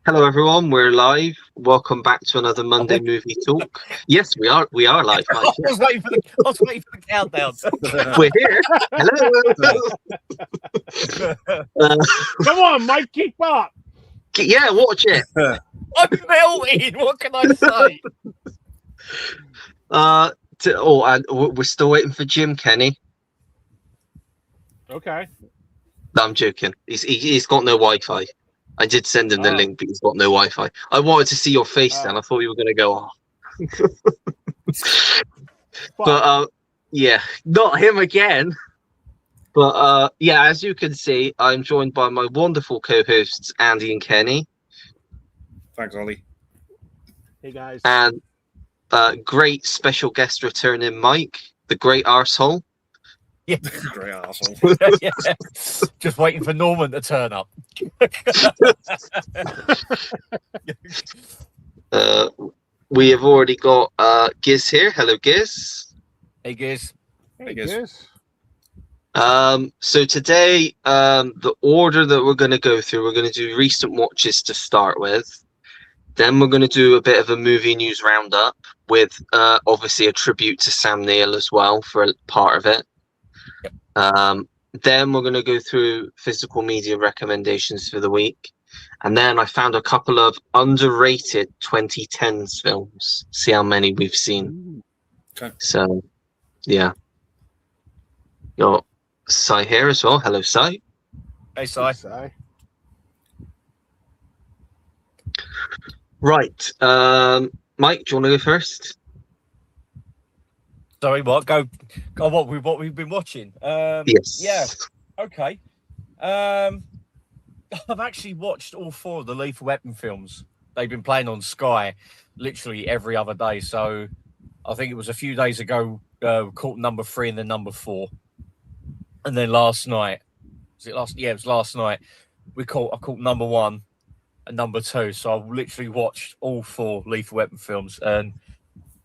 Hello, everyone. We're live. Welcome back to another Monday Movie Talk. Yes, we are. We are live. Mike. I was waiting for the countdown. We're here. Hello. Come on, Mike, keep up. Yeah, watch it. I'm melting. What can I say? And we're still waiting for Jim Kenny. Okay. No, I'm joking. He's got no Wi-Fi. I did send him the link, but he's got no Wi-Fi. I wanted to see your face then. I thought you were going to go, But, yeah, not him again. But, yeah, as you can see, I'm joined by my wonderful co-hosts, Andy and Kenny. Thanks, Ollie. Hey, guys. And great special guest returning, Mike, the great arsehole. Yeah, great arsehole. Yeah. Just waiting for Norman to turn up. We have already got Giz here. Hello, Giz. Hey, Giz. Hey, Giz. So today, the order that we're going to go through, we're going to do recent watches to start with. Then we're going to do a bit of a movie news roundup with obviously a tribute to Sam Neill as well for a part of it. Then we're going to go through physical media recommendations for the week. And then I found a couple of underrated 2010s films. See how many we've seen. Okay. So, yeah. Got Sai here as well. Hello, Sai. Hey, Sai. Right. Mike, do you want to go first? Sorry, what? Go on, what we've been watching. Yes. Yeah. Okay. I've actually watched all 4 of the Lethal Weapon films. They've been playing on Sky literally every other day. So I think it was a few days ago, caught number 3 and then number 4. And then last night, it was last night. I caught number 1 and number 2. So I literally watched all 4 Lethal Weapon films, and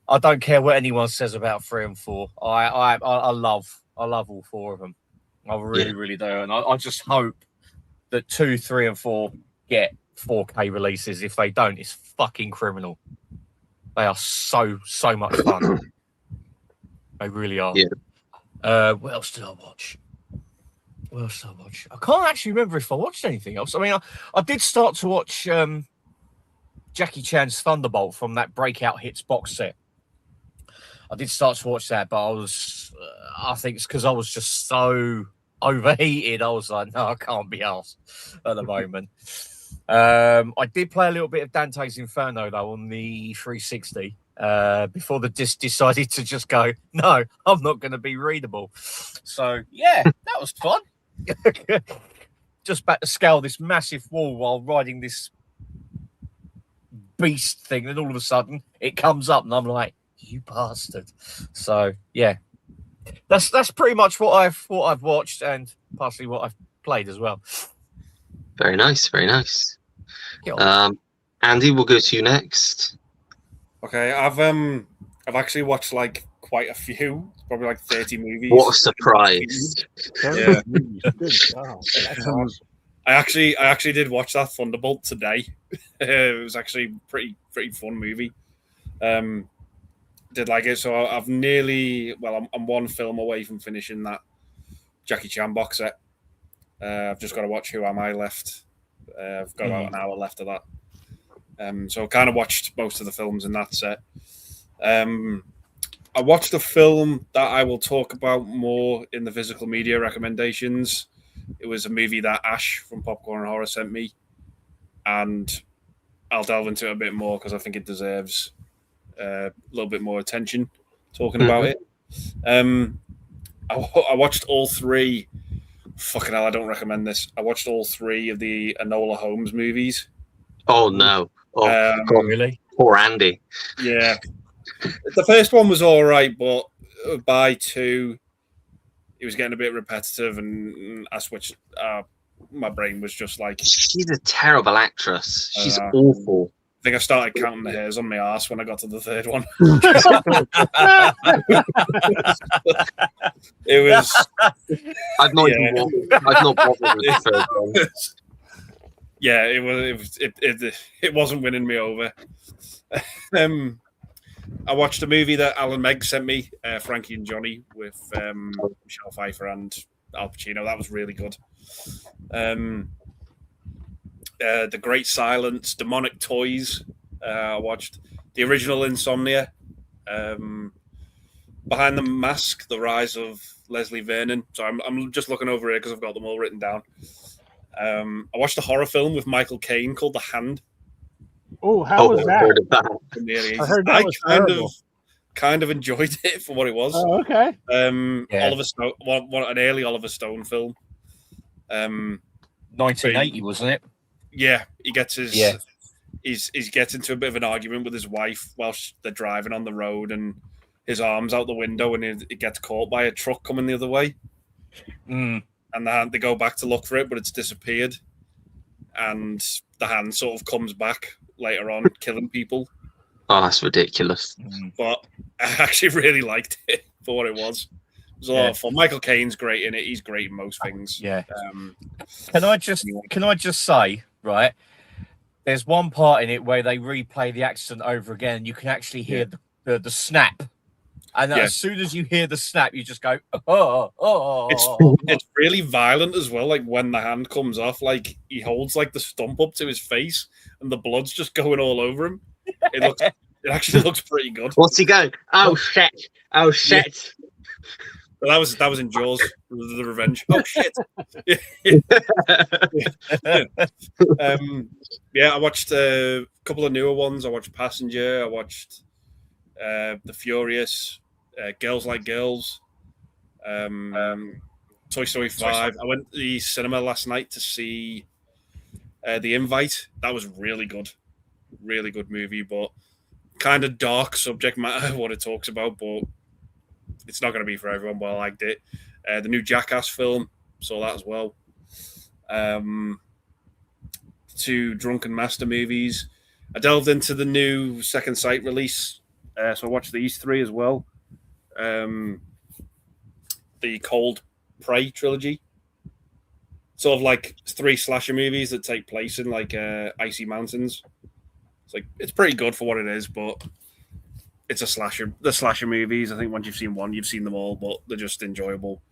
I don't care what anyone says about 3 and 4. I love all 4 of them. I really do, and I just hope that 2, 3, and 4 get 4K releases. If they don't, it's fucking criminal. They are so much fun. They really are. Yeah. What else did I watch? I can't actually remember if I watched anything else. I mean, I did start to watch Jackie Chan's Thunderbolt from that Breakout Hits box set. I did start to watch that, but I think it's because I was just so overheated. I was like, no, I can't be arsed at the moment. I did play a little bit of Dante's Inferno, though, on the 360 before the disc decided to just go, no, I'm not going to be readable. So, yeah, that was fun. Just back to scale this massive wall while riding this beast thing, and all of a sudden it comes up, and I'm like, you bastard. So yeah, that's pretty much what I've watched, and partially what I've played as well. Very nice. Andy, we'll go to you next. Okay, I've actually watched like quite a few, probably like 30 movies. What a surprise! Yeah. Wow. That's I actually did watch that Thunderbolt today. It was actually pretty fun movie. Did like it, so I'm one film away from finishing that Jackie Chan box set. I've just got to watch Who Am I left. I've got about an hour left of that. So I kind of watched most of the films in that set. I watched a film that I will talk about more in the physical media recommendations. It was a movie that Ash from Popcorn and Horror sent me, and I'll delve into it a bit more because I think it deserves a little bit more attention talking about it. I watched all 3. Fucking hell, I don't recommend this. I watched all 3 of the Enola Holmes movies. Oh no! Oh, God, really? Poor Andy. Yeah, the first one was all right, but by 2, it was getting a bit repetitive, and I switched. My brain was just like, she's a terrible actress. She's awful. I think I started counting the hairs on my arse when I got to the 3rd one. It was. I've not bothered with the 3rd one. yeah, it wasn't winning me over. I watched a movie that Alan Megg sent me, Frankie and Johnny, with Michelle Pfeiffer and Al Pacino. That was really good. The Great Silence, Demonic Toys. I watched the original Insomnia. Behind the Mask, The Rise of Leslie Vernon. So I'm just looking over here because I've got them all written down. I watched a horror film with Michael Caine called The Hand. Oh, how was I've that? heard of that. I heard that was terrible. kind of enjoyed it for what it was. Oh, okay. Yeah. Oliver Stone, an early Oliver Stone film. 1980, wasn't it? Yeah, he gets his. Yeah. He's gets into a bit of an argument with his wife whilst they're driving on the road, and his arm's out the window, and it gets caught by a truck coming the other way. Mm. And they go back to look for it, but it's disappeared. And the hand sort of comes back later on, killing people. Oh, that's ridiculous. But I actually really liked it for what it was. It was a lot of fun. Michael Caine's great in it. He's great in most things. Yeah. Can I just say, right? There's one part in it where they replay the accident over again, and you can actually hear the snap. And as soon as you hear the snap, you just go, oh. It's really violent as well. Like when the hand comes off, like he holds like the stump up to his face, and the blood's just going all over him. It actually looks pretty good. What's he going? Oh shit! Oh shit! Well, that was in Jaws, the Revenge. Oh shit! I watched a couple of newer ones. I watched Passenger. I watched The Furious, Girls Like Girls, Toy Story 5. I went to the cinema last night to see The Invite. That was really good movie, but kind of dark subject matter what it talks about, but it's not going to be for everyone, but I liked it. The new Jackass film, saw that as well. 2 Drunken Master movies. I delved into the new Second Sight release, so I watched these 3 as well. The Cold Prey trilogy. Sort of like 3 slasher movies that take place in like icy mountains. It's pretty good for what it is, but it's a slasher. The slasher movies, I think once you've seen one, you've seen them all, but they're just enjoyable.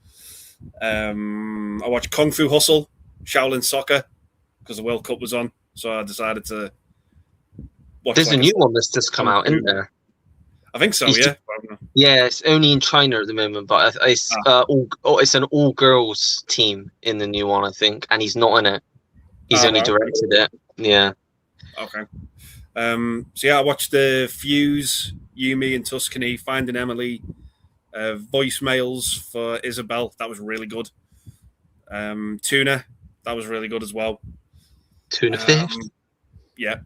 I watched Kung Fu Hustle, Shaolin Soccer, because the World Cup was on, so I decided to watch. There's a new one that's just come out, isn't there? I think so. Yeah, it's only in China at the moment, but it's it's an all-girls team in the new one, I think, and he's not in it. He's only directed it. Yeah. Okay. I watched the Fuse, Yumi and Tuscany, Finding Emily, voicemails for Isabel. That was really good. Tuna, that was really good as well. Tuna fish. Yeah.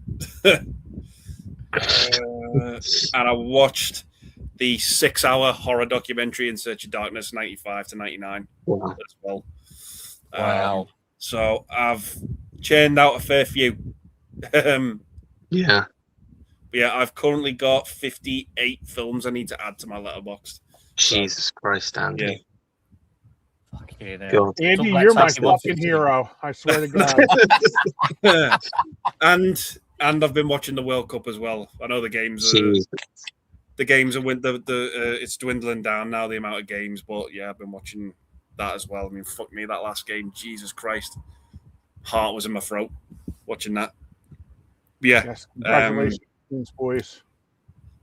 And I watched the 6-hour horror documentary In Search of Darkness, 95 to 99 as well. Wow. So I've churned out a fair few. Yeah. I've currently got 58 films I need to add to my letterbox. Jesus Christ, Andy. Yeah. God. Andy, you're my fucking hero. I swear to God. And I've been watching the World Cup as well. I know the games are it's dwindling down now, the amount of games, but yeah, I've been watching that as well. I mean, fuck me, that last game, Jesus Christ. Heart was in my throat watching that. Yeah. Yes, congratulations, boys.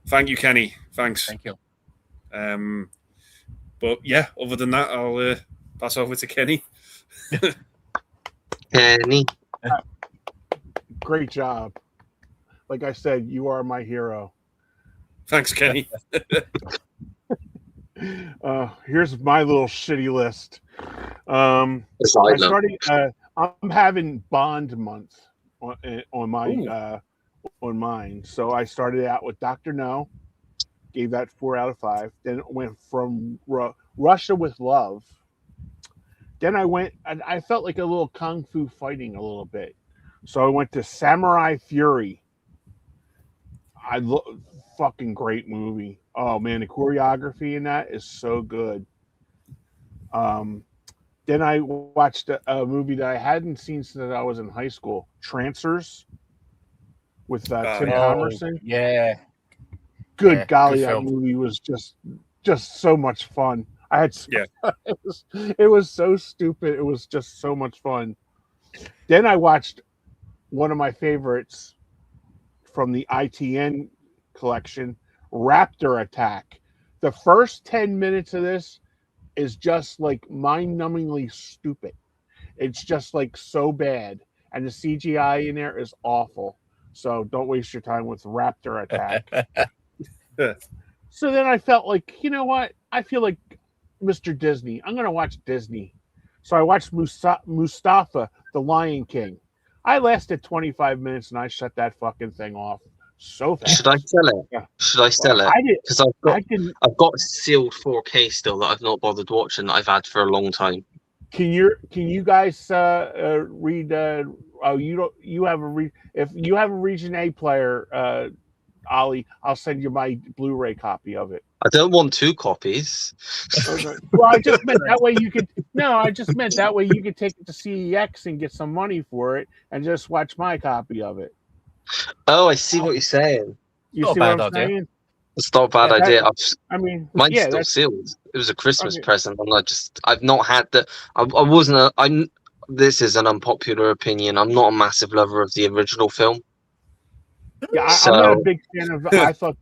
Thank you, Kenny. Thanks. Thank you. But yeah, other than that, I'll pass over to Kenny. Kenny. Great job. Like I said, you are my hero. Thanks, Kenny. Here's my little shitty list. I'm having Bond month on mine. So I started out with Dr. No, gave that 4 out of 5. Then it went from Russia with Love. Then I felt like a little kung fu fighting a little bit. So I went to Samurai Fury. Fucking great movie. Oh man, the choreography in that is so good. Then I watched a movie that I hadn't seen since I was in high school, Trancers, with Tim Yeah. Oh, Thomerson. yeah. Good golly, Good that film. movie was just so much fun. I had Yeah. it was so stupid. It was just so much fun. Then I watched one of my favorites from the ITN collection, Raptor Attack. The first 10 minutes of this is just like mind-numbingly stupid. It's just like so bad, and the CGI in there is awful. So don't waste your time with Raptor Attack. So then I felt like, you know what? I feel like Mr. Disney. I'm going to watch Disney. So I watched Mustafa, the Lion King. I lasted 25 minutes and I shut that fucking thing off so fast. Should I sell it? Yeah. Should I sell it? I did. Because I can. I've got a sealed 4K still that I've not bothered watching that I've had for a long time. Can you guys read? Oh, you don't. You have a if you have a Region A player, Ollie, I'll send you my Blu-ray copy of it. I don't want 2 copies. Okay. Well, I just meant that way you could. No, I just meant that way you could take it to CEX and get some money for it, and just watch my copy of it. Oh, I see what you're saying. You Not see a what bad I'm idea. saying? It's not a bad Yeah, idea. I mean, Mine's yeah, still that's sealed. It was a Christmas okay. present, and I've not had the. I wasn't a. I'm. This is an unpopular opinion. I'm not a massive lover of the original film. Yeah, I'm not a big fan of. I thought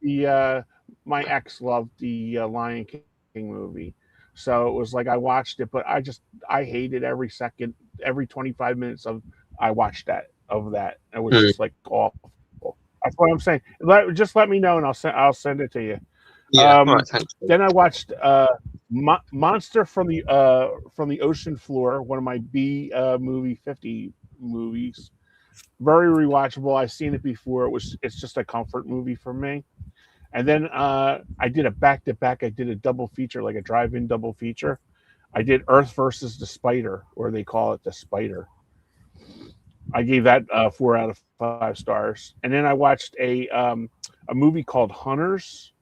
my ex loved the Lion King movie, so it was like I watched it, but I hated every second, every 25 minutes of I watched that of that. It was just like awful. That's what I'm saying. Just let me know, and I'll send it to you. Yeah. All right. Thanks. Then I watched Monster from the Ocean Floor, one of my B movie 50 movies. Very rewatchable. I've seen it before. It's just a comfort movie for me. And then I did a back to back. I did a double feature, like a drive-in double feature. I did Earth versus the Spider, or they call it the Spider. I gave that 4 out of 5 stars. And then I watched a movie called Hunters.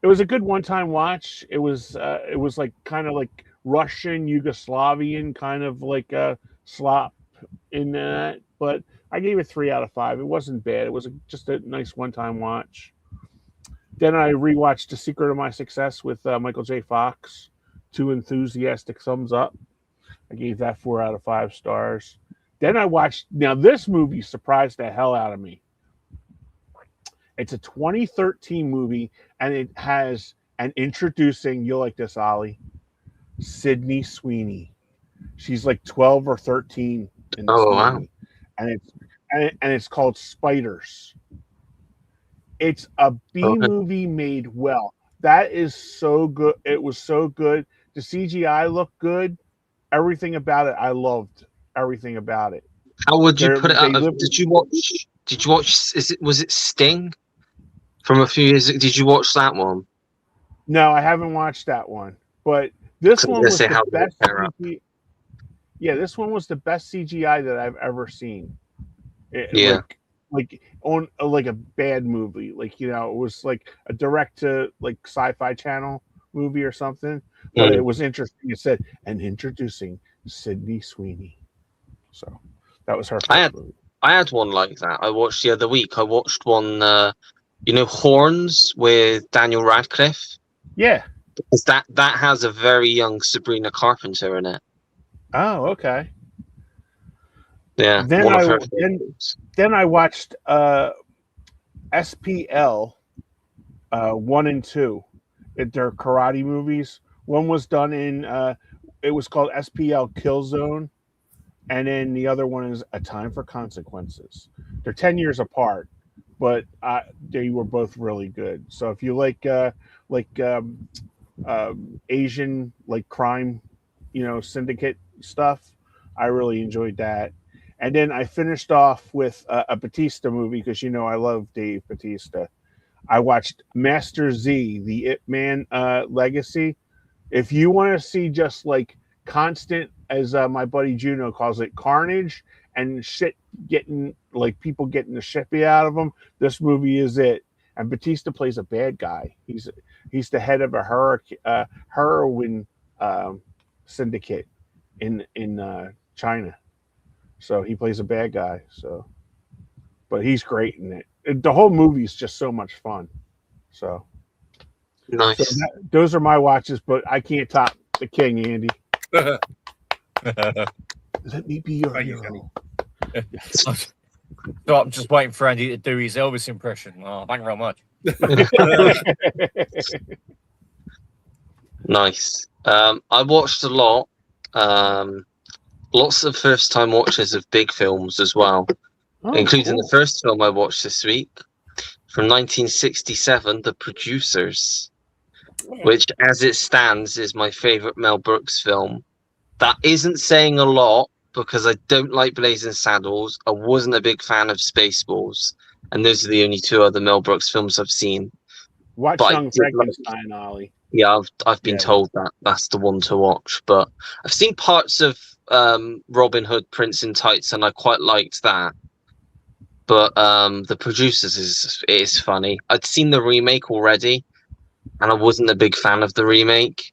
It was a good one-time watch. It was like kind of like Russian, Yugoslavian, kind of like a slop in that. But I gave it 3 out of 5. It wasn't bad. It was just a nice one-time watch. Then I rewatched The Secret of My Success with Michael J. Fox. 2 enthusiastic thumbs up. I gave that 4 out of 5 stars. Then I watched. Now this movie surprised the hell out of me. It's a 2013 movie, and it has an introducing. You'll like this, Ollie. Sydney Sweeney. She's like 12 or 13 in this movie. Wow. And it's called Spiders. It's a B movie made well. That is so good. It was so good. The CGI looked good. Everything about it, I loved everything about it. How would you put it up? Did you watch? Was it Sting from a few years ago? Did you watch that one? No, I haven't watched that one. But this one was the best CGI. Yeah, this one was the best CGI that I've ever seen. Like on like a bad movie. Like, you know, it was like a direct to like Sci-Fi Channel movie or something. But it was interesting. It said, and introducing Sydney Sweeney. So that was her first movie. I had one like that. I watched the other week. I watched one, Horns with Daniel Radcliffe. Yeah. Because that has a very young Sabrina Carpenter in it. Oh, okay. Yeah. Then I watched SPL 1 and 2. They're karate movies. One was done in it was called SPL Killzone, and then the other one is A Time for Consequences. They're 10 years apart, but they were both really good. So if you like Asian like crime, syndicate stuff, I really enjoyed that. And then I finished off with a Batista movie because I love Dave Batista. I watched Master Z, the Ip Man Legacy. If you want to see just like constant, as my buddy Juno calls it, carnage and shit getting like people getting the shit beat out of them, this movie is it. And Batista plays a bad guy. He's the head of a heroin syndicate in China. So he plays a bad guy. So, but he's great in it. The whole movie is just so much fun. So Nice. those are my watches, but I can't top the King, Andy. Let me be your Thank you, hero. So I'm just waiting for Andy to do his Elvis impression. Oh, thank you very much. Nice. I watched a lot. Lots of first-time watches of big films as well, including the first film I watched this week from 1967, The Producers, which, as it stands, is my favorite Mel Brooks film. That isn't saying a lot because I don't like Blazing Saddles. I wasn't a big fan of Spaceballs, and those are the only two other Mel Brooks films I've seen. Watch But I Young did like- Frankenstein, Ollie. Yeah, I've been Yeah. told that that's the one to watch, but I've seen parts of Robin Hood, Prince in Tights, and I quite liked that. But The Producers is funny. I'd seen the remake already, and I wasn't a big fan of the remake.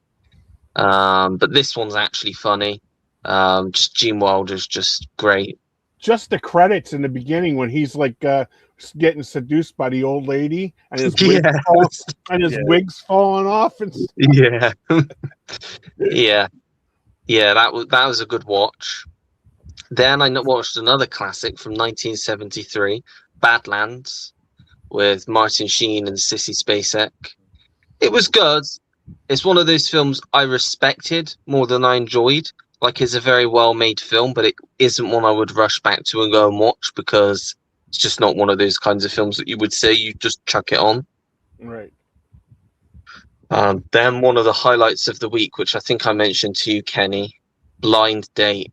But this one's actually funny. Just Gene Wilder's just great. Just the credits in the beginning when he's like getting seduced by the old lady and his wig's falling off and stuff. Yeah. Yeah, that was a good watch. Then I watched another classic from 1973, Badlands, with Martin Sheen and Sissy Spacek. It was good. It's one of those films I respected more than I enjoyed. Like, it's a very well-made film, but it isn't one I would rush back to and go and watch because it's just not one of those kinds of films that you would say you just chuck it on. Right. Then one of the highlights of the week, which I think I mentioned to you, Kenny, Blind Date.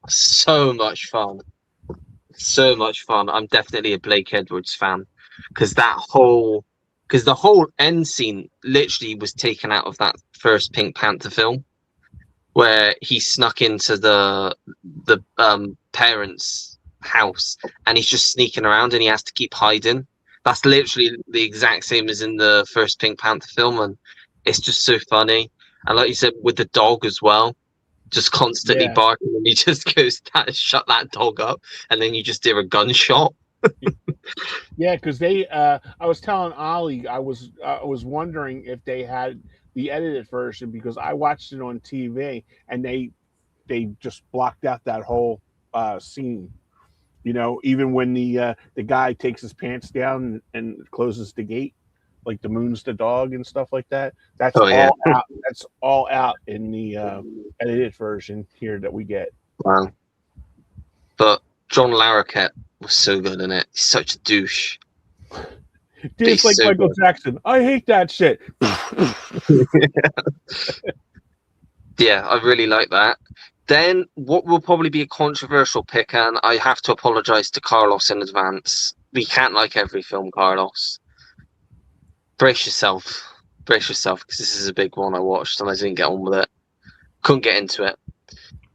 So much fun. So much fun. I'm definitely a Blake Edwards fan because the whole end scene literally was taken out of that first Pink Panther film, where he snuck into the parents' house and he's just sneaking around and he has to keep hiding. That's literally the exact same as in the first Pink Panther film, and it's just so funny. And like you said, with the dog as well, just constantly barking, and he just goes, shut that dog up, and then you just hear a gunshot. Yeah, because they I was telling Ollie I was wondering if they had the edited version because I watched it on TV and they just blocked out that whole scene. You know, even when the guy takes his pants down and closes the gate, like the moon's the dog and stuff like that. That's all out. That's all out in the edited version here that we get. Wow. But John Larroquette was so good in it. He's such a douche. It's like so Michael Jackson. I hate that shit. Yeah, I really like that. Then what will probably be a controversial pick, and I have to apologize to Carlos in advance. We can't like every film, Carlos. Brace yourself, because this is a big one I watched and I didn't get on with it. Couldn't get into it.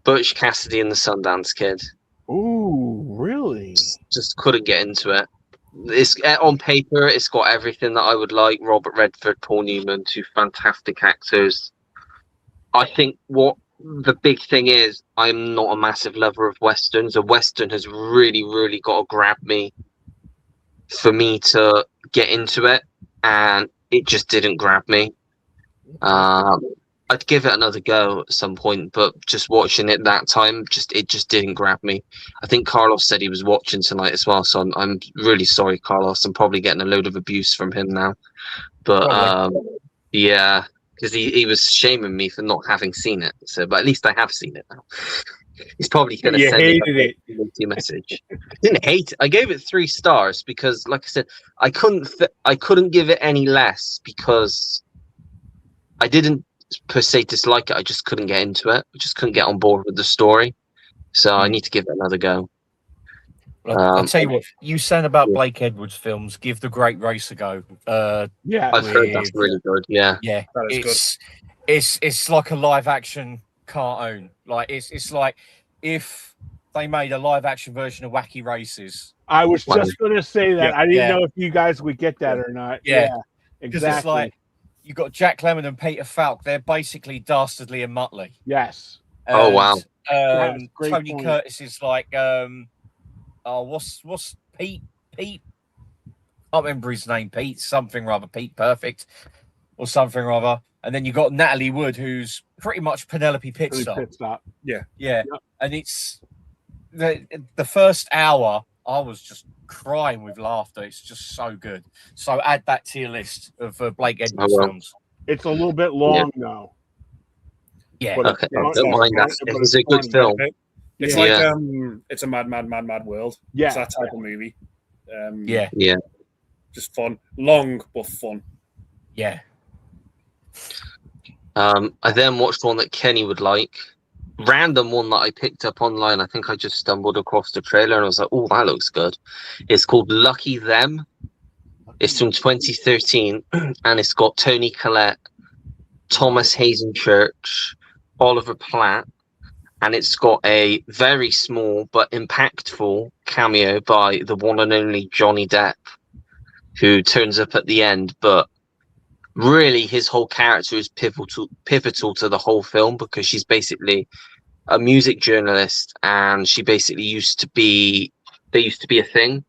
Butch Cassidy and the Sundance Kid. Ooh, really? Just couldn't get into it. It's on paper, it's got everything that I would like. Robert Redford, Paul Newman, two fantastic actors. I think what the big thing is, I'm not a massive lover of westerns. A western has really, really got to grab me for me to get into it, and it just didn't grab me. I'd give it another go at some point, but just watching it that time, it just didn't grab me. I think Carlos said he was watching tonight as well, so I'm really sorry, Carlos. I'm probably getting a load of abuse from him now, but yeah, because he was shaming me for not having seen it. So, but at least I have seen it now. He's probably going to send me a message. I didn't hate it. I gave it 3 stars because, like I said, I couldn't give it any less because I didn't per se dislike it. I just couldn't get into it. I just couldn't get on board with the story. So I need to give it another go. I'll tell you what, you said about Blake Edwards films, give The Great Race a go. I've heard that's really good. Yeah, it's like a live action cartoon. Like it's like if they made a live action version of Wacky Races. I was just going to say that. I didn't know if you guys would get that or not. Yeah, because exactly. It's like you got Jack Lemmon and Peter Falk. They're basically Dastardly and Muttley. Yes, Oh, wow. That's a great Tony point. Curtis is like, what's Pete? Pete? I can't remember his name. Pete something rather. Pete Perfect or something rather. And then you got Natalie Wood, who's pretty much Penelope Really Pitstop. pit stop. Yeah, Yep. and it's the first hour. I was just crying with laughter. It's just so good. So add that to your list of Blake Edwards will. films. It's a little bit long though. Yeah. But Okay, it's don't mind that. but It's a good funny. film. It's Yeah. like it's a mad world. Yeah. It's that type of movie. Yeah. Yeah. Just fun, long but fun. Yeah. I then watched one that Kenny would like. Random one that I picked up online. I think I just stumbled across the trailer and I was like, "Oh, that looks good." It's called Lucky Them. It's from 2013, and it's got Toni Collette, Thomas Hazen Church, Oliver Platt, and it's got a very small but impactful cameo by the one and only Johnny Depp, who turns up at the end. But really, his whole character is pivotal to the whole film, because she's basically a music journalist, and she basically used to be a thing.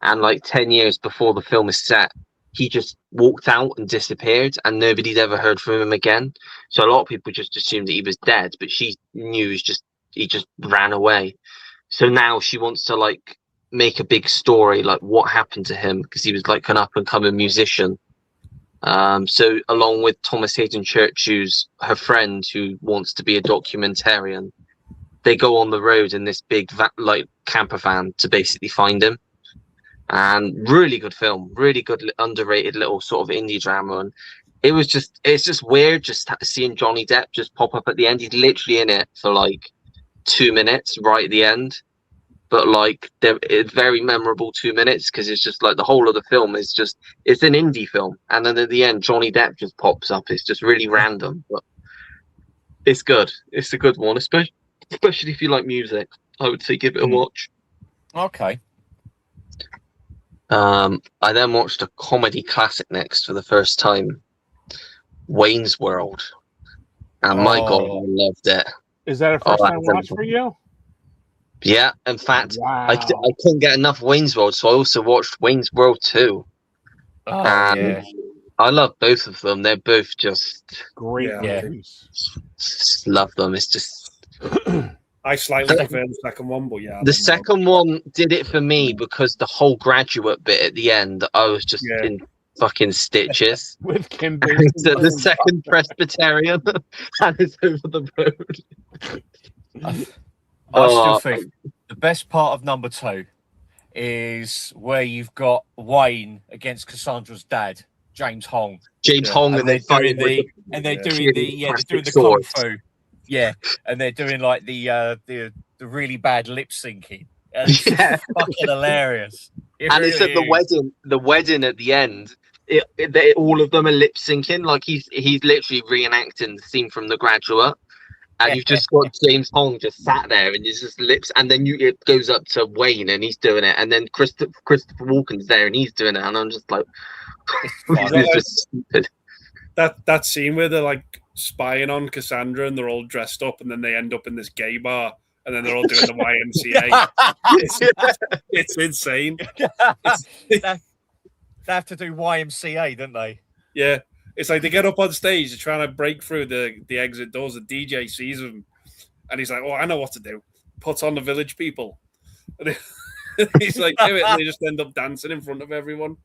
And like 10 years before the film is set, he just walked out and disappeared, and nobody'd ever heard from him again. So a lot of people just assumed that he was dead, but she knew he just ran away. So now she wants to like make a big story, like what happened to him, because he was like an up and coming musician. So along with Thomas Hayden Church, who's her friend who wants to be a documentarian, they go on the road in this big camper van to basically find him. And really good film, really good underrated little sort of indie drama. And it's just weird just seeing Johnny Depp just pop up at the end. He's literally in it for like 2 minutes right at the end, but like it's very memorable 2 minutes, because it's just like the whole of the film is just, it's an indie film, and then at the end Johnny Depp just pops up. It's just really random, but it's good. It's a good one, especially if you like music. I would say give it a watch. Okay. I then watched a comedy classic next for the first time, Wayne's World, and my God, I loved it. Is that a first time watch for you? Yeah, in fact, Wow. I couldn't get enough Wayne's World, so I also watched Wayne's World 2. Oh, And yeah. I love both of them. They're both just Great Yeah. movies. just love them. It's just I slightly prefer the second one, but yeah. the second one did it for me, because the whole graduate bit at the end, I was just in fucking stitches. With Kim So the second Presbyterian and it's over the road. I still think the best part of number 2 is where you've got Wayne against Cassandra's dad, James Hong. James Hong, and they're they're doing the kung fu. Yeah, and they're doing like the really bad lip syncing. And it's just fucking hilarious. And it's at the wedding at the end. All of them are lip syncing, like he's literally reenacting the scene from The Graduate, and you've just got James Hong just sat there and he's just lips, and then it goes up to Wayne and he's doing it, and then Christopher Walken's there and he's doing it, and I'm just like, this is just stupid. That scene where they're like spying on Cassandra and they're all dressed up, and then they end up in this gay bar, and then they're all doing the YMCA. It's insane. They have to do YMCA, don't they? Yeah, it's like they get up on stage, they're trying to break through the exit doors. The DJ sees them, and he's like, "Oh, I know what to do. Put on the Village People." And he's like, "Do it," and they just end up dancing in front of everyone.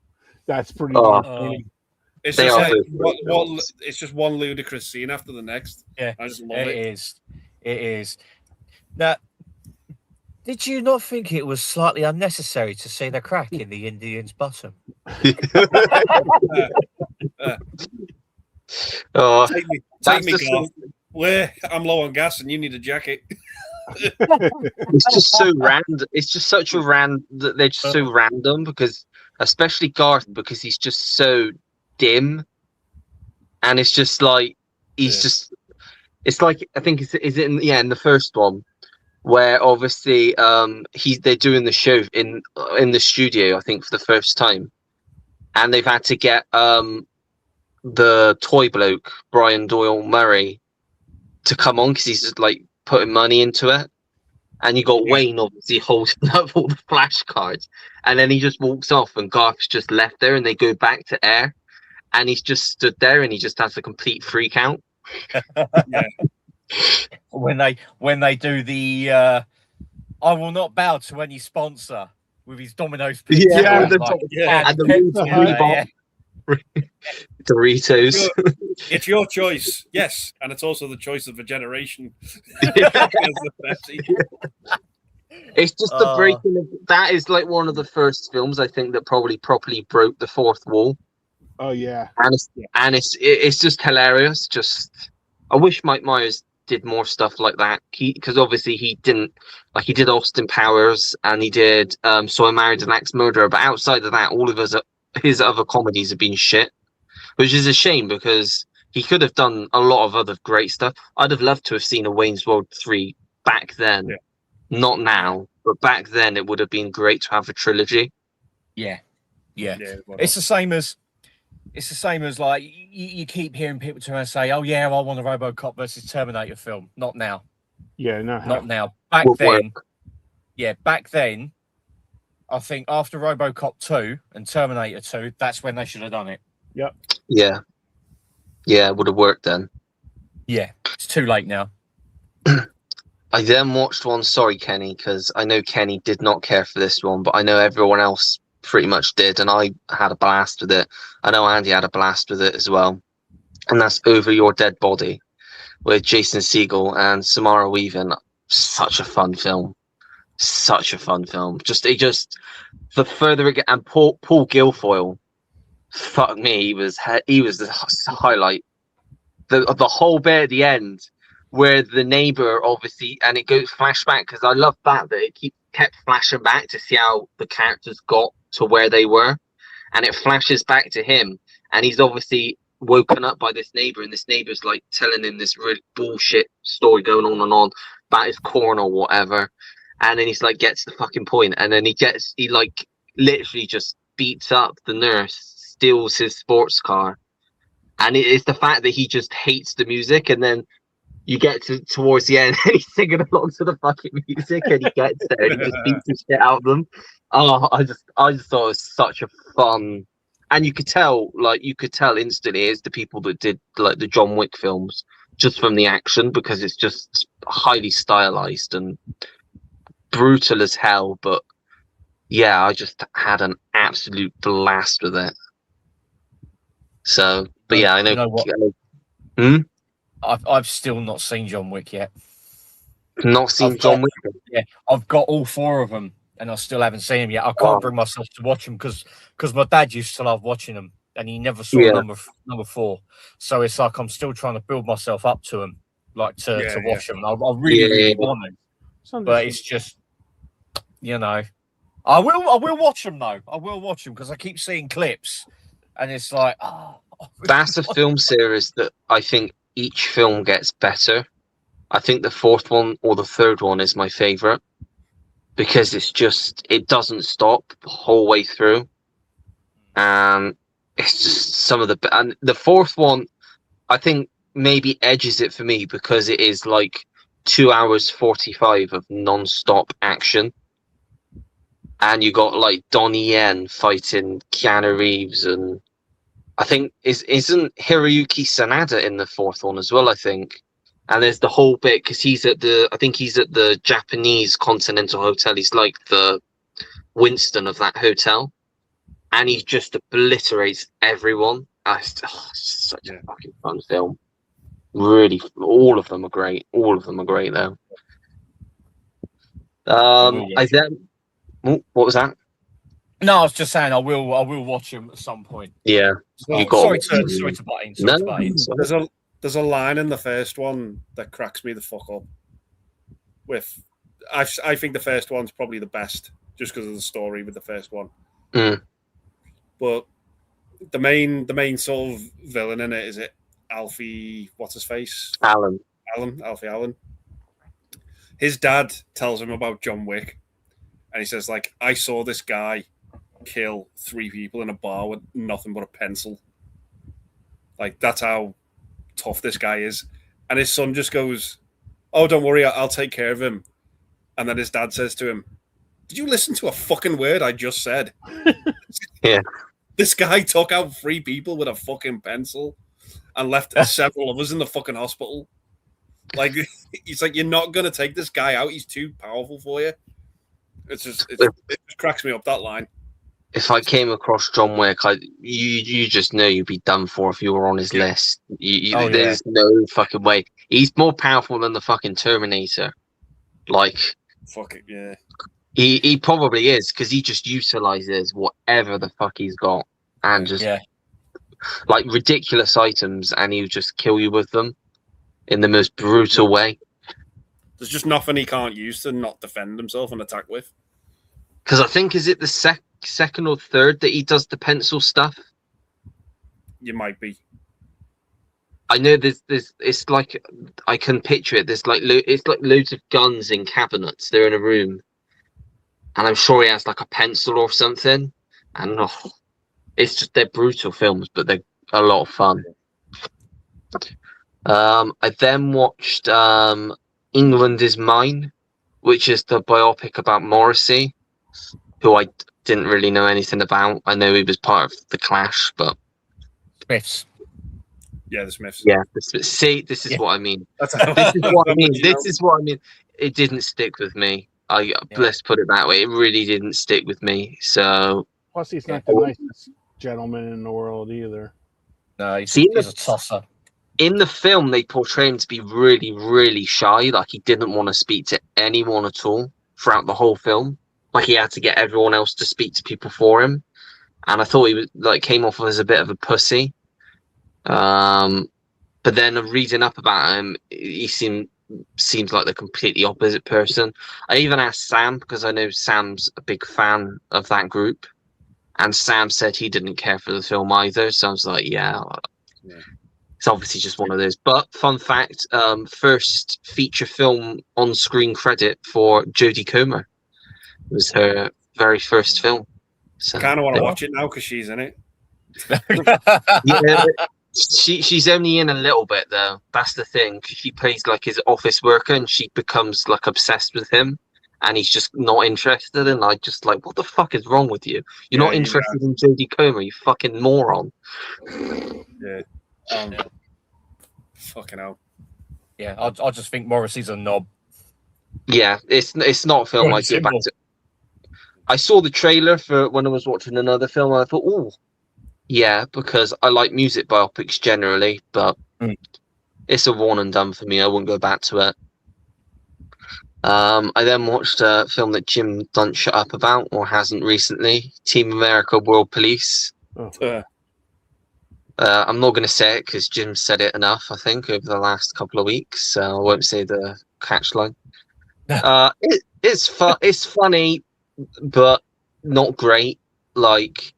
That's pretty funny. It's just like it's just one ludicrous scene after the next. Yeah, I just love it. It is. Now, did you not think it was slightly unnecessary to see the crack in the Indian's bottom? Take me, Garth. Where I'm low on gas and you need a jacket. It's just so random. It's just such a they're just so random, because especially Garth, because he's just so dim, and it's just like just. It's like, I think is it in the first one, where obviously they're doing the show in the studio, I think, for the first time, and they've had to get the toy bloke Brian Doyle Murray to come on, because he's just like putting money into it. And you got Yeah. Wayne obviously holding up all the flashcards, and then he just walks off, and Garth's just left there, and they go back to Air, and he's just stood there, and he just has a complete freak out. Yeah. When they do the I will not bow to any sponsor with his Domino's pizza. Yeah, and, the like, yeah. and the Yeah. Doritos. It's your choice, yes, and it's also the choice of a generation. It's just the breaking of that is like one of the first films I think that probably properly broke the fourth wall. Oh yeah. And it's just hilarious. Just I wish Mike Myers did more stuff like that. Because obviously he didn't, like, he did Austin Powers and he did So I Married an Axe Murderer, but outside of that, all of his other comedies have been shit, which is a shame because he could have done a lot of other great stuff. I'd have loved to have seen a Wayne's World 3 back then. Yeah. Not now, but back then it would have been great to have a trilogy. Yeah. well, It's the same as like you keep hearing people turn and say, "Oh yeah, I want a RoboCop versus Terminator film." Not now. Yeah, no. Not now. Back Would then, back then, I think after RoboCop 2 and Terminator 2, that's when they should have done it. Yeah, it would have worked then. Yeah, it's too late now. I then watched one, sorry Kenny, because I know Kenny did not care for this one, but I know everyone else pretty much did, and I had a blast with it. I know Andy had a blast with it as well. And that's Over Your Dead Body with Jason Segel and Samara Weaving. Such a fun film. Such a fun film. The further it gets, and Paul Guilfoyle, fuck me, he was the highlight. The whole bit at the end where the neighbor obviously, and it goes flashback, because I love that it kept flashing back to see how the characters got to where they were, and it flashes back to him, and he's obviously woken up by this neighbor, and this neighbor's like telling him this really bullshit story going on and on about his corn or whatever, and then he's like gets the fucking point, and then he like literally just beats up the nurse, steals his sports car, and it's the fact that he just hates the music, and then you get towards the end and he's singing along to the fucking music, and he gets there and he just beats the shit out of them. Oh, I just thought it was such a fun, and you could tell instantly it's the people that did like the John Wick films, just from the action, because it's just highly stylized and brutal as hell. But yeah, I just had an absolute blast with it. So, but yeah, I know. You know what? I've still not seen John Wick yet. Not seen John Wick. Yeah, I've got all 4 of them, and I still haven't seen them yet. I can't bring myself to watch them because my dad used to love watching them, and he never saw number 4. So it's like I'm still trying to build myself up to them, like to watch them. I really want them, but it's just, you know, I will watch them though. I will watch them because I keep seeing clips, and it's like, that's a film series that I think each film gets better. I think the 4th one or the 3rd one is my favorite, because it doesn't stop the whole way through. It's just and the 4th one, I think, maybe edges it for me because it is like 2 hours 45 of non-stop action, and you got like Donnie Yen fighting Keanu Reeves, and I think isn't Hiroyuki Sanada in the 4th one as well, I think. And there's the whole he's at the Japanese Continental Hotel. He's like the Winston of that hotel, and he just obliterates everyone. Such a fucking fun film. Really, all of them are great. All of them are great though. What was that? No, I was just saying I will watch them at some point. Yeah, sorry to butt in. There's a line in the first one that cracks me the fuck up. I think the first one's probably the best, just because of the story with the first one. But the main sort of villain in it, is it Alfie? What's his face? Alfie Allen. His dad tells him about John Wick, and he says, like, I saw this guy kill 3 people in a bar with nothing but a pencil. Like, that's how tough this guy is. And his son just goes, "Oh, don't worry, I'll take care of him." And then his dad says to him, "Did you listen to a fucking word I just said?" Yeah. This guy took out 3 people with a fucking pencil and left several of us in the fucking hospital. Like, he's like, "You're not going to take this guy out. He's too powerful for you." It just cracks me up, that line. If I came across John Wick, you just know you'd be done for if you were on his list. There's no fucking way. He's more powerful than the fucking Terminator. Like, fuck it, yeah. He probably is, because he just utilizes whatever the fuck he's got and just like ridiculous items, and he'll just kill you with them in the most brutal way. There's just nothing he can't use to not defend himself and attack with. Because I think, is it the second or third that he does the pencil stuff? You might be. I know there's it's like, I can picture it. There's like it's like loads of guns in cabinets. They're in a room, and I'm sure he has like a pencil or something. And it's just, they're brutal films, but they're a lot of fun. I then watched England Is Mine, which is the biopic about Morrissey, who I didn't really know anything about. I know he was part of the Clash, but Smiths. Yeah, the Smiths. Yeah, see, this is what I mean. This is what I mean. This is what I mean. It didn't stick with me. Let's put it that way. It really didn't stick with me. So plus, he's not the nicest gentleman in the world either. No, he's a tosser. In the film, they portray him to be really, really shy. Like, he didn't want to speak to anyone at all throughout the whole film. Like, he had to get everyone else to speak to people for him. And I thought he was like, came off as a bit of a pussy. But then reading up about him, he seems like the completely opposite person. I even asked Sam, because I know Sam's a big fan of that group, and Sam said he didn't care for the film either. So I was like, yeah. It's obviously just one of those. But fun fact, first feature film on-screen credit for Jodie Comer. It was her very first film. So, I kind of want to watch it now because she's in it. Yeah, she's only in a little bit though. That's the thing. She plays like his office worker, and she becomes like obsessed with him, and he's just not interested. And I just like, what the fuck is wrong with you? You're not interested in Jodie Comer, you fucking moron. Yeah. Fucking hell. Yeah, I just think Morrissey's a knob. Yeah, it's not a film I go back to. I saw the trailer for when I was watching another film, and I thought, oh, yeah, because I like music biopics generally, but it's a one and done for me. I wouldn't go back to it. I then watched a film that Jim don't shut up about, or hasn't recently, Team America World Police. I'm not going to say it because Jim said it enough, I think, over the last couple of weeks, so I won't say the catch line. It's funny, but not great. Like,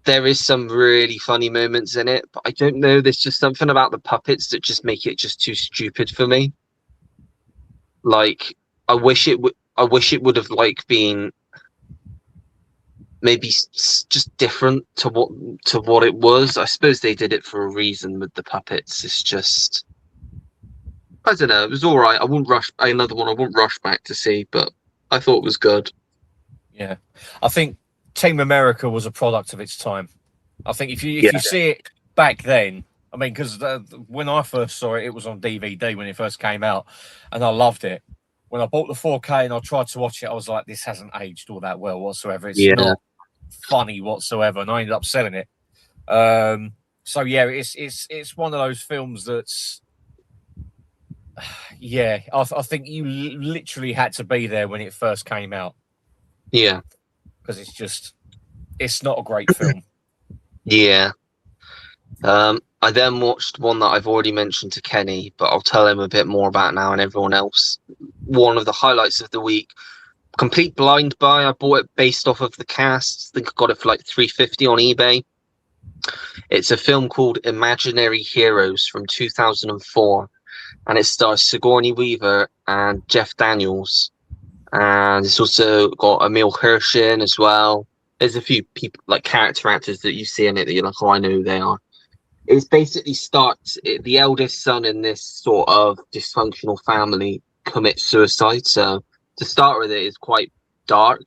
there is some really funny moments in it, but I don't know. There's just something about the puppets that just make it just too stupid for me. Like, I wish it would have like been maybe just different to what it was. I suppose they did it for a reason with the puppets. It's just, I don't know. It was all right. I wouldn't rush another one. I wouldn't rush back to see, but I thought it was good. Yeah, I think Team America was a product of its time. I think if you see it back then, I mean, because when I first saw it, it was on DVD when it first came out, and I loved it. When I bought the 4K and I tried to watch it, I was like, this hasn't aged all that well whatsoever. It's not funny whatsoever, and I ended up selling it. So yeah, it's one of those films that's, yeah, I think you literally had to be there when it first came out. Yeah, because it's not a great film. Yeah. I then watched one that I've already mentioned to Kenny, but I'll tell him a bit more about now and everyone else. One of the highlights of the week, complete blind buy. I bought it based off of the cast. I think I got it for like $3.50 on eBay. It's a film called Imaginary Heroes from 2004, and it stars Sigourney Weaver and Jeff Daniels, and it's also got Emil Hirsch in as well. There's a few people, like character actors that you see in it that you're like, oh, I know who they are. It's basically the eldest son in this sort of dysfunctional family commits suicide. So to start with, it is quite dark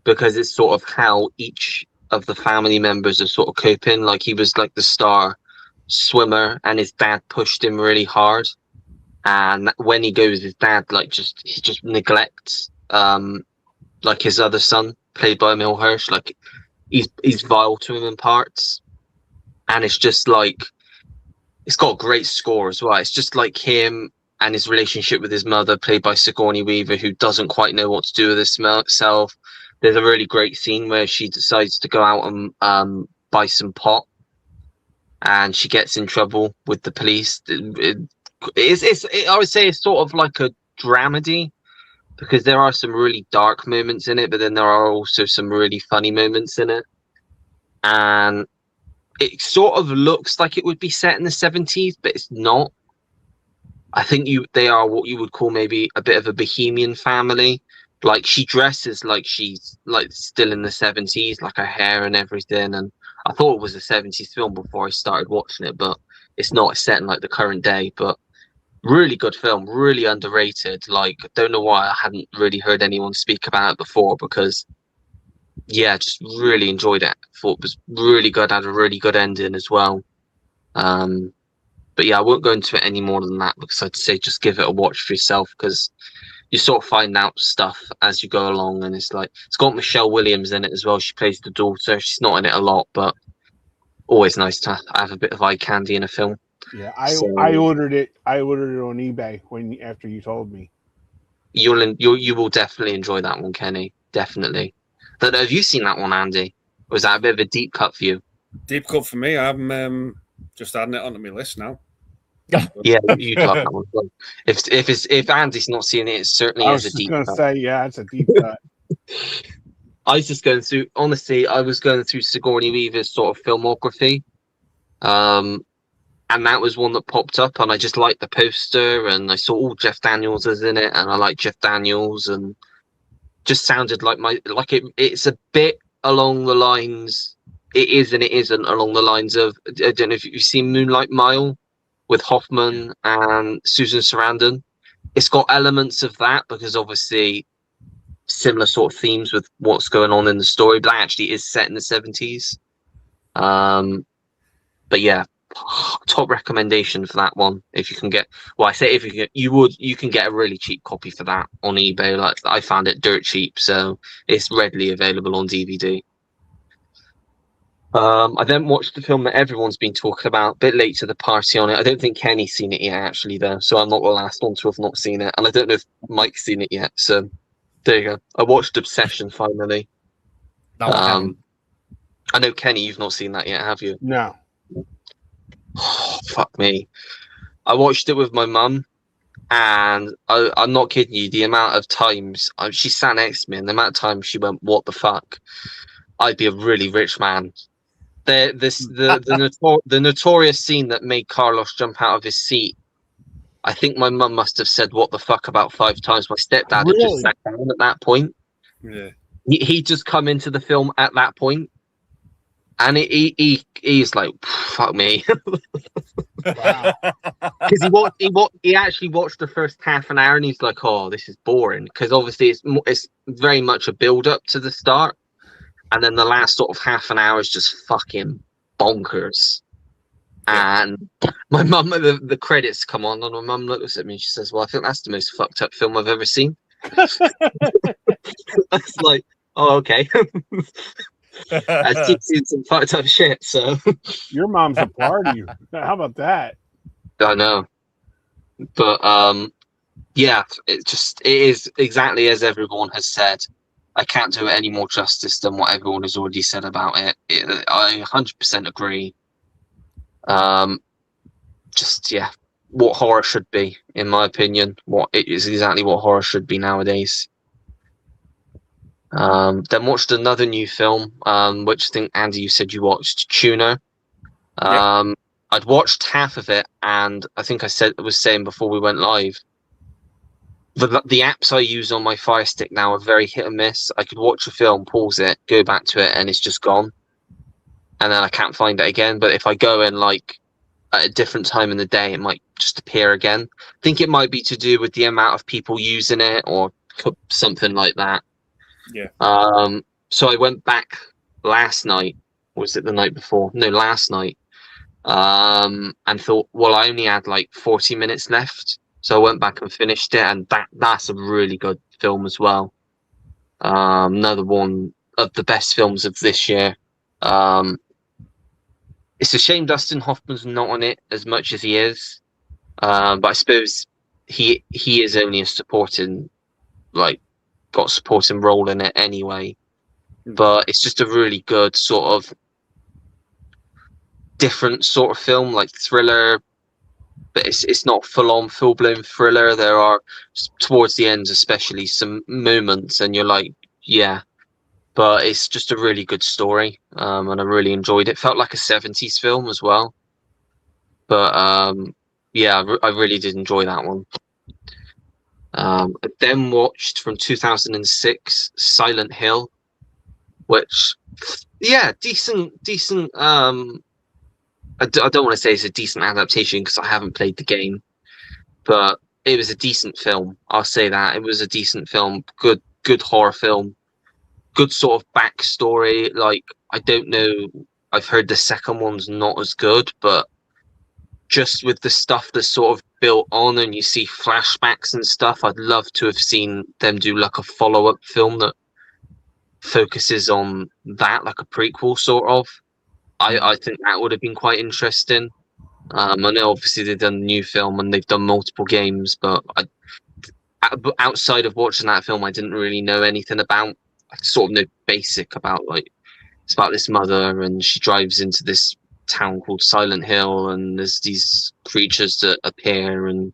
because it's sort of how each of the family members are sort of coping. Like he was like the star swimmer, and his dad pushed him really hard. And when he goes, his dad he just neglects like his other son, played by Emil Hirsch. Like he's vile to him in parts. And it's just like, it's got a great score as well. It's just like him and his relationship with his mother, played by Sigourney Weaver, who doesn't quite know what to do with herself. There's a really great scene where she decides to go out and buy some pot, and she gets in trouble with the police. I would say it's sort of like a dramedy, because there are some really dark moments in it, but then there are also some really funny moments in it. And it sort of looks like it would be set in the 70s, but it's not. I think they are what you would call maybe a bit of a bohemian family. Like she dresses like she's like still in the 70s, like her hair and everything. And I thought it was a 70s film before I started watching it, but it's not. It's set in like the current day, but really good film, really underrated. Like, don't know why I hadn't really heard anyone speak about it before, because yeah, just really enjoyed it. Thought it was really good, had a really good ending as well. But yeah, I won't go into it any more than that, because I'd say just give it a watch for yourself, because you sort of find out stuff as you go along. And it's like, it's got Michelle Williams in it as well. She plays the daughter. She's not in it a lot, but always nice to have a bit of eye candy in a film. Yeah, I ordered it. I ordered it on eBay after you told me. You will definitely enjoy that one, Kenny. Definitely. But have you seen that one, Andy? Or was that a bit of a deep cut for you? Deep cut for me. I'm just adding it onto my list now. Yeah, you'd love that one. If Andy's not seen it, it certainly is a deep cut. I was just going to say, yeah, it's a deep cut. I was just going through, honestly, I was going through Sigourney Weaver's sort of filmography. And that was one that popped up, and I just liked the poster, and I saw Jeff Daniels is in it, and I like Jeff Daniels, and just sounded like it's a bit along the lines, it is and it isn't, along the lines of, I don't know if you've seen Moonlight Mile with Hoffman and Susan Sarandon. It's got elements of that, because obviously similar sort of themes with what's going on in the story, but that actually is set in the 70s. But yeah, top recommendation for that one. If you can get, well, I say if you can get a really cheap copy for that on eBay. Like, I found it dirt cheap, so it's readily available on DVD. I then watched the film that everyone's been talking about, a bit late to the party on it. I don't think Kenny's seen it yet, actually, though, so I'm not the last one to have not seen it, and I don't know if Mike's seen it yet. So there you go. I watched Obsession finally. I know, Kenny, you've not seen that yet, have you? No. Oh, fuck me. I watched it with my mum, and I'm not kidding you, the amount of times she sat next to me, and the amount of times she went, "What the fuck? I'd be a really rich man." The notorious scene that made Carlos jump out of his seat, I think my mum must have said "what the fuck" about 5 times. My stepdad had just sat down at that point. Yeah, he just come into the film at that point. And he's like, fuck me. Wow. Because he actually watched the first half an hour, and he's like, oh, this is boring. Because obviously it's very much a build up to the start. And then the last sort of half an hour is just fucking bonkers. And my mum, the credits come on, and my mum looks at me and she says, well, I think that's the most fucked up film I've ever seen. I was like, oh, okay. I've seen some fucked up shit, so. Your mom's a party. How about that? I know. But yeah, it is exactly as everyone has said. I can't do it any more justice than what everyone has already said about it. I 100% agree. Just, yeah, what horror should be, in my opinion. It is exactly what horror should be nowadays. Then watched another new film, which I think, Andy, you said you watched, Tuner. I'd watched half of it, and I think I was saying before we went live, the apps I use on my Fire Stick now are very hit and miss. I could watch a film, pause it, go back to it, and it's just gone. And then I can't find it again. But if I go and like at a different time in the day, it might just appear again. I think it might be to do with the amount of people using it or something like that. Yeah. So I went back last night. Or was it the night before? No, last night. And thought, well, I only had like 40 minutes left. So I went back and finished it, and that's a really good film as well. Another one of the best films of this year. It's a shame Dustin Hoffman's not on it as much as he is. But I suppose he is only a supporting, like, got a supporting role in it anyway. But it's just a really good sort of different sort of film, like thriller. But it's not full blown thriller. There are towards the end, especially some moments, and you're like, yeah. But it's just a really good story, and I really enjoyed it. Felt like a 70s film as well. But yeah, I really did enjoy that one. I then watched from 2006 Silent Hill, which, yeah, decent. I don't want to say it's a decent adaptation because I haven't played the game, but it was a decent film. I'll say that it was a decent film. Good horror film. Good sort of backstory. Like, I don't know. I've heard the second one's not as good, but just with the stuff that's sort of built on, and you see flashbacks and stuff, I'd love to have seen them do like a follow-up film that focuses on that, like a prequel sort of. I think that would have been quite interesting. I know obviously they've done a new film and they've done multiple games, but outside of watching that film, I didn't really know anything about. I sort of know basic about, like, it's about this mother and she drives into this town called Silent Hill and there's these creatures that appear, and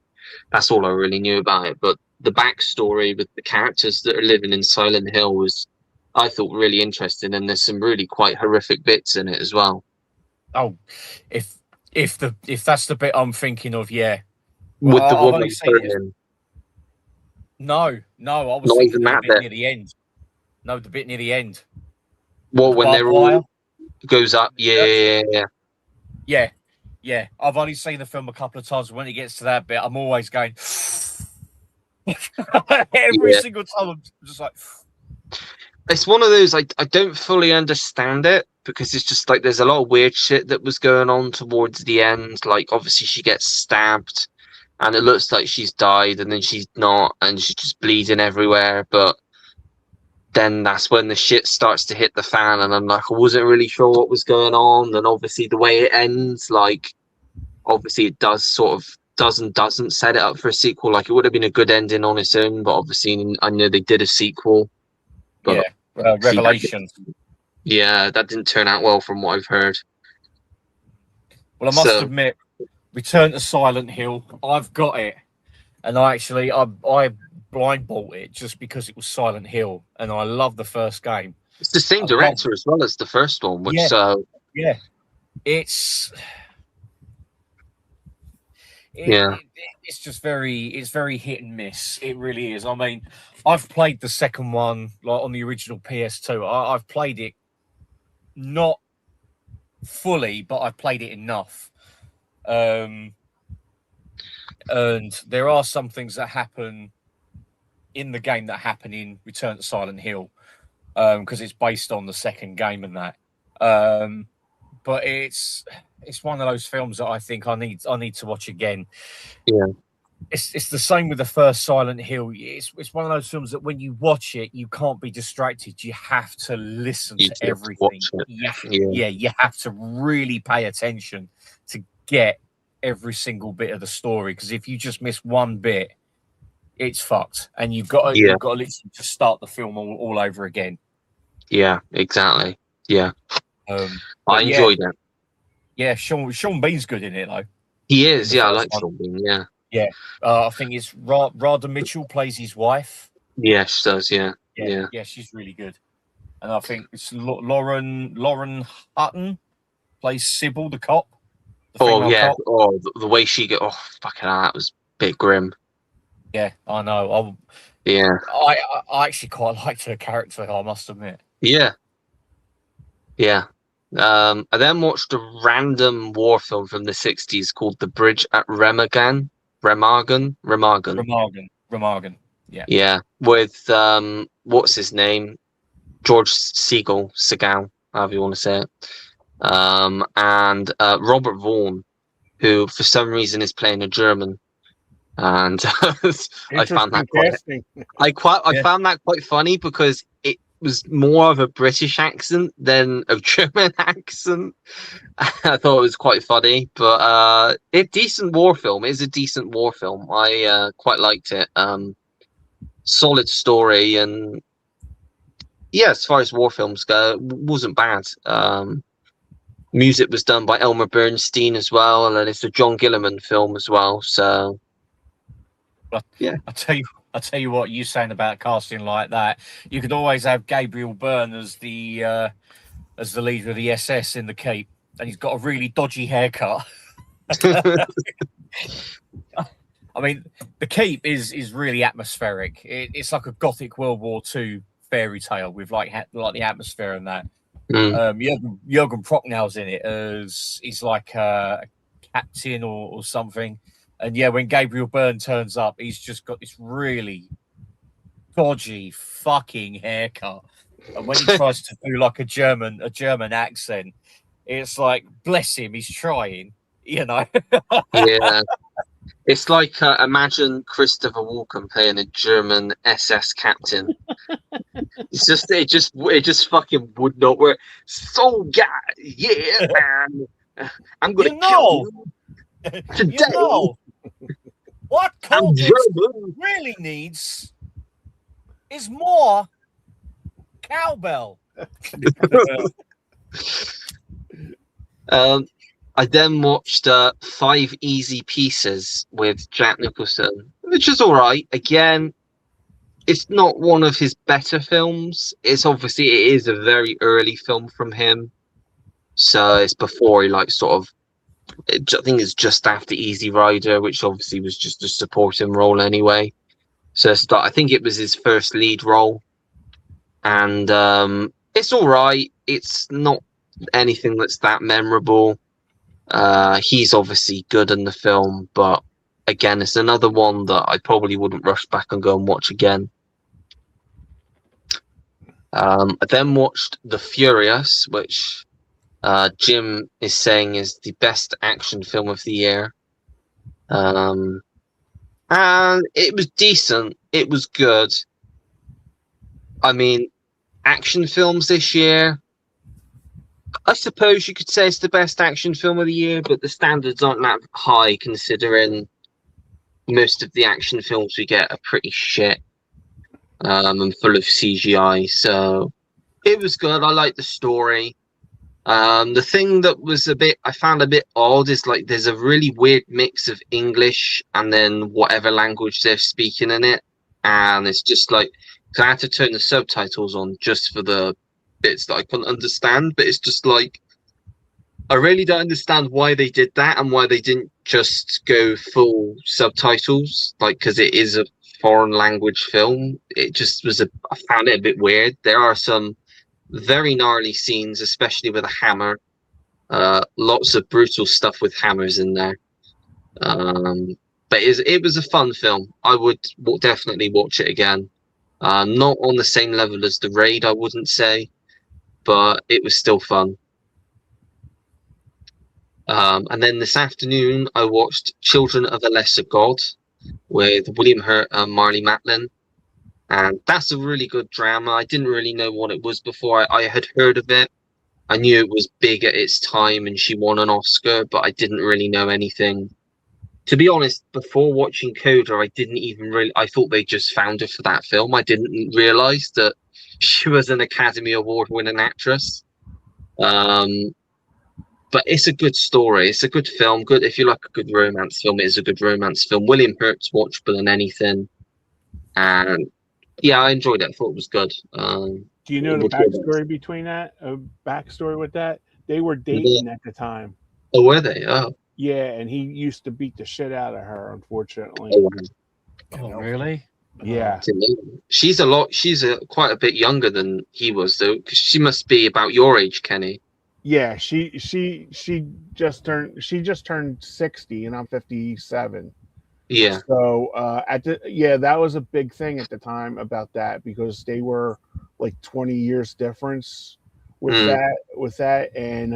that's all I really knew about it. But the backstory with the characters that are living in Silent Hill was, I thought, really interesting, and there's some really quite horrific bits in it as well. Oh, if that's the bit I'm thinking of, yeah. With Well, the I've woman only seen it. burning. No, I was Not thinking even of the that bit bit. near the end. No, the bit near the end. Well, The when they're barbed wire. all goes up, yeah. Yeah. I've only seen the film a couple of times. When it gets to that bit, I'm always going every Yeah. single time. I'm just like, It's one of those, I don't fully understand it, because it's just like there's a lot of weird shit that was going on towards the end. Like, obviously she gets stabbed and it looks like she's died, and then she's not, and she's just bleeding everywhere. But then that's when the shit starts to hit the fan, and I'm like, I wasn't really sure what was going on. And obviously the way it ends, like, obviously it does sort of doesn't set it up for a sequel. Like, it would have been a good ending on its own, but obviously I know they did a sequel. But yeah, Revelation. that didn't turn out well from what I've heard. Well, I must admit, Return to Silent Hill, I've got it, and I blind bought it just because it was Silent Hill, and I love the first game. It's the same director as well as the first one, which it's just very hit and miss. It really is. I mean, I've played the second one like on the original PS2. I've played it not fully, but I've played it enough. And there are some things that happen in the game that happen in Return to Silent Hill, because it's based on the second game and that. But it's one of those films that I think I need to watch again. Yeah. It's the same with the first Silent Hill. It's one of those films that when you watch it, you can't be distracted. You have to listen to everything. You have to really pay attention to get every single bit of the story. Because if you just miss one bit, it's fucked, and you've got to literally just start the film all over again. Yeah, exactly. Yeah, I enjoyed it. Yeah, Sean Bean's good in it though. He is. Yeah, I like Sean Bean. Yeah. Yeah, I think it's Radha Mitchell plays his wife. Yeah, she does. Yeah, she's really good. And I think it's Lauren Hutton plays Sybil, the cop. Cop. Oh, the way she get. Oh, fucking hell, that was a bit grim. Yeah, I know. I actually quite liked her character, I must admit. Yeah. I then watched a random war film from the 60s called The Bridge at Remagen. Remagen? Remagen. Yeah. Yeah, with what's his name? George Segal, however you want to say it. And Robert Vaughn, who for some reason is playing a German. And I found that casting. I found that quite funny because it was more of a British accent than a German accent. I thought it was quite funny, but it's a decent war film. It is a decent war film. I quite liked it. Solid story, and yeah, as far as war films go, it wasn't bad. Music was done by Elmer Bernstein as well, and then it's a John Gillerman film as well. So yeah, I tell you what, you saying about casting like that, you could always have Gabriel Byrne as the leader of the SS in The Cape, and he's got a really dodgy haircut. I mean, The Cape is really atmospheric. It's like a gothic World War II fairy tale with like the atmosphere and that. Jürgen Prochnow in it as he's like a captain or something. And yeah, when Gabriel Byrne turns up, he's just got this really dodgy fucking haircut. And when he tries to do like a German accent, it's like, bless him, he's trying, you know. Yeah. It's like imagine Christopher Walken playing a German SS captain. It just fucking would not work. So yeah, man, I'm gonna kill you today. You know, what culture really needs is more cowbell. I then watched 5 Easy Pieces with Jack Nicholson, which is all right. Again, it's not one of his better films. It is a very early film from him, so it's before he I think it's just after Easy Rider, which obviously was just a supporting role anyway. So I think it was his first lead role, and it's all right. It's not anything that's that memorable. He's obviously good in the film, but again, it's another one that I probably wouldn't rush back and go and watch again. I then watched The Furious, which Jim is saying is the best action film of the year. And it was decent. It was good. I mean, action films this year, I suppose you could say it's the best action film of the year, but the standards aren't that high considering most of the action films we get are pretty shit and full of CGI. So it was good. I liked the story. The thing that was I found a bit odd is like there's a really weird mix of English and then whatever language they're speaking in it. And it's just like, 'cause I had to turn the subtitles on just for the bits that I couldn't understand, but it's just like I really don't understand why they did that and why they didn't just go full subtitles, like, because it is a foreign language film. It just was I found it a bit weird. There are some very gnarly scenes, especially with a hammer. Lots of brutal stuff with hammers in there. But it was a fun film. I would definitely watch it again. Not on the same level as The Raid, I wouldn't say, but it was still fun. And then this afternoon, I watched Children of a Lesser God with William Hurt and Marlee Matlin. And that's a really good drama. I didn't really know what it was before. I had heard of it. I knew it was big at its time and she won an Oscar, but I didn't really know anything. To be honest, before watching Coda, I thought they just found her for that film. I didn't realize that she was an Academy Award winning actress. But it's a good story. It's a good film. Good if you like a good romance film. It is a good romance film. William Hurt's watchable in anything, and yeah, I enjoyed it. I thought it was good. Do you know the backstory between that? Backstory with that? They were dating at the time. Oh, were they? Oh, yeah, and he used to beat the shit out of her. Unfortunately. Oh, really? Yeah. She's quite a bit younger than he was, though, because she must be about your age, Kenny. Yeah, she just turned 60, and I'm 57. Yeah. So that was a big thing at the time about that, because they were like 20 years difference Mm. with that, and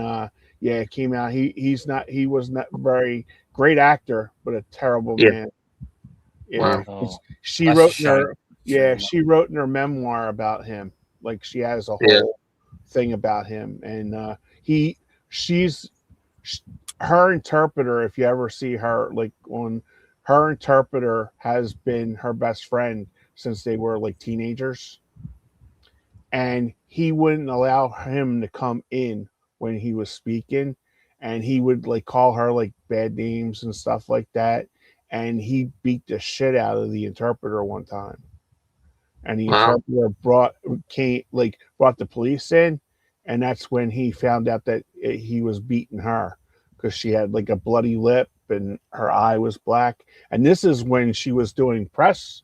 yeah, it came out. He was not very great actor, but a terrible Yeah. man. Yeah, Wow. Oh, she that's a wrote in shame. her she wrote in her memoir about him. Like, she has a Yeah. whole thing about him, and he she's sh- her interpreter. If you ever see her, like, on her interpreter, has been her best friend since they were like teenagers, and he wouldn't allow him to come in when he was speaking, and he would like call her like bad names and stuff like that, and he beat the shit out of the interpreter one time, and the Wow. interpreter brought the police in, and that's when he found out that he was beating her, because she had like a bloody lip and her eye was black, and this is when she was doing press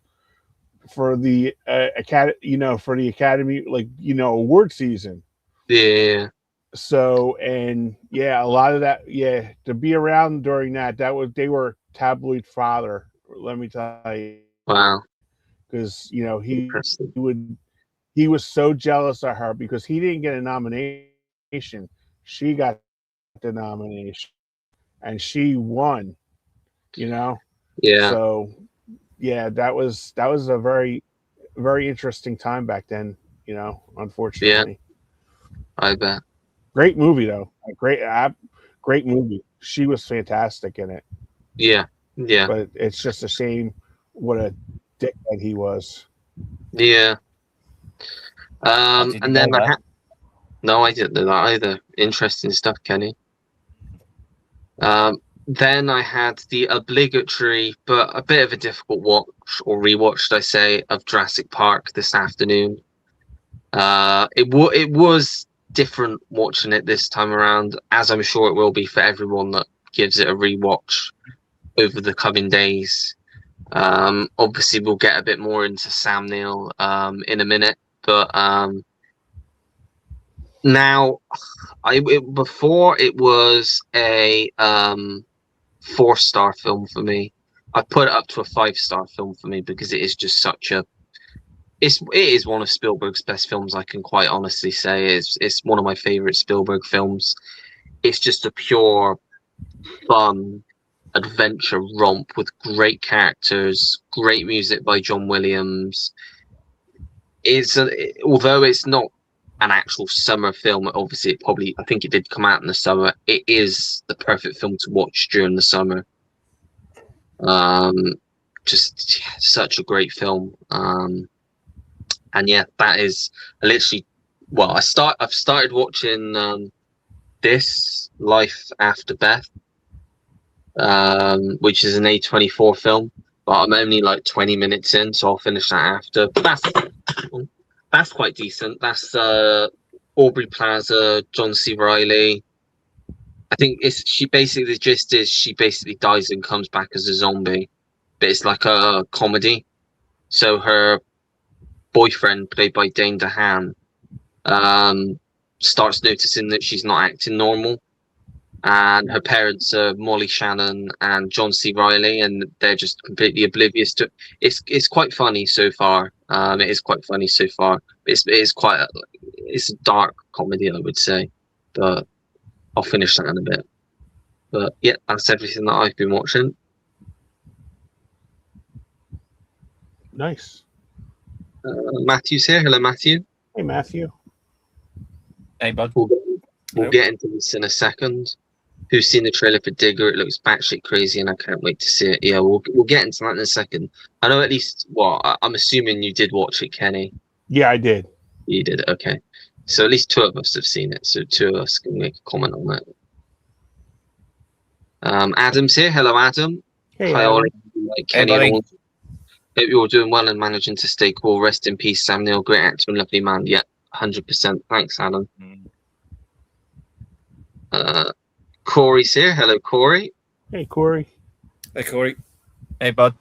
for the academy, for the academy, like, award season. Yeah. So, and yeah, a lot of that, yeah, to be around during that was, they were tabloid fodder, let me tell you, Wow. because Interesting. he was so jealous of her because he didn't get a nomination. She got the nomination, and she won. You know, Yeah. so yeah, that was a very, very interesting time back then. Yeah. Unfortunately, I bet. great movie though. Great movie. She was fantastic in it, Yeah. Yeah. but it's just a shame what a dickhead he was. Yeah. I didn't And know then that. no, I didn't know that either. Interesting stuff, Kenny. Then I had the obligatory, but a bit of a difficult watch or rewatch, should I say, of Jurassic Park this afternoon. It was different watching it this time around, as I'm sure it will be for everyone that gives it a rewatch over the coming days. Obviously, we'll get a bit more into Sam Neill in a minute, but now before it was a 4-star film for me. I put it up to a 5-star film for me because it is just it is one of Spielberg's best films. I can quite honestly say it's one of my favorite Spielberg films. It's just a pure fun adventure romp with great characters, great music by John Williams. Although it's not an actual summer film, obviously I think it did come out in the summer. It is the perfect film to watch during the summer. Um, just such a great film. And yeah, that is literally. Well, I've started watching this Life After Beth, which is an A24 film, but I'm only like 20 minutes in, so I'll finish that after. But that's quite decent. That's Aubrey Plaza, John C. Reilly. I think she basically the gist is she basically dies and comes back as a zombie, but it's like a comedy. So her boyfriend, played by Dane DeHaan, starts noticing that she's not acting normal, and her parents are Molly Shannon and John C. Reilly, and they're just completely oblivious to. It's quite funny so far. It is quite funny so far. It's a dark comedy, I would say, but I'll finish that in a bit. But yeah, that's everything that I've been watching. Nice. Matthew's here. Hello, Matthew. Hey, Matthew. Hey, bud. We'll get into this in a second. Who's seen the trailer for Digger? It looks batshit crazy, and I can't wait to see it. Yeah, we'll get into that in a second. I know at least. Well, I'm assuming you did watch it, Kenny. Yeah, I did. You did. Okay, so at least 2 of us have seen it. So 2 of us can make a comment on that. Adam's here. Hello, Adam. Hey, Hi, Adam. Ollie. Like Kenny. buddy. Hope you're all doing well and managing to stay cool. Rest in peace, Sam Neill. Great actor and lovely man. Yeah, 100%. Thanks, Adam. Corey's here. Hello, Corey. Hey, Corey. Hey, Corey. Hey, bud.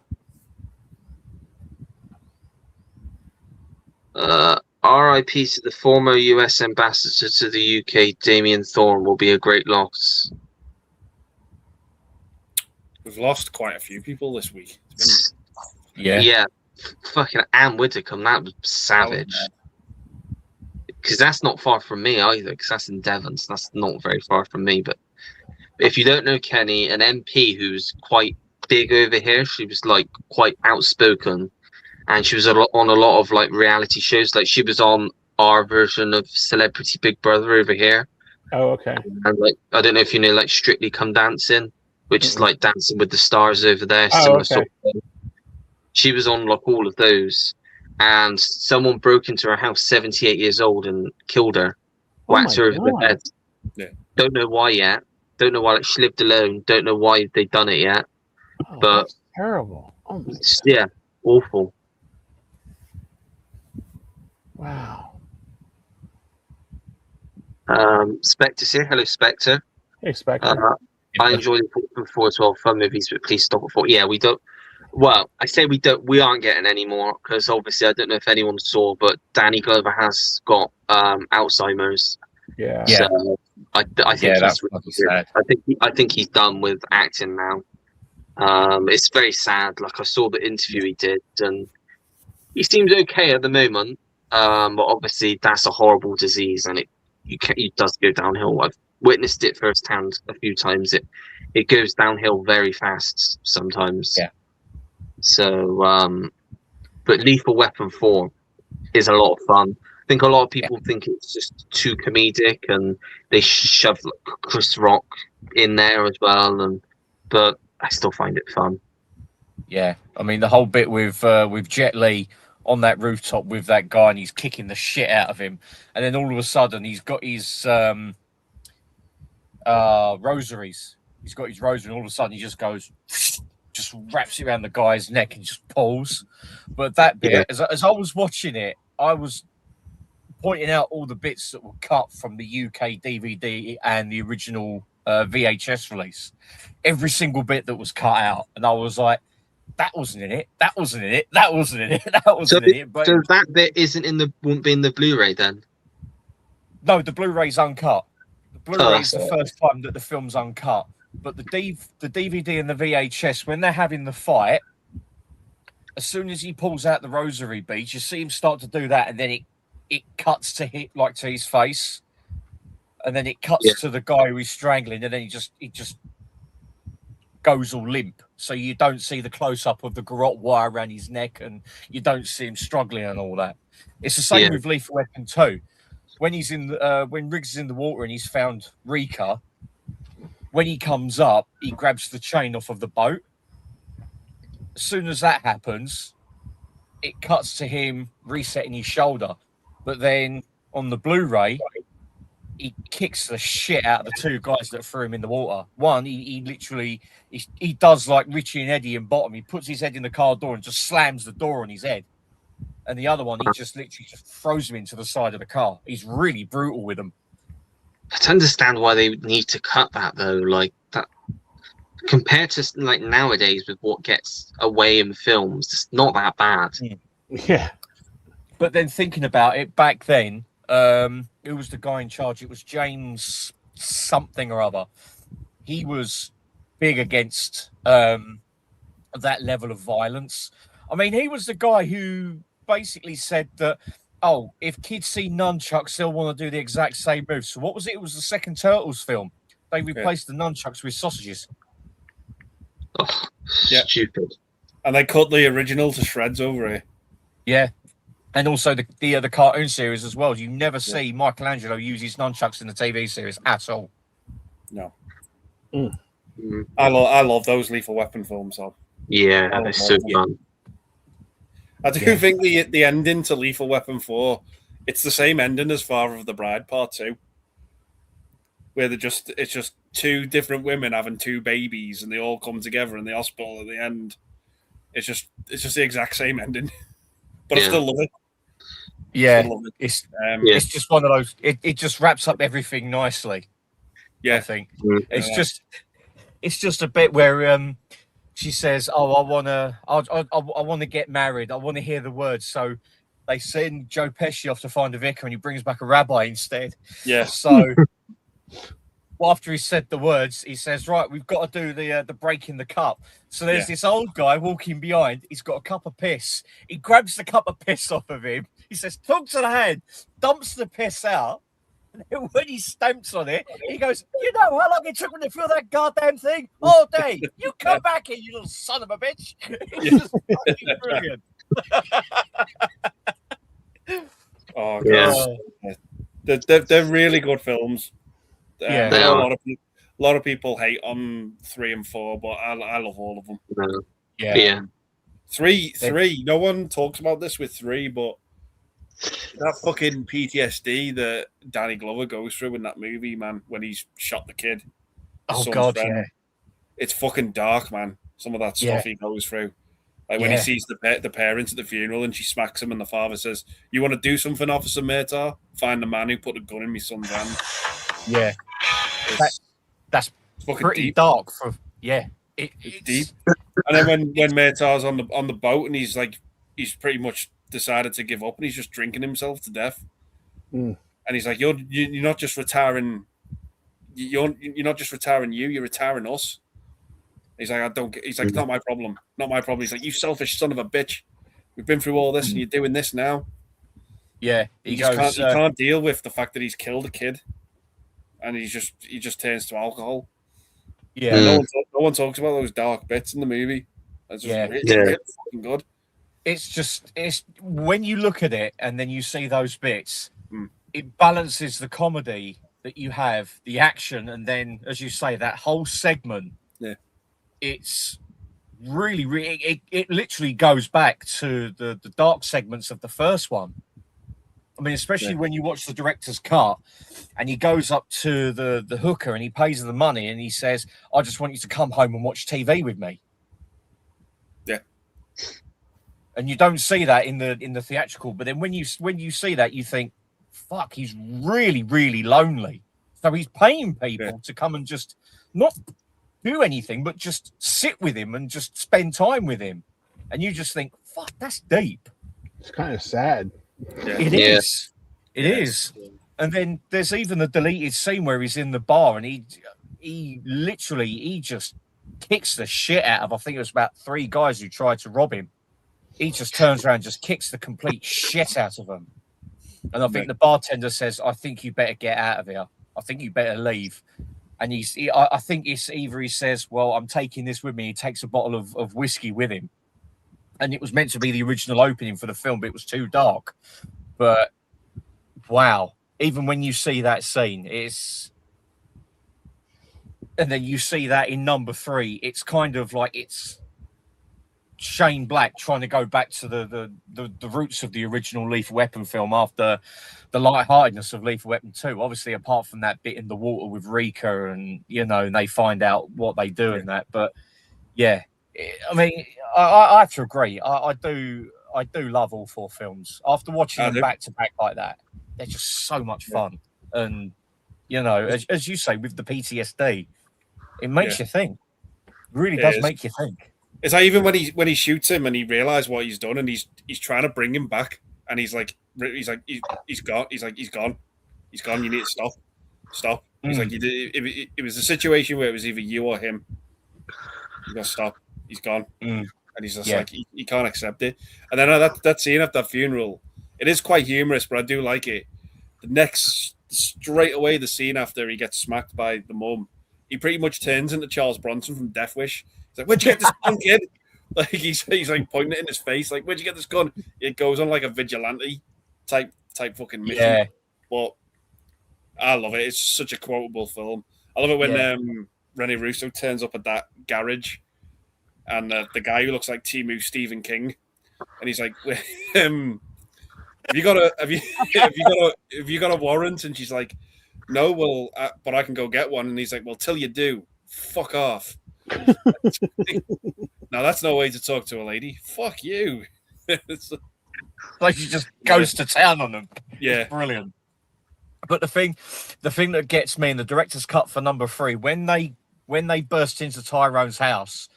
R.I.P. to the former U.S. ambassador to the U.K., Damien Thorne, will be a great loss. We've lost quite a few people this week. It's Yeah. Fucking Anne Widdecombe, that was savage. Because that's not far from me either, because that's in Devon, so that's not very far from me. But if you don't know Kenny, an MP who's quite big over here, she was like quite outspoken, and she was on a lot of like reality shows. Like she was on our version of Celebrity Big Brother over here. Oh, okay. And like I don't know if you know like Strictly Come Dancing, which is like Dancing with the Stars over there. Oh, Similar okay. sort of thing. She was on like all of those, and someone broke into her house, 78 years old, and killed her, whacked her over the head. Yeah. Don't know why yet. Don't know why. Like, she lived alone. Don't know why they've done it yet. Oh, but that's terrible. Oh my God. Yeah, awful. Wow. Spectre's here. Hello, Spectre. Hey, Spectre. I enjoy the 4 as well. Fun movies, but please stop at 4. Yeah, we don't. Well, I say we don't. We aren't getting any more because obviously I don't know if anyone saw, but Danny Glover has got Alzheimer's. Yeah. So I think that's really sad. I think he's done with acting now. It's very sad. Like I saw the interview he did, and he seems okay at the moment. But obviously that's a horrible disease, and it does go downhill. I've witnessed it firsthand a few times. It goes downhill very fast sometimes. Yeah. So, but Lethal Weapon 4 is a lot of fun. I think a lot of people think it's just too comedic, and they shove Chris Rock in there as well. But I still find it fun. Yeah, I mean the whole bit with Jet Li on that rooftop with that guy, and he's kicking the shit out of him, and then all of a sudden he's got his rosaries. He's got his rosary, and all of a sudden he just goes, just wraps it around the guy's neck and just pulls. But that bit, as I was watching it, I was pointing out all the bits that were cut from the UK DVD and the original VHS release. Every single bit that was cut out, and I was like, that wasn't in it. That wasn't in it. That wasn't in it. That wasn't in it. But so that bit won't be in the Blu-ray then? No, the Blu-ray's uncut. The Blu-ray is the first time that the film's uncut. But the DVD and the VHS, when they're having the fight, as soon as he pulls out the rosary beads, you see him start to do that, and then it cuts to his face, and then it cuts to the guy who he's strangling, and then he just goes all limp. So you don't see the close-up of the garrote wire around his neck, and you don't see him struggling and all that. It's the same with Lethal Weapon 2. When he's when Riggs is in the water and he's found Rika, when he comes up, he grabs the chain off of the boat. As soon as that happens, it cuts to him resetting his shoulder. But then on the Blu-ray, he kicks the shit out of the two guys that threw him in the water. One, he literally does like Richie and Eddie in Bottom. He puts his head in the car door and just slams the door on his head. And the other one, he just literally just throws him into the side of the car. He's really brutal with them. I don't understand why they need to cut that though. Like that, compared to like nowadays with what gets away in films, it's not that bad. Yeah. But then thinking about it, back then, who was the guy in charge? It was James something or other. He was big against that level of violence. I mean, he was the guy who basically said that, oh, if kids see nunchucks, they'll want to do the exact same move. So what was it? It was the second Turtles film. They replaced the nunchucks with sausages. Oh, stupid. And they cut the original to shreds over here. Yeah. And also the cartoon series as well. You never see Michelangelo use his nunchucks in the TV series at all. No. I love those Lethal Weapon films, though. Yeah, they're so fun. I do think the ending to Lethal Weapon 4, it's the same ending as Father of the Bride Part 2, where it's just two different women having two babies, and they all come together in the hospital at the end. It's just the exact same ending, but I still love it. Yeah, it's just one of those. It just wraps up everything nicely. Yeah, I think it's just a bit where she says, "Oh, I wanna get married. I want to hear the words." So they send Joe Pesci off to find a vicar, and he brings back a rabbi instead. Yeah. So after he said the words, he says, "Right, we've got to do the breaking the cup." So there's this old guy walking behind. He's got a cup of piss. He grabs the cup of piss off of him. He says, "Talk to the hand." Dumps the piss out. And when he stamps on it, he goes, "You know how long it took me to fill that goddamn thing? All day. You come back here, you little son of a bitch." It's just fucking brilliant. Oh, Yeah. God. They're really good films. Yeah. They a are. lot of people hate on 3 and 4, but I love all of them. Yeah. Three. No one talks about this with 3, but that fucking PTSD that Danny Glover goes through in that movie, man, when he's shot the kid. Oh son's God, friend. yeah. It's fucking dark, man. Some of that stuff he goes through. Like when he sees the parents at the funeral and she smacks him and the father says, "You want to do something, Officer Murtaugh? Find the man who put a gun in my son's hand." Yeah. That's fucking pretty deep. dark for It's deep. And then when Murtaugh's on the boat and he's pretty much decided to give up and he's just drinking himself to death. And he's like, you're not just retiring. You're not just retiring you're retiring us. He's like, he's like, it's not my problem. Not my problem. He's like, you selfish son of a bitch. We've been through all this and you're doing this now. Yeah. He can't deal with the fact that he's killed a kid. And he just turns to alcohol. Yeah. And no one talks about those dark bits in the movie. It's just really fucking good. It's when you look at it and then you see those bits, it balances the comedy that you have, the action, and then, as you say, that whole segment. Yeah. It's really, it literally goes back to the dark segments of the first one. I mean, especially when you watch the director's cut and he goes up to the hooker and he pays her the money and he says, "I just want you to come home and watch TV with me." Yeah. And you don't see that in the theatrical, but then when you see that, you think, "Fuck, he's really, really lonely." So he's paying people to come and just not do anything, but just sit with him and just spend time with him. And you just think, "Fuck, that's deep." It's kind of sad. Yeah. It is. It is. And then there's even the deleted scene where he's in the bar and he just kicks the shit out of, I think it was about 3 guys who tried to rob him. He just turns around and just kicks the complete shit out of them. And I think the bartender says, "I think you better get out of here. I think you better leave." And I think it's either he says, "Well, I'm taking this with me." He takes a bottle of whiskey with him. And it was meant to be the original opening for the film, but it was too dark. But wow, even when you see that scene, and then you see that in number 3, it's kind of like it's Shane Black trying to go back to the roots of the original Lethal Weapon film after the lightheartedness of Lethal Weapon 2. Obviously, apart from that bit in the water with Rika and, and they find out what they do in that. But yeah, I mean, I have to agree. I do love all 4 films. After watching them back to back like that, they're just so much fun. And as you say, with the PTSD, it makes you think. It really does make you think. It's like even when he shoots him and he realizes what he's done and he's trying to bring him back and he's gone. He's gone. You need to stop. He's like, it was a situation where it was either you or him. You got to stop. He's gone. And he's just like, he can't accept it. And then that scene at that funeral, it is quite humorous, but I do like it. Straight away, the scene after he gets smacked by the mum, he pretty much turns into Charles Bronson from Death Wish. He's like, "Where'd you get this gun, kid?" Like he's like pointing it in his face, like, "Where'd you get this gun?" It goes on like a vigilante type fucking mission. Yeah. But I love it. It's such a quotable film. I love it when Rene Russo turns up at that garage, and the guy who looks like Timu Stephen King, and he's like, "Have you got a warrant?" And she's like, "No, well, but I can go get one." And he's like, "Well, till you do, fuck off." Now that's no way to talk to a lady. Fuck you. Like she just goes to town on them. Yeah, it's brilliant. But the thing that gets me in the director's cut for number 3, when they burst into Tyrone's house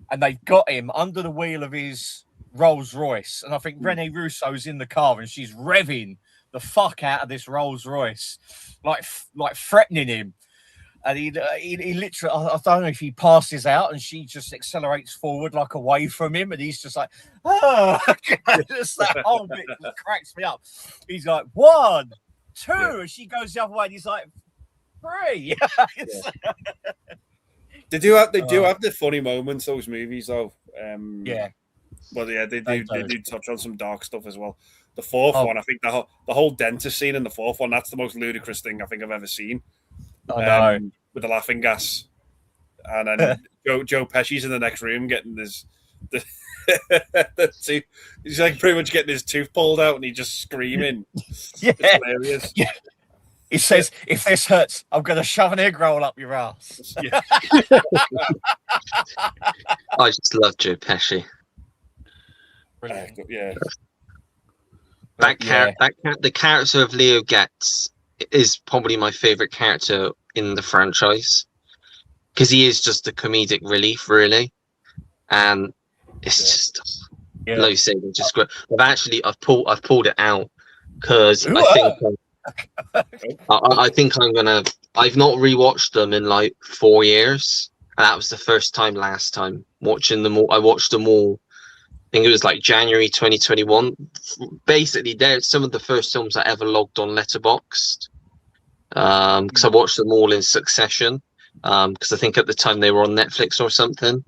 and they've got him under the wheel of his Rolls Royce, and I think Rene Russo's in the car, and she's revving the fuck out of this Rolls Royce, like threatening him. And he literally, I don't know if he passes out, and she just accelerates forward like away from him, and he's just like, oh, just that whole bit just cracks me up. He's like 1, 2, and she goes the other way, and he's like 3. They do have the funny moments, those movies though. Yeah. But yeah, they do touch on some dark stuff as well. The fourth one, I think the whole dentist scene in the fourth one, that's the most ludicrous thing I think I've ever seen. I know. With the laughing gas. And then Joe Pesci's in the next room getting he's like pretty much getting his tooth pulled out and he's just screaming. Yeah. It's hilarious. Yeah. He says, if this hurts, I'm going to shove an egg roll up your ass. Yeah. I just love Joe Pesci. Yeah. The character of Leo Getz is probably my favorite character in the franchise because he is just a comedic relief, really, and it's just like you say, just great. I've pulled it out because I think I'm gonna. I've not rewatched them in like 4 years, and that was the first time last time watching them all. I watched them all. I think it was like January 2021. Basically, they're some of the first films I ever logged on Letterboxd because I watched them all in succession because I think at the time they were on Netflix or something.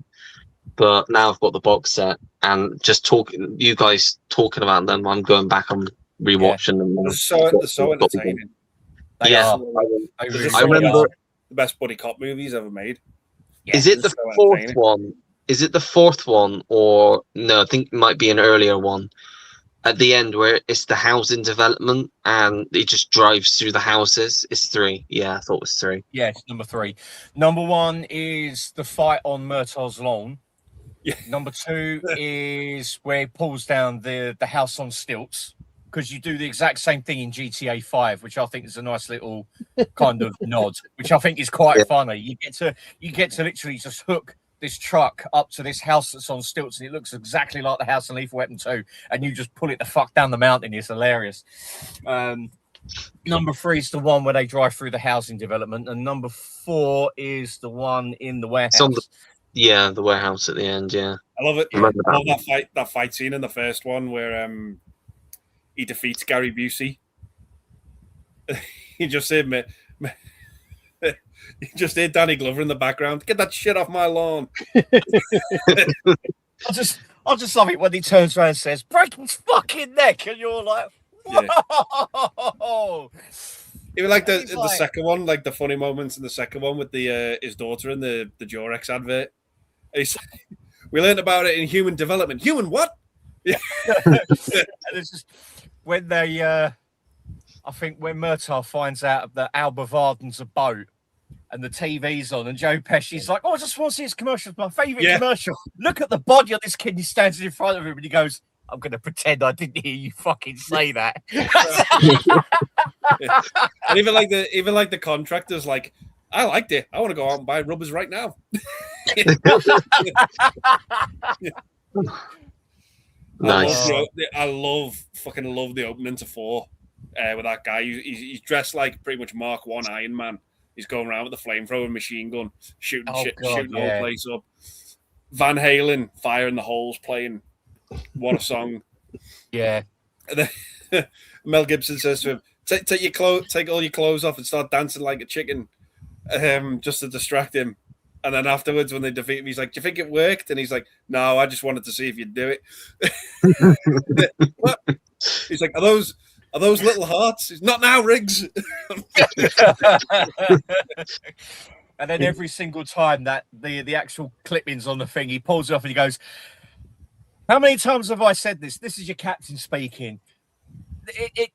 But now I've got the box set and just you guys talking about them, I'm going back and rewatching them. They're so entertaining. I remember the best buddy cop movies ever made. Yeah, is it the fourth one? Is it the fourth one or no? I think it might be an earlier one. At the end, where it's the housing development and it just drives through the houses. It's 3. Yeah, I thought it was 3. Yeah, it's number 3. Number 1 is the fight on Murtaugh's lawn. Yeah. Number 2 is where he pulls down the house on stilts, because you do the exact same thing in GTA 5, which I think is a nice little kind of nod, which I think is quite funny. You get to literally just hook this truck up to this house that's on stilts, and it looks exactly like the house in Lethal Weapon 2, and you just pull it the fuck down the mountain. It's hilarious. Number 3 is the one where they drive through the housing development, and number 4 is the one in the warehouse. The warehouse at the end. Yeah, I love it. I love that fight scene in the first one where he defeats Gary Busey. You just hear you just hear Danny Glover in the background. Get that shit off my lawn. I just love it when he turns around and says, "Break his fucking neck," and you're like, "Whoa!" Even like the second one, like the funny moments in the second one with the his daughter in the Durex advert. We learned about it in Human Development. Human what? Yeah. And it's just when they, I think when Murtaugh finds out that Alba Varden's a boat and the TV's on, and Joe Pesci's like, "Oh, I just want to see his commercial. It's my favourite commercial. Look at the body of this kid." He stands in front of him and he goes, "I'm going to pretend I didn't hear you fucking say that." And even like the contractor's like, "I liked it. I want to go out and buy rubbers right now." Nice. I fucking love the opening to 4 with that guy. He's dressed like pretty much Mark 1 Iron Man. He's going around with a flamethrower machine gun, shooting the whole place up. Van Halen, Fire in the Holes playing. What a song. Yeah. And then Mel Gibson says to him, take all your clothes off and start dancing like a chicken, just to distract him. And then afterwards, when they defeat him, he's like, "Do you think it worked?" And he's like, "No, I just wanted to see if you'd do it." What? He's like, "Are those little hearts?" He's, "Not now, Riggs." And then every single time that the actual clippings on the thing, he pulls it off and he goes, "How many times have I said this? This is your captain speaking.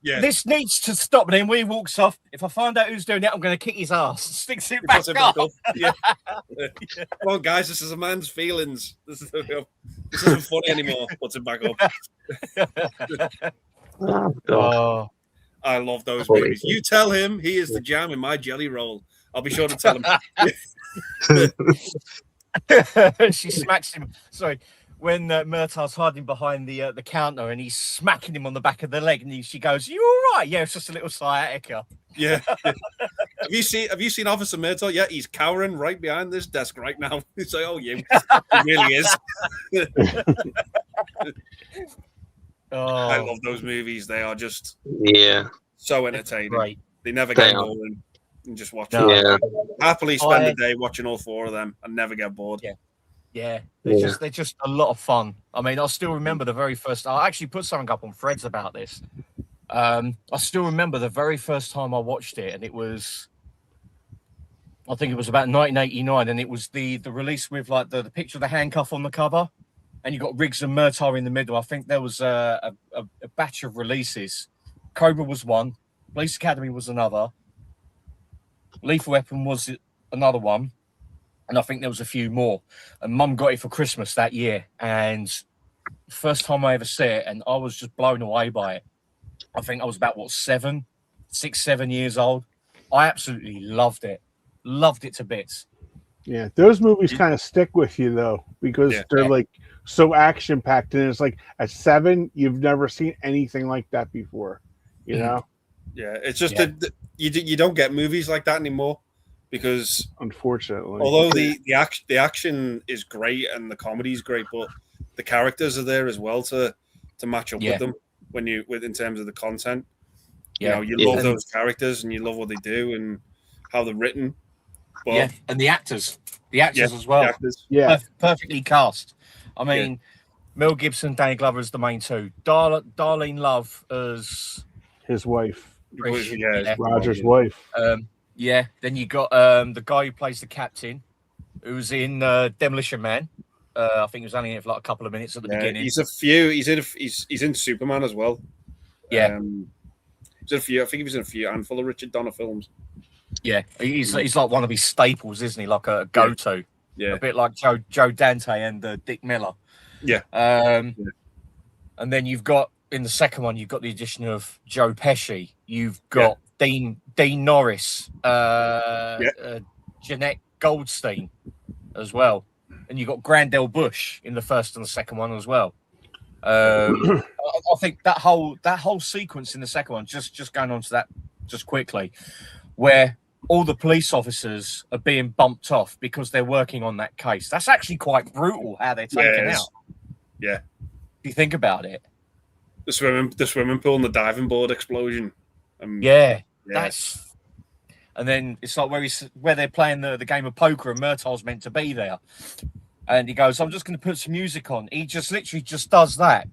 This needs to stop." And then when he walks off, "If I find out who's doing it, I'm going to kick his ass." Sticks it back up. Yeah. Come on, guys, this is a man's feelings. This isn't funny anymore. Puts it back up. Oh, I love those movies. You tell him he is the jam in my jelly roll. I'll be sure to tell him. She smacks him. Sorry. when Murtaugh's hiding behind the counter and he's smacking him on the back of the leg, and she goes, "You all right?" Yeah, it's just a little sciatica. Yeah. Have you seen Officer Murtaugh? Yeah, he's cowering right behind this desk right now. It's like, oh, you. He really is. I love those movies. They are just so entertaining. Great. They never get boring. And just watch No. them. Happily spend the day watching all 4 of them and never get bored. Yeah, they're just a lot of fun. I mean, I still remember the very first. I actually put something up on Threads about this. I still remember the very first time I watched it, and it was, I think it was about 1989, and it was the release with like the picture of the handcuff on the cover, and you got Riggs and Murtaugh in the middle. I think there was a batch of releases. Cobra was one, Police Academy was another, Lethal Weapon was another one. And I think there was a few more. And Mum got it for Christmas that year. And first time I ever saw it, and I was just blown away by it. I think I was about, 7 years old. I absolutely loved it. Loved it to bits. Yeah, those movies kind of stick with you, though, because they're like so action-packed. And it's like at 7, you've never seen anything like that before, you know? Yeah, it's just that you don't get movies like that anymore. Because unfortunately, although the action is great and the comedy is great, but the characters are there as well to match up with them in terms of the content. You know, you love those characters and you love what they do and how they're written. But, and the actors as well. Perfectly cast. I mean, Mel Gibson, Danny Glover as the main two. Darlene Love as his wife. Roger's wife. Then you got the guy who plays the captain, who's in Demolition Man. I think he was only in it for like a couple of minutes at the beginning. He's in Superman as well. Yeah, he's in a few. I think he was in a handful of Richard Donner films. Yeah, he's like one of his staples, isn't he? Like a go-to. Yeah, a bit like Joe Dante and Dick Miller. Yeah. And then you've got in the second one, you've got the addition of Joe Pesci. You've got Dean Norris, Jeanette Goldstein as well, and you got Grandel Bush in the first and the second one as well. I think that whole sequence in the second one, just going on to that just quickly, where all the police officers are being bumped off because they're working on that case. That's actually quite brutal how they're taken out. Yeah, if you think about it, the swimming pool and the diving board explosion. That's, and then it's like where they're playing the game of poker and Murtaugh's meant to be there, and he goes, "I'm just going to put some music on." He just literally just does that,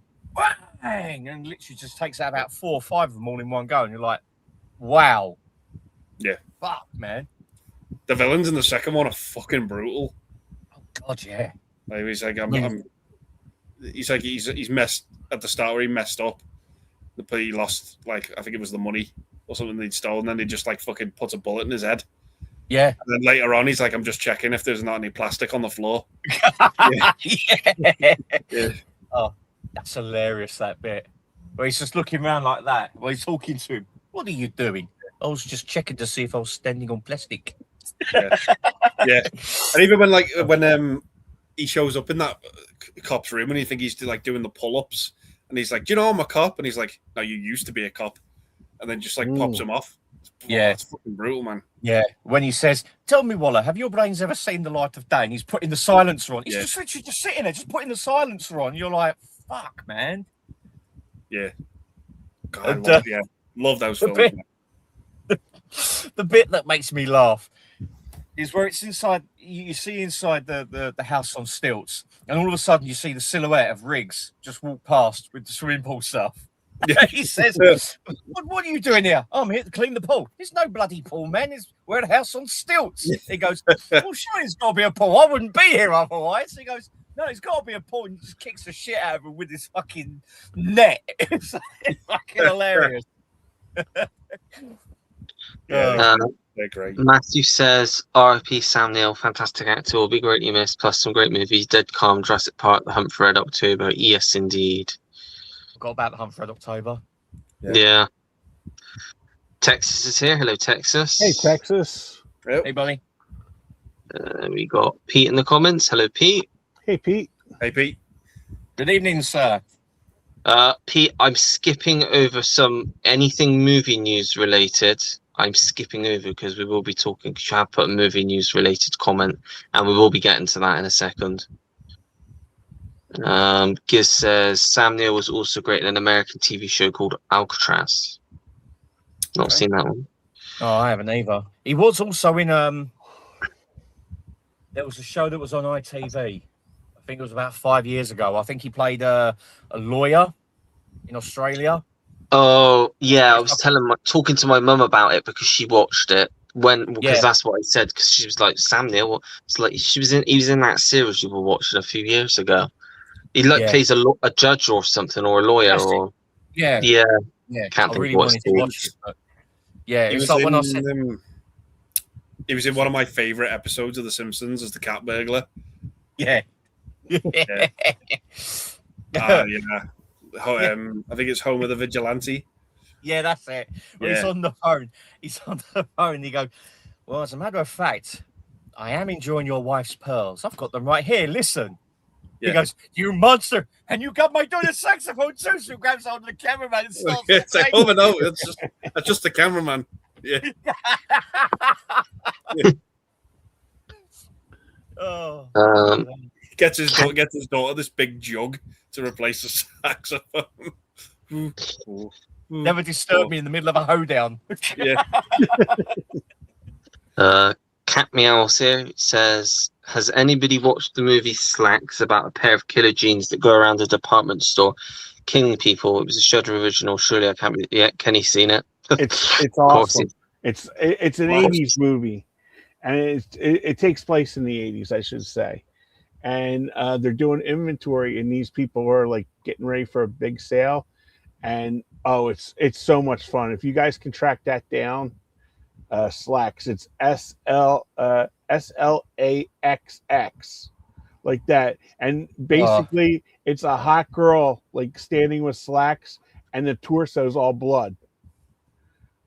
bang, and literally just takes out about 4 or 5 of them all in one go, and you're like, "Wow, fuck, man." The villains in the second one are fucking brutal. Oh God, yeah. Like, he's like he's messed at the start where he messed up. He lost, like, I think it was the money or something they'd stolen, then he just like fucking puts a bullet in his head. Yeah. And then later on, he's like, "I'm just checking if there's not any plastic on the floor." Yeah. Oh, that's hilarious, that bit. Where he's just looking around like that. While he's talking to him. "What are you doing?" "I was just checking to see if I was standing on plastic." Yeah. And even when he shows up in that cop's room and you think he's like doing the pull-ups, and he's like, "Do you know I'm a cop?" And he's like, "No, you used to be a cop." And then just like pops him off. It's fucking brutal, man. Yeah, when he says, "Tell me, Waller, have your brains ever seen the light of day?" And he's putting the silencer on. He's just literally just sitting there, just putting the silencer on. You're like, "Fuck, man." Yeah. God, love those films. The bit that makes me laugh is where it's inside. You see inside the house on stilts, and all of a sudden you see the silhouette of Riggs just walk past with the swimming pool stuff. Yeah. He says, what are you doing here?" "I'm here to clean the pool." "There's no bloody pool, man. We're at a house on stilts." He goes, "Well, sure, there's got to be a pool. I wouldn't be here otherwise." He goes, "No, it's got to be a pool." And he just kicks the shit out of him with his fucking net. It's fucking hilarious. They're great. Matthew says, "R.I.P. Sam Neill, fantastic actor, will be greatly missed, plus some great movies, Dead Calm, Jurassic Park, The Hunt for Red October." Yes, indeed. Forgot about The Hunt for Red October. Yeah. Texas is here. Hello, Texas. Hey, Texas. Hey, buddy. We got Pete in the comments. Hello, Pete. Hey, Pete. Hey, Pete. Good evening, sir. Pete, I'm skipping over anything movie news related. I'm skipping over because we will be talking. Because you have put a movie news related comment, and we will be getting to that in a second. Giz says Sam Neill was also great in an American TV show called Alcatraz. Not seen that one. Oh, I haven't either. He was also in there was a show that was on ITV. I think it was about 5 years ago. I think he played a lawyer in Australia. Oh yeah, I was talking to my mum about it because she watched it because that's what I said, because she was like, Sam Neill. It's like he was in that series you were watching a few years ago. He plays a judge or something, or a lawyer, or yeah. Can't I think really what wanted it's to called. watch it, but yeah, He it's was like in, when I said he was in one of my favorite episodes of The Simpsons as the cat burglar. yeah. Yeah. I think it's Homer the Vigilante. Yeah, that's it. When he's on the phone. He goes, well, as a matter of fact, I am enjoying your wife's pearls. I've got them right here. Listen. Yeah. He goes, you monster. And you got my daughter's saxophone too. So he grabs onto the cameraman and starts It's like, oh, no, that's just the cameraman. Yeah. Oh. Gets his daughter this big jug to replace the saxophone. Never disturb me in the middle of a hoedown. Yeah. Cat Meows here says, has anybody watched the movie Slacks about a pair of killer jeans that go around a department store killing people? It was a Shudder original. Surely I can't be. Yeah, Kenny's seen it. It's awesome. It's an 80s movie, and it takes place in the 80s, I should say. And they're doing inventory, and these people are like getting ready for a big sale. And it's so much fun. If you guys can track that down, Slacks. It's SLAXX, like that. And basically, it's a hot girl like standing with slacks, and the torso's all blood.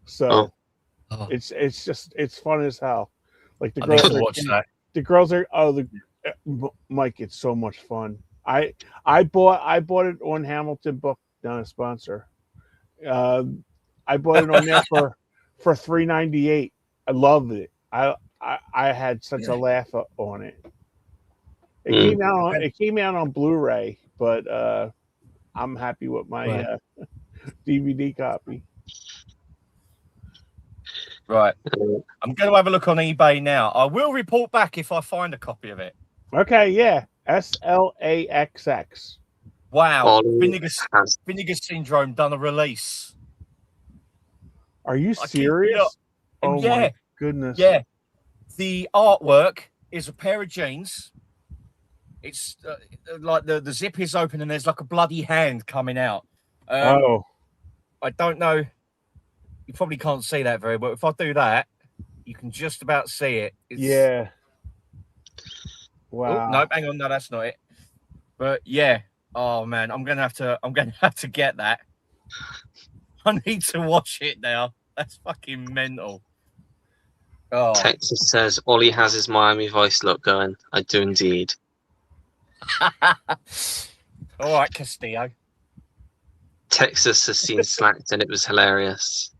So it's fun as hell. Like the girls are watch that. The girls are Mike. It's so much fun. I bought it on Hamilton Book, not a sponsor. I bought it on there for $3.98. I loved it. I had such a laugh on it. It came out on Blu-ray, but I'm happy with my DVD copy. Right. I'm going to have a look on eBay now. I will report back if I find a copy of it. Okay, yeah. SLAXX. Wow. Vinegar Syndrome done a release. Are you serious? Oh my goodness. Yeah. The artwork is a pair of jeans. It's like the zip is open and there's like a bloody hand coming out. I don't know. You probably can't see that very well. If I do that, you can just about see it. Yeah. Wow. Oh, no, hang on. No, that's not it. But yeah. Oh man, I'm gonna have to get that. I need to watch it now. That's fucking mental. Oh. Texas says Ollie has his Miami Vice look going. I do indeed. All right, Castillo. Texas has seen Slacked and it was hilarious.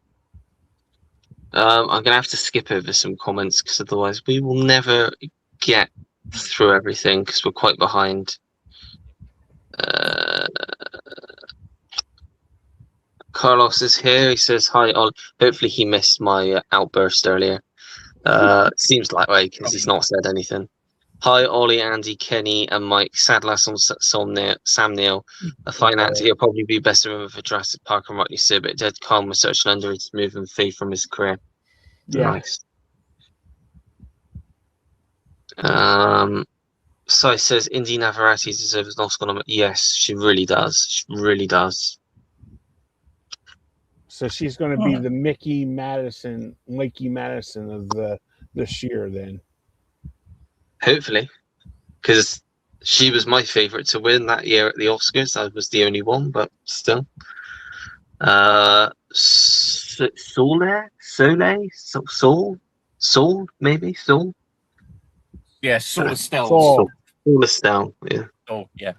I'm gonna have to skip over some comments because otherwise we will never get through everything because we're quite behind. Carlos is here. He says hi. Hopefully he missed my outburst earlier. Seems like way because he's not said anything. Hi, Ollie, Andy, Kenny, and Mike. Sad loss on Sam Neill. A fine actor, he'll probably be best remembered for Jurassic Park and rightly so, but dead calm was such an underrated move and fade from his career. Yeah. Nice. Sai says Indy Navarrete deserves an Oscar nomination. Yes, she really does. She really does. So she's going to be the Mickey Madison of this year, then. Hopefully, because she was my favorite to win that year at the Oscars. I was the only one, but still. Soul, maybe Soul. Yeah, Saul Estelle. Saul Estelle, yeah. Oh, yeah.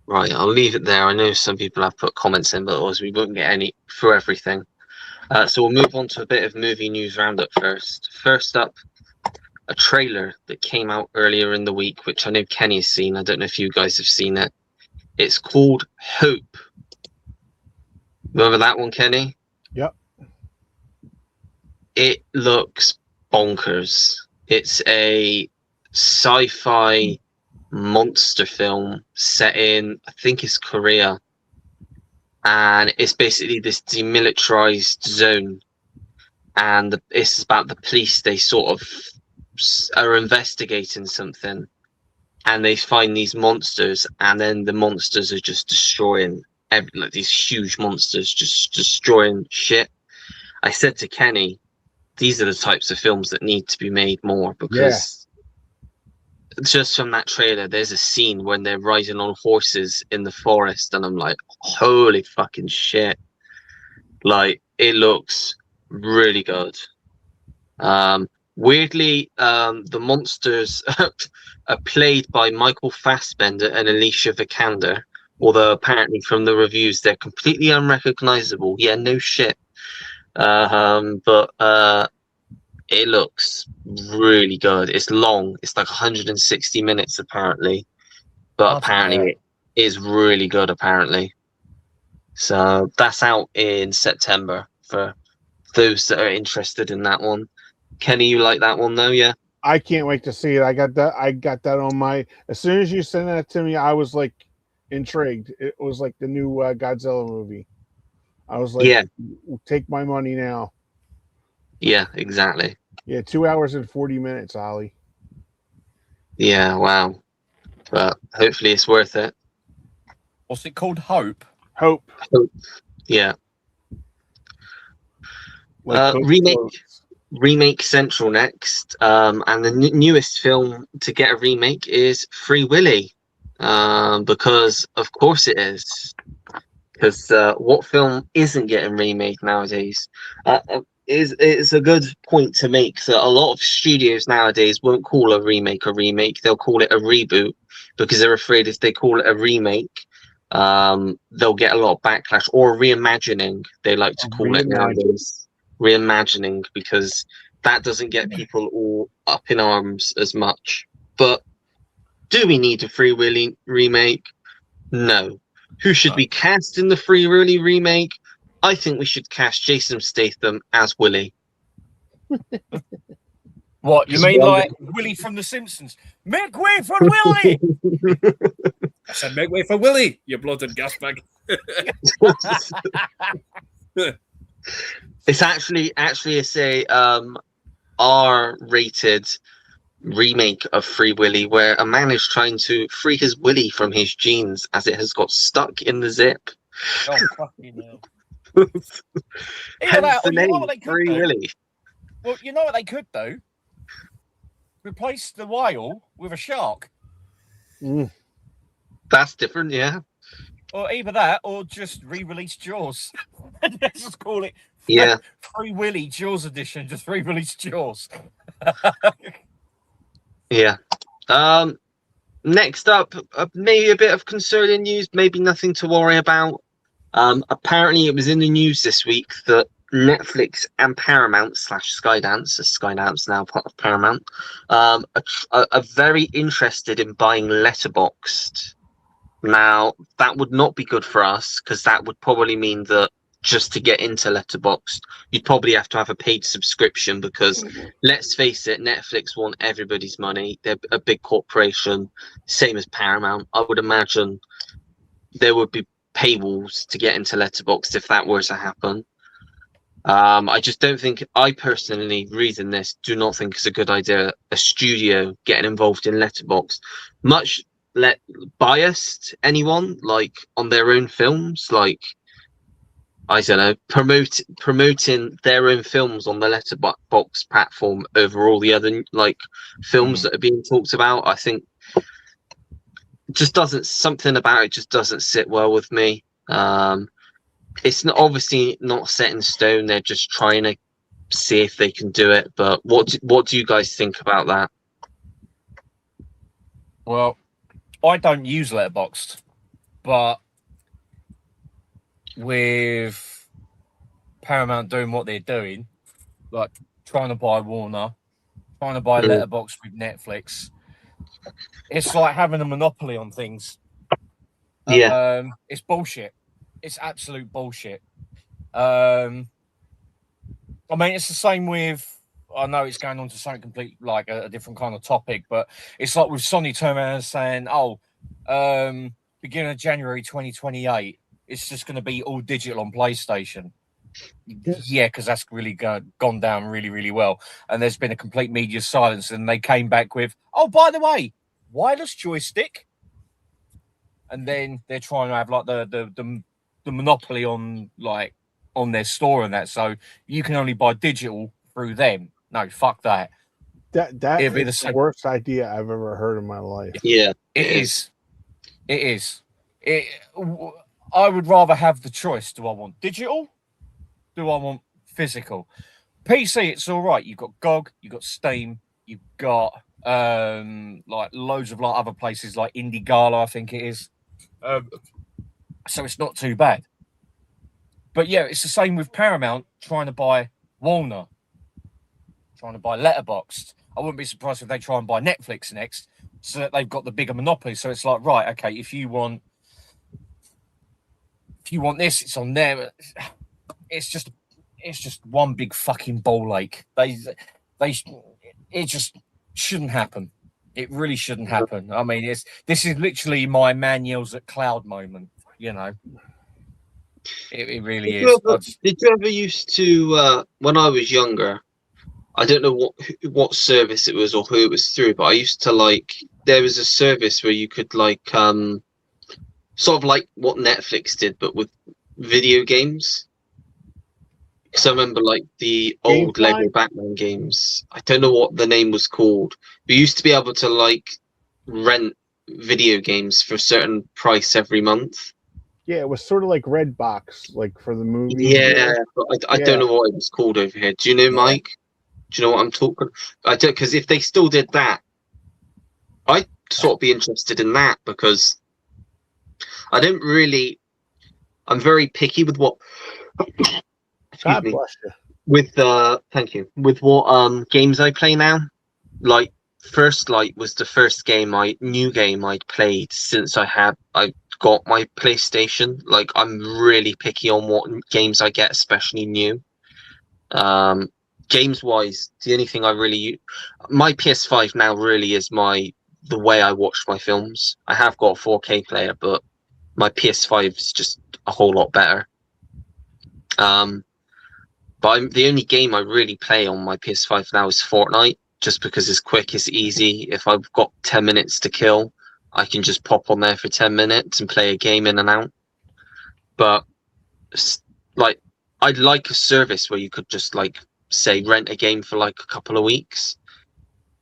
Right, I'll leave it there. I know some people have put comments in, but otherwise we won't get any through everything. So we'll move on to a bit of movie news roundup first. First up, a trailer that came out earlier in the week, which I know Kenny has seen. I don't know if you guys have seen it. It's called Hope. Remember that one, Kenny? Yep. It looks bonkers. It's a sci-fi monster film set in, I think it's Korea. And it's basically this demilitarized zone. And it's about the police. They sort of are investigating something. And they find these monsters. And then the monsters are just destroying, like these huge monsters, just destroying shit. I said to Kenny, these are the types of films that need to be made more, because just from that trailer, there's a scene when they're riding on horses in the forest, and I'm like, holy fucking shit. Like, it looks really good. Weirdly, the monsters are played by Michael Fassbender and Alicia Vikander, although apparently from the reviews, they're completely unrecognizable. Yeah, no shit. But it looks really good. It's long. It's like 160 minutes apparently, but apparently it is really good apparently. So that's out in September for those that are interested in that one. Kenny, you like that one though? Yeah. I can't wait to see it. I got that on my. As soon as you sent that to me, I was like intrigued. It was like the new Godzilla movie. I was like, yeah, take my money now. Yeah, exactly. Yeah, 2 hours and 40 minutes, Ollie. Yeah, wow. But hopefully it's worth it. What's it called? Hope? Hope. Yeah. Like remake Central next. And the newest film to get a remake is Free Willy. Because of course it is. Because what film isn't getting remade nowadays? Is a good point to make that a lot of studios nowadays won't call a remake. They'll call it a reboot, because they're afraid if they call it a remake, they'll get a lot of backlash. Or reimagining, they like to call it nowadays. Reimagining, because that doesn't get people all up in arms as much. But do we need a Free Willy remake? No. Who should be cast in the Free Willy remake? I think we should cast Jason Statham as Willy. What, you mean like Willy from The Simpsons? Make way for Willy! I said, make way for Willy, you bloated gas bag. It's actually a R-rated remake of Free Willy, where a man is trying to free his willy from his jeans as it has got stuck in the zip. Oh, fucking hell. Hence the name, Free Willy. Well, you know what they could do? Replace the whale with a shark. That's different, yeah. Or either that, or just re-release Jaws. Let's just call it Free Willy Jaws edition. Just re-release Jaws. Yeah. Next up, maybe a bit of concerning news, maybe nothing to worry about. Apparently it was in the news this week that Netflix and Paramount / Skydance, as Skydance now part of Paramount, are very interested in buying Letterboxd. Now, that would not be good for us, because that would probably mean that just to get into Letterboxd, you'd probably have to have a paid subscription, because let's face it, Netflix want everybody's money. They're a big corporation, same as Paramount. I would imagine there would be paywalls to get into Letterboxd if that were to happen. I just don't think, I personally, reading this, do not think it's a good idea, a studio getting involved in Letterboxd. Much biased anyone, like, on their own films, like, I don't know, promoting their own films on the Letterboxd platform over all the other, like, films that are being talked about. I think something about it just doesn't sit well with me. It's obviously not set in stone. They're just trying to see if they can do it. But what do you guys think about that? Well, I don't use Letterboxd, but with Paramount doing what they're doing, like trying to buy Warner, trying to buy Letterboxd with Netflix, it's like having a monopoly on things. Yeah. It's bullshit. It's absolute bullshit. I mean, it's the same with. I know it's going on to something complete, like a different kind of topic, but it's like with Sony turning around and saying, "Oh, beginning of January 2028, it's just going to be all digital on PlayStation." Yeah, because that's really gone down really, really well, and there's been a complete media silence, and they came back with, "Oh, by the way, wireless joystick," and then they're trying to have like the monopoly on like on their store and that, so you can only buy digital through them. No, fuck that. That It'd be is the worst idea I've ever heard in my life. Yeah, it is. It is. I would rather have the choice. Do I want digital? Do I want physical? PC, it's all right. You've got GOG, you've got Steam, you've got like loads of like other places like Indie Gala, I think it is. So it's not too bad. But yeah, it's the same with Paramount trying to buy Warner, trying to buy Letterboxd. I wouldn't be surprised if they try and buy Netflix next, so that they've got the bigger monopoly. So it's like, right, okay, if you want this, it's on there. It's just one big fucking ball ache. It just shouldn't happen. It really shouldn't happen. I mean, this is literally my man yells at cloud moment. You know, it really is. Did you ever used to when I was younger? I don't know what service it was or who it was through, but I used to like. There was a service where you could like sort of like what Netflix did, but with video games. Because I remember like the old Lego Batman games. I don't know what the name was called. We used to be able to like rent video games for a certain price every month. Yeah, it was sort of like Redbox, like for the movie. Yeah, but I don't know what it was called over here. Do you know, Mike? Do you know what I'm talking? I don't, because if they still did that, I'd sort of be interested in that, because I don't really. I'm very picky with what. God bless you. With thank you. With what games I play now, like First Light was the first new game I'd played since I got my PlayStation. Like I'm really picky on what games I get, especially new. Games wise, the only thing I really my PS5 now really is the way I watch my films. I have got a 4K player, but my PS5 is just a whole lot better. But the only game I really play on my PS5 now is Fortnite, just because it's quick, it's easy. If I've got 10 minutes to kill, I can just pop on there for 10 minutes and play a game in and out. But like, I'd like a service where you could just like say rent a game for like a couple of weeks,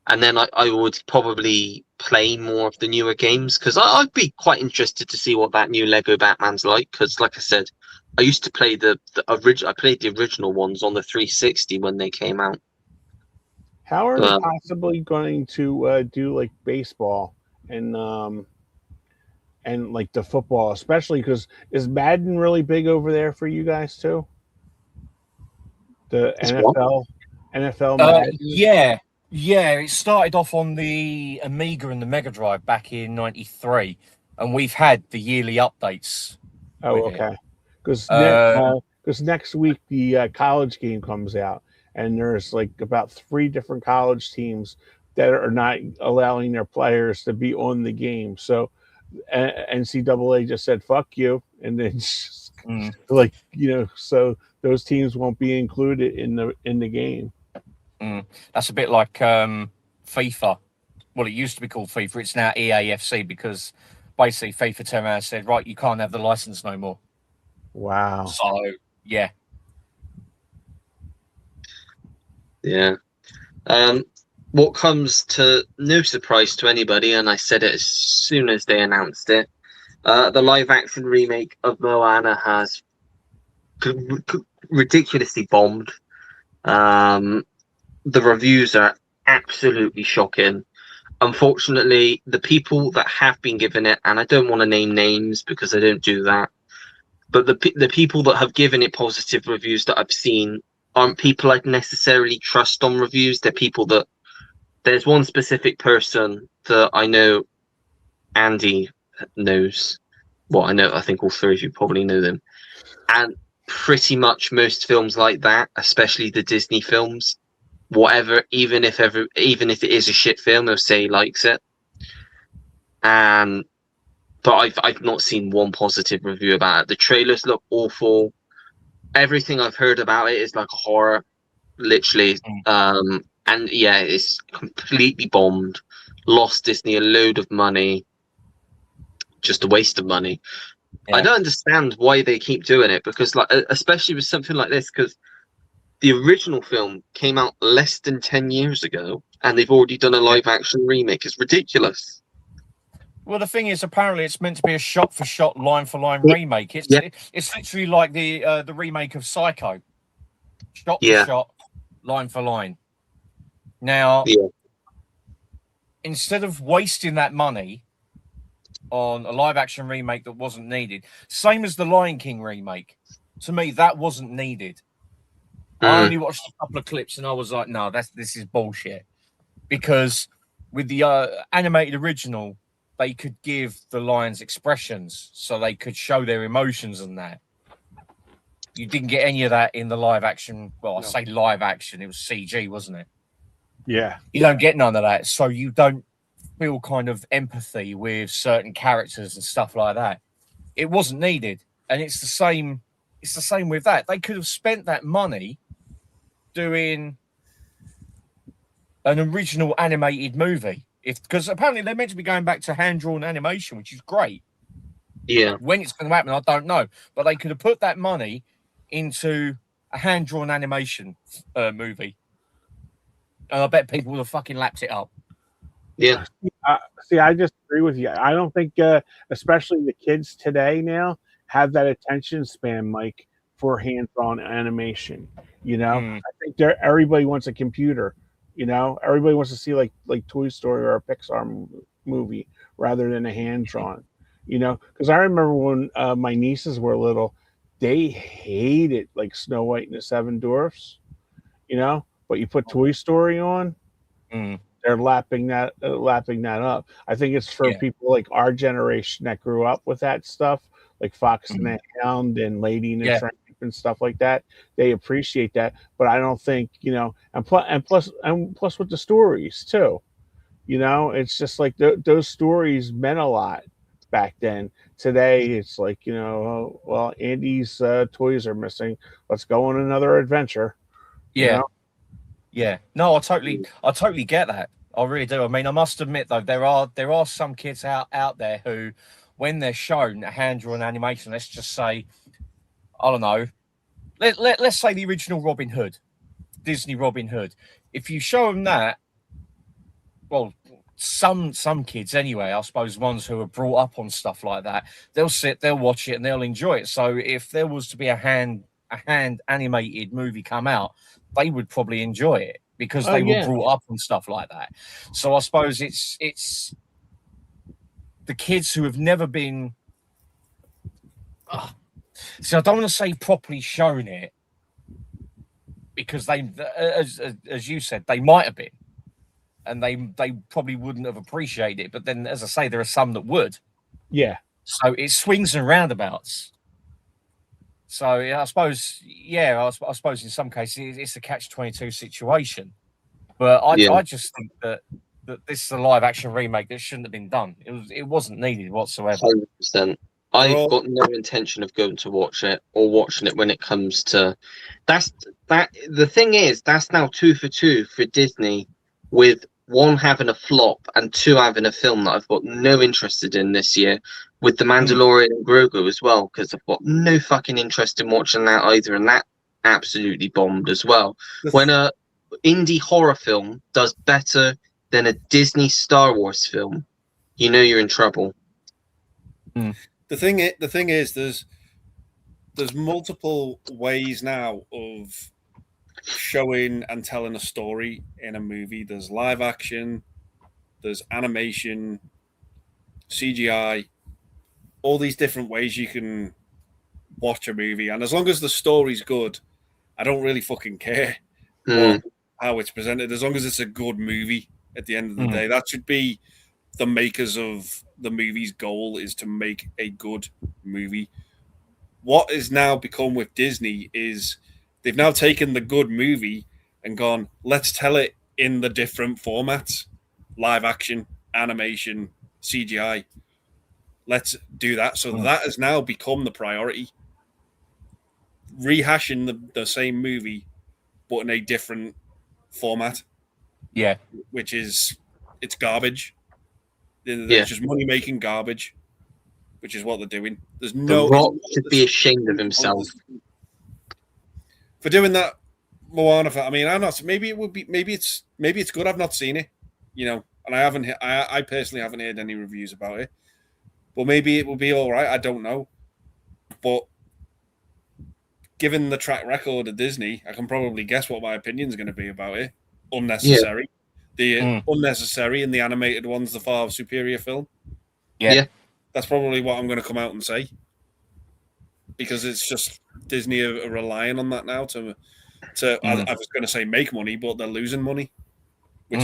and then I would probably play more of the newer games, because I'd be quite interested to see what that new Lego Batman's like. Because like I said, I used to play the original. I played the original ones on the 360 when they came out. How are they possibly going to do like baseball and like the football, especially because is Madden really big over there for you guys too? The NFL Madden? Yeah. It started off on the Amiga and the Mega Drive back in '93, and we've had the yearly updates. Oh, okay. Because next week the college game comes out, and there's like about 3 different college teams that are not allowing their players to be on the game. So NCAA just said "fuck you," and then just, like so those teams won't be included in the game. That's a bit like FIFA. Well, it used to be called FIFA. It's now EAFC, because basically FIFA turned around and said, right, you can't have the license no more. Wow. So, yeah. Yeah. What comes to no surprise to anybody, and I said it as soon as they announced it, the live-action remake of Moana has ridiculously bombed. The reviews are absolutely shocking. Unfortunately, the people that have been given it, and I don't want to name names because I don't do that, but the people that have given it positive reviews that I've seen aren't people I'd necessarily trust on reviews. They're people that there's one specific person that I know Andy knows. Well, I think all three of you probably know them. And pretty much most films like that, especially the Disney films, whatever, even if it is a shit film, he'll say he likes it. But I've not seen one positive review about it. The trailers look awful. Everything I've heard about it is like a horror, literally. And yeah, it's completely bombed. Lost Disney a load of money. Just a waste of money. Yeah. I don't understand why they keep doing it, because like, especially with something like this, because the original film came out less than 10 years ago, and they've already done a live action remake. It's ridiculous. Well, the thing is, apparently, it's meant to be a shot-for-shot, line-for-line remake. It's literally like the remake of Psycho, shot-for-shot, line-for-line. Now, instead of wasting that money on a live-action remake that wasn't needed, same as the Lion King remake, to me, that wasn't needed. I only watched a couple of clips and I was like, no, this is bullshit. Because with the animated original, they could give the lions expressions, so they could show their emotions and that. You didn't get any of that in the live action. Well, I say live action, it was CG, wasn't it? Yeah. You don't get none of that, so you don't feel kind of empathy with certain characters and stuff like that. It wasn't needed. And it's the same with that. They could have spent that money doing an original animated movie, because apparently they're meant to be going back to hand-drawn animation, which is great. Yeah. When it's going to happen, I don't know, but they could have put that money into a hand-drawn animation movie, and I bet people would have fucking lapped it up. Yeah. See, I just agree with you. I don't think, especially the kids today now, have that attention span, Mike, for hand-drawn animation. You know, I think everybody wants a computer. You know, everybody wants to see like Toy Story or a Pixar movie rather than a hand-drawn. You know, because I remember when my nieces were little, they hated like Snow White and the Seven Dwarfs. You know, but you put Toy Story on, they're lapping that up. I think it's for people like our generation that grew up with that stuff, like Fox and the Hound and Lady and the Tramp and stuff like that. They appreciate that, but I don't think, you know, and plus with the stories too. You know, it's just like those stories meant a lot back then. Today, it's like, you know, oh, well, Andy's toys are missing. Let's go on another adventure. Yeah. You know? Yeah. No, I totally get that. I really do. I mean, I must admit though, there are some kids out there who, when they're shown a hand-drawn animation, let's just say, I don't know, let's say the original Robin Hood, Disney Robin Hood. If you show them that, well, some kids anyway, I suppose ones who are brought up on stuff like that, they'll watch it and they'll enjoy it. So if there was to be a hand animated movie come out, they would probably enjoy it because they were brought up on stuff like that. So I suppose it's the kids who have never been. So I don't want to say properly shown it, because they, as you said, they might have been, and they probably wouldn't have appreciated it. But then, as I say, there are some that would. Yeah. So it swings and roundabouts. So I suppose, I suppose in some cases it's a catch-22 situation. But I just think that this is a live-action remake that shouldn't have been done. It wasn't needed whatsoever. 100%. I've got no intention of going to watch it or watching it when it comes to that. The thing is, that's now 2 for 2 for Disney, with one having a flop and two having a film that I've got no interest in this year, with The Mandalorian and Grogu as well, because I've got no fucking interest in watching that either, and that absolutely bombed as well. When a indie horror film does better than a Disney Star Wars film, you know you're in trouble. The thing is, there's multiple ways now of showing and telling a story in a movie. There's live action, there's animation, CGI, all these different ways you can watch a movie. And as long as the story's good, I don't really fucking care how it's presented. As long as it's a good movie at the end of the day, that should be the makers of the movie's goal, is to make a good movie. What is now become with Disney is they've now taken the good movie and gone, let's tell it in the different formats: live action, animation, CGI. Let's do that. So that has now become the priority. Rehashing the same movie, but in a different format. Yeah. Which is, it's garbage. There's just money making garbage, which is what they're doing. There's no. The Rock should be ashamed of himself for doing that. Moana. I mean, I'm not. Maybe it would be. Maybe it's good. I've not seen it, and I haven't. I personally haven't heard any reviews about it. But maybe it will be all right. I don't know. But given the track record of Disney, I can probably guess what my opinion is going to be about it. Unnecessary. The unnecessary and the animated one's the far superior film. Yeah. That's probably what I'm going to come out and say. Because it's just Disney are relying on that now to I was going to say make money, but they're losing money, which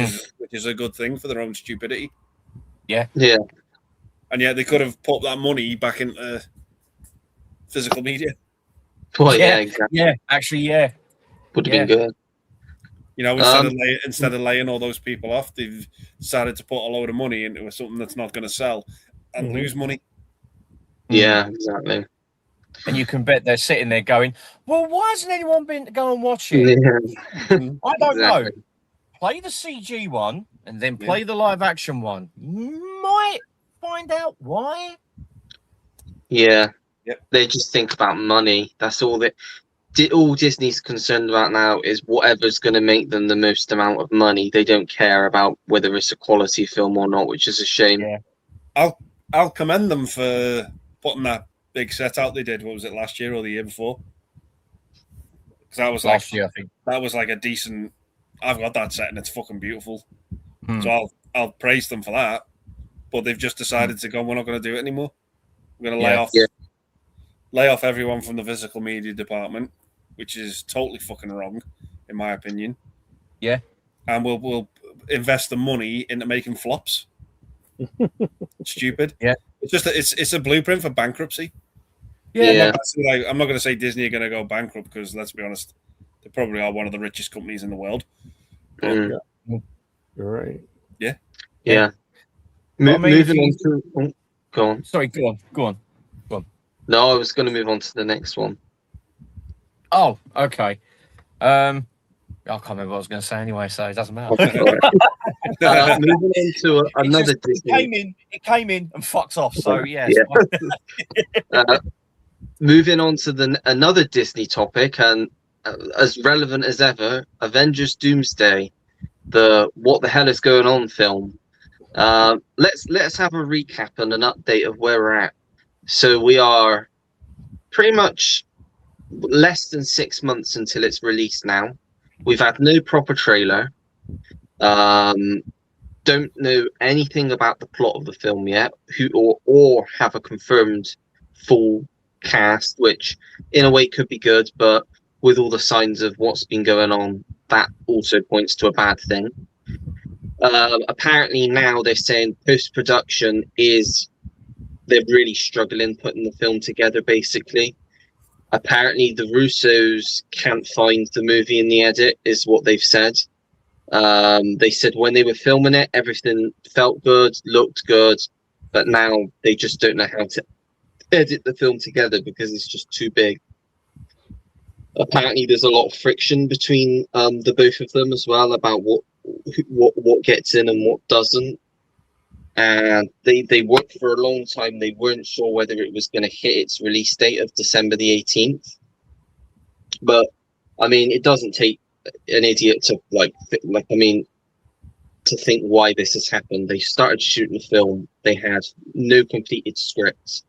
is a good thing for their own stupidity. Yeah. Yeah. And yet they could have put that money back into physical media. Well, yeah, exactly. Yeah, actually, yeah. Would have been good. Instead of laying all those people off, they've decided to put a load of money into something that's not going to sell and lose money. Yeah, exactly. And you can bet they're sitting there going, well, why hasn't anyone been to go and watch it? Yeah. I don't know. Play the CG one and then play the live action one. Might find out why. Yeah. Yep. They just think about money. That's all that. All Disney's concerned about now is whatever's going to make them the most amount of money. They don't care about whether it's a quality film or not, which is a shame. Yeah. I'll commend them for putting that big set out they did. What was it, last year or the year before? Because that was last year, I think. That was like a decent. I've got that set and it's fucking beautiful. So I'll praise them for that. But they've just decided to go, we're not going to do it anymore. We're going to lay off everyone from the physical media department, which is totally fucking wrong, in my opinion. Yeah. And we'll invest the money into making flops. Stupid. Yeah. It's just it's a blueprint for bankruptcy. Yeah. I'm not going to say Disney are going to go bankrupt because, let's be honest, they probably are one of the richest companies in the world. You're right. Yeah. Yeah. Moving on to... go on. Sorry, go on. No, I was going to move on to the next one. Oh, okay. I can't remember what I was going to say anyway, so it doesn't matter. Moving on to another Disney. It came in and fucked off. So yeah. Moving on to another Disney topic, and as relevant as ever, Avengers: Doomsday, the what the hell is going on film. Let's have a recap and an update of where we're at. So we are pretty much less than 6 months until it's released now. We've had no proper trailer. Don't know anything about the plot of the film yet, or have a confirmed full cast, which in a way could be good, but with all the signs of what's been going on, that also points to a bad thing. Apparently now they're saying post-production they're really struggling putting the film together, basically. Apparently the Russos can't find the movie in the edit, is what they've said. They said when they were filming it, everything felt good, looked good, but now they just don't know how to edit the film together because it's just too big. Apparently there's a lot of friction between the both of them as well about what gets in and what doesn't. And they worked for a long time. They weren't sure whether it was going to hit its release date of December the 18th. But I mean, it doesn't take an idiot to to think why this has happened. They started shooting the film. They had no completed scripts.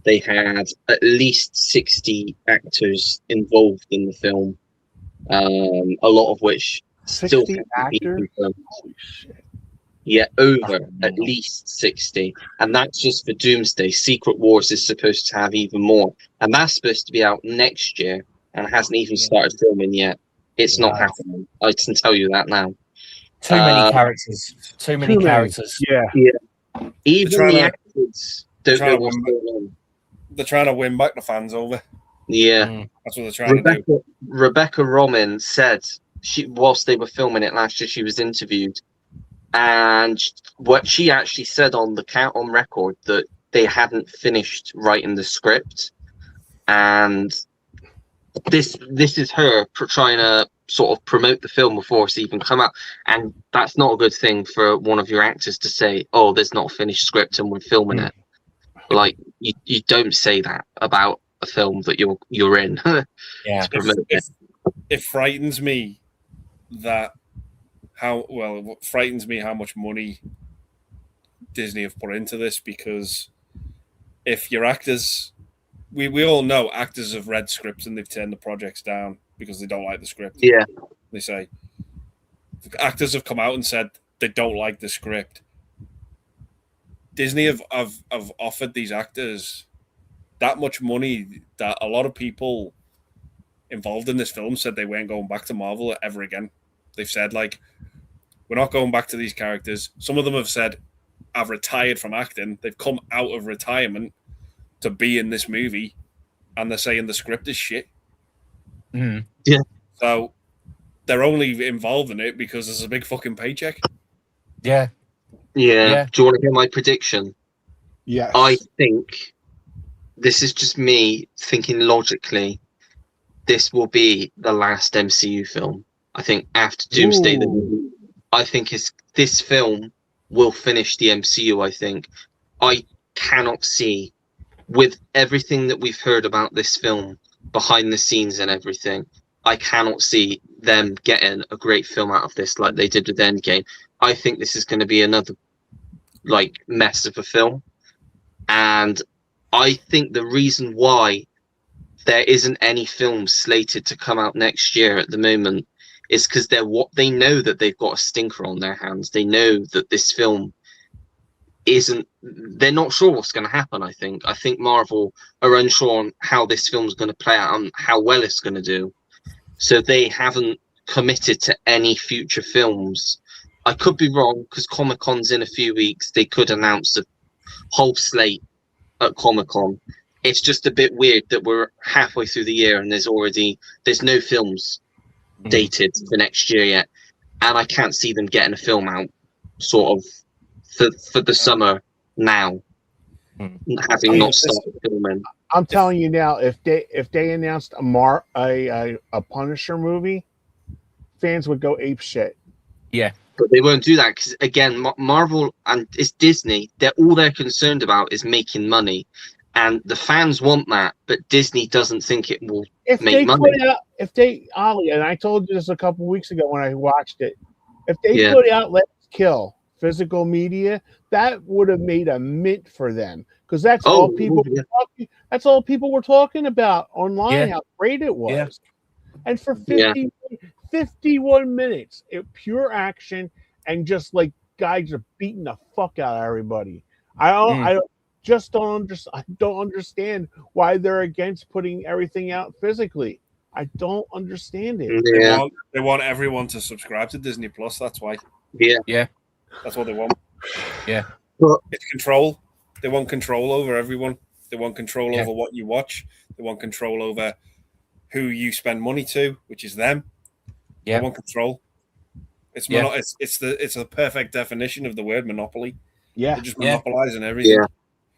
They had at least 60 actors involved in the film. A lot of which still 60 haven't been actors? confirmed. Holy shit. Yeah, over at least 60. And that's just for Doomsday. Secret Wars is supposed to have even more. And that's supposed to be out next year and hasn't even started filming yet. It's not happening. I can tell you that now. Too many characters. Too many characters. Yeah. Yeah. Even the actors don't know what's win, going on. They're trying to win back the fans over. Yeah. That's what they're trying to do. Rebecca Roman said, whilst they were filming it last year, she was interviewed. And what she actually said on record that they hadn't finished writing the script, and this is her trying to sort of promote the film before it's even come out, and that's not a good thing for one of your actors to say, "Oh, there's not a finished script and we're filming it." Like you don't say that about a film that you're in. Yeah, it frightens me that. It frightens me how much money Disney have put into this, because if your actors, we all know actors have read scripts and they've turned the projects down because they don't like the script. Yeah. They say actors have come out and said they don't like the script. Disney have offered these actors that much money that a lot of people involved in this film said they weren't going back to Marvel ever again. They've said, like, we're not going back to these characters. Some of them have said, I've retired from acting. They've come out of retirement to be in this movie, and they're saying the script is shit. Mm. Yeah. So they're only involved in it because there's a big fucking paycheck. Yeah. Yeah. Do you want to hear my prediction? Yes. I think this is just me thinking logically. This will be the last MCU film. I think after Doomsday, I think this film will finish the MCU. I think I cannot see, with everything that we've heard about this film behind the scenes and everything, I cannot see them getting a great film out of this like they did with Endgame. I think this is going to be another like mess of a film, and I think the reason why there isn't any films slated to come out next year at the moment is because they know that they've got a stinker on their hands. They know that this film they're not sure what's going to happen. I think Marvel are unsure on how this film's going to play out and how well it's going to do, so they haven't committed to any future films. I could be wrong, because Comic-Con's in a few weeks. They could announce a whole slate at Comic-Con. It's just a bit weird that we're halfway through the year and there's no films dated for next year yet, and I can't see them getting a film out sort of for the summer now, having not started filming. I'm telling you now, if they announced a Punisher movie, fans would go ape shit. Yeah. But they won't do that because, again, Marvel and it's Disney. They're concerned about is making money, and the fans want that. But Disney doesn't think it will make money. Ollie, and I told you this a couple weeks ago when I watched it, if they put out Let's Kill physical media, that would have made a mint for them, because that's all people were talking. That's all people were talking about online. How great it was, and for 51 minutes, pure action, and just like guys are beating the fuck out of everybody. I don't understand why they're against putting everything out physically. I don't understand it. Yeah. They want everyone to subscribe to Disney Plus. That's why. Yeah. That's what they want. Yeah. It's control. They want control over everyone. They want control over what you watch. They want control over who you spend money to, which is them. Yeah. They want control. It's the perfect definition of the word monopoly. Yeah. They're just monopolizing everything.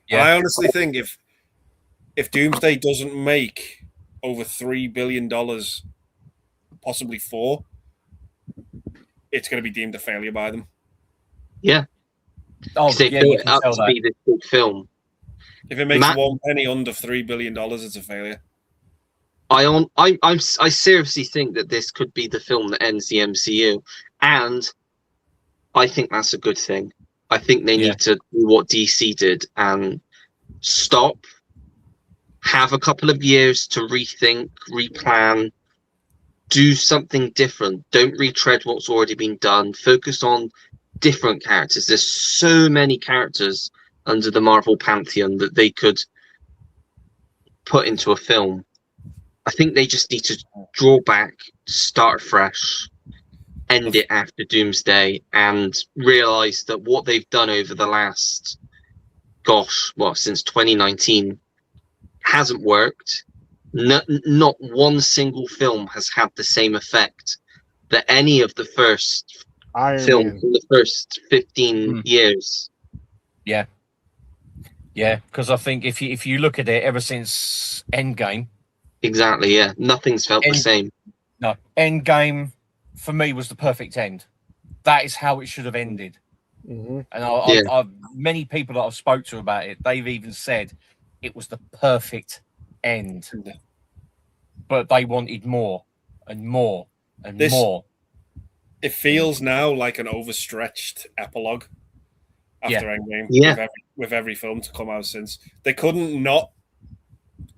Yeah. I honestly think if Doomsday doesn't make over $3 billion, possibly $4 billion, it's going to be deemed a failure by them. Yeah. They built it up to be this big film. If it makes one penny under $3 billion, it's a failure. I seriously think that this could be the film that ends the MCU, and I think that's a good thing. I think they need to do what DC did and stop, have a couple of years to rethink, replan, do something different. Don't retread what's already been done. Focus on different characters. There's so many characters under the Marvel pantheon that they could put into a film. I think they just need to draw back, start fresh, end it after Doomsday, and realize that what they've done over the last, since 2019 hasn't worked. Not one single film has had the same effect that any of the first films in the first 15 years. Yeah, because I think if you look at it, ever since Endgame, exactly, yeah, nothing's felt the same. No, Endgame for me was the perfect end. That is how it should have ended. Mm-hmm. And I've many people that I've spoke to about it, they've even said it was the perfect end. But they wanted more and more and more. It feels now like an overstretched epilogue after Endgame with every film to come out since. They couldn't not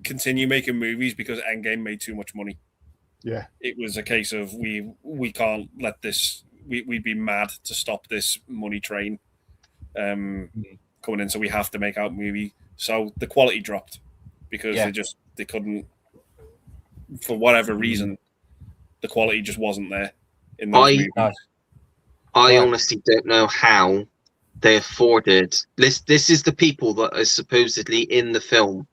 continue making movies because Endgame made too much money. Yeah. It was a case of we can't let this, we'd be mad to stop this money train coming in, so we have to make out a movie. So the quality dropped because they couldn't, for whatever reason, the quality just wasn't there in those movies. I honestly don't know how they afforded this. This is the people that are supposedly in the film.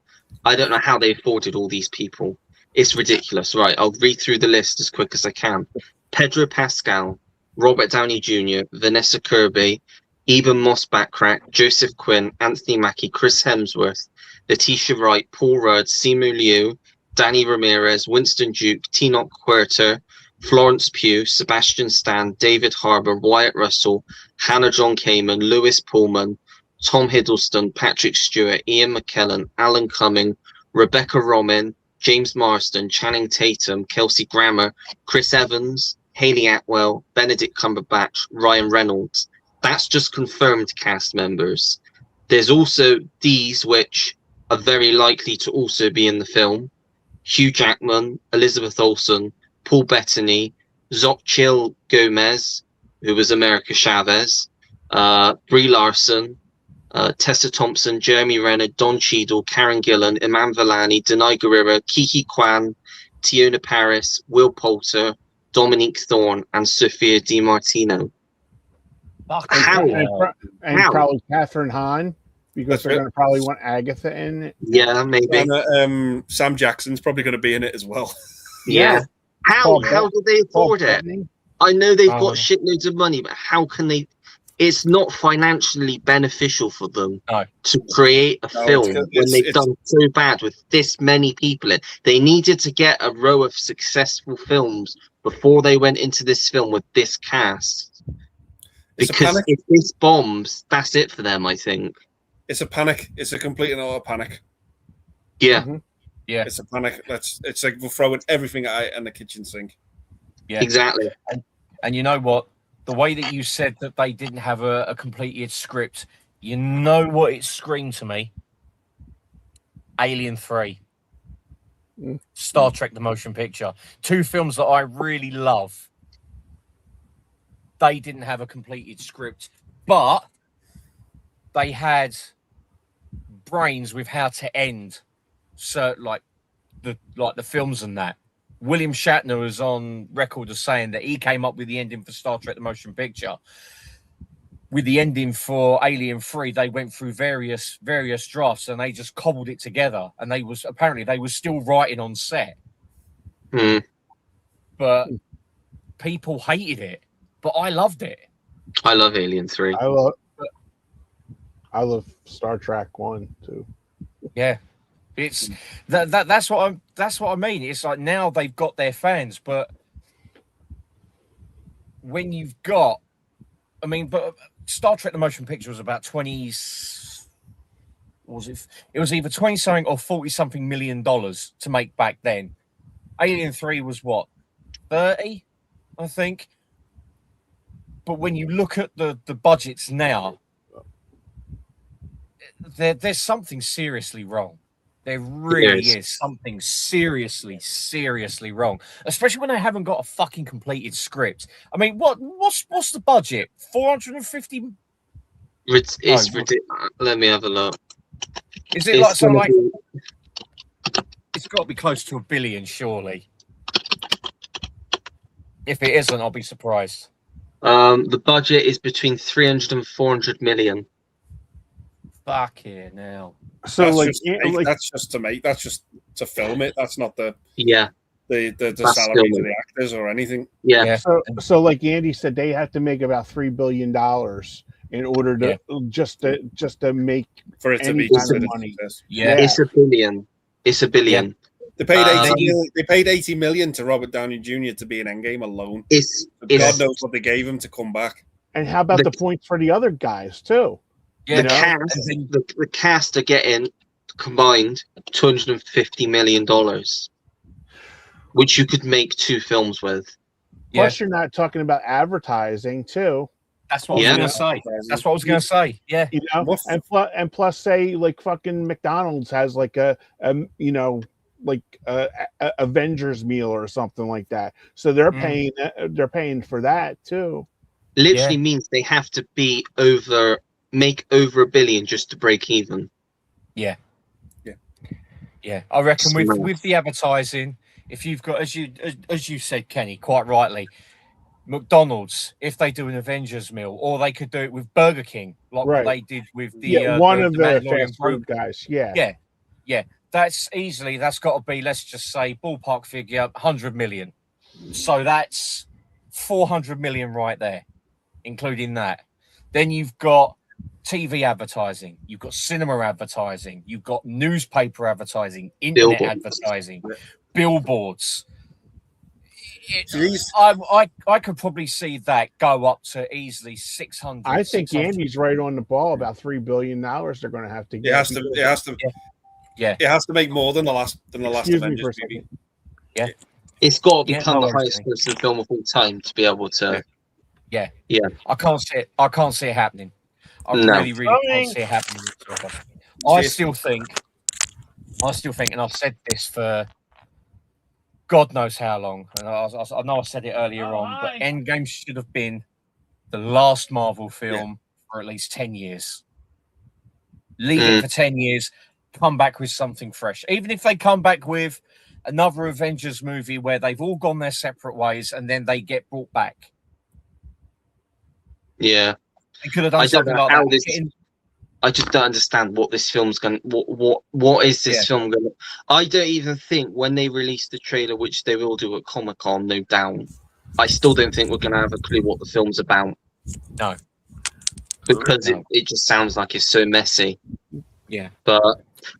I don't know how they afforded all these people. It's ridiculous. Right, I'll read through the list as quick as I can. Pedro Pascal, Robert Downey Jr., Vanessa Kirby, Eben Moss-Backrack, Joseph Quinn, Anthony Mackie, Chris Hemsworth, Letitia Wright, Paul Rudd, Simu Liu, Danny Ramirez, Winston Duke, Tenoch Huerta, Florence Pugh, Sebastian Stan, David Harbour, Wyatt Russell, Hannah John Kamen, Lewis Pullman, Tom Hiddleston, Patrick Stewart, Ian McKellen, Alan Cumming, Rebecca Romain, James Marsden, Channing Tatum, Kelsey Grammer, Chris Evans, Hayley Atwell, Benedict Cumberbatch, Ryan Reynolds. That's just confirmed cast members. There's also these which are very likely to also be in the film. Hugh Jackman, Elizabeth Olsen, Paul Bettany, Xochitl Gomez, who was America Chavez, Brie Larson, Tessa Thompson, Jeremy Renner, Don Cheadle, Karen Gillan, Iman Vellani, Denai Guerrero, Kiki Kwan, Tiona Paris, Will Poulter, Dominique Thorne, and Sophia DiMartino. And probably Catherine Hahn, because they're going to probably want Agatha in it. Yeah, maybe. And Sam Jackson's probably going to be in it as well. Yeah. How do they afford it? I know they've got shitloads of money, but how can they? It's not financially beneficial for them to create a film when they've done so bad with this many people in. They needed to get a row of successful films before they went into this film with this cast. Because if this bombs, that's it for them, I think. It's a panic. It's a complete and utter panic. Yeah. Mm-hmm. Yeah. It's a panic. It's like we're throwing everything at it in the kitchen sink. Yeah. Exactly. And you know what? The way that you said that they didn't have a completed script, you know what it screamed to me? Alien 3. Star Trek the Motion Picture. Two films that I really love. They didn't have a completed script, but they had brains with how to end like the films and that. William Shatner was on record as saying that he came up with the ending for Star Trek the Motion Picture. With the ending for Alien 3, they went through various drafts and they just cobbled it together. And they was still writing on set. But people hated it. But I loved it. I love Alien 3. I love Star Trek 1 too. Yeah. It's that's what I mean. It's like now they've got their fans, but when you've got, but Star Trek the Motion Picture was about 20. Was it? It was either 20 something or 40 something $million to make back then. Alien 3 was what, 30, I think. But when you look at the budgets now, there's something seriously wrong. There really Yes. is something seriously wrong, especially when they haven't got a fucking completed script. I mean, what's the budget? 450? It's No, ridiculous. Let me have a look. is it It's like something gonna like? be, It's got to be close to $1 billion, surely. If it isn't, I'll be surprised. the budget is between 300 and 400 million. Fuck here now. So that's just to film it. That's not the Yeah, salaries of filming. the actors or anything. yeah. So like Andy said, they have to make about $3 billion in order to just to make For it to any be kind of considered money. success. Yeah. It's $1 billion. It's $1 billion. They paid Um, They paid 80 million to Robert Downey Jr. to be in Endgame alone. God knows what they gave him to come back. And how about the points for the other guys too? Yeah, the cast are getting combined $250 million, which you could make 2 films with. Plus, you're not talking about advertising too. That's what I was going to say. That's what I was going to say. Yeah, you know, and plus, say like fucking McDonald's has like a Avengers meal or something like that. So they're paying for that too. Literally means they have to make over $1 billion just to break even. Yeah. I reckon with the advertising, if you've got, as you said, Kenny, quite rightly, McDonald's, if they do an Avengers meal, or they could do it with Burger King, like what they did with the one of the Mandalorian fast food guys. Yeah. That's got to be, let's just say, ballpark figure, 100 million. So that's 400 million right there, including that. Then you've got TV advertising, you've got cinema advertising, you've got newspaper advertising, internet advertising, billboards. I could probably see that go up to easily 600. I think Andy's right on the ball. About $3 billion they're going to have to get. It has to make more than the last Avengers movie. Yeah. It's got to become the highest grossing film of all time to be able to. Yeah. I can't see it happening. I really can't see it happening. I still think, and I've said this for God knows how long, and I know I said it earlier on, but Endgame should have been the last Marvel film for at least 10 years. Leave it for 10 years, come back with something fresh. Even if they come back with another Avengers movie where they've all gone their separate ways and then they get brought back. Yeah. They could have done something like that. I just don't understand what this film's going to... What is this film going to... I don't even think when they release the trailer, which they will do at Comic-Con, no doubt, I still don't think we're going to have a clue what the film's about. No. Because it just sounds like it's so messy. Yeah. But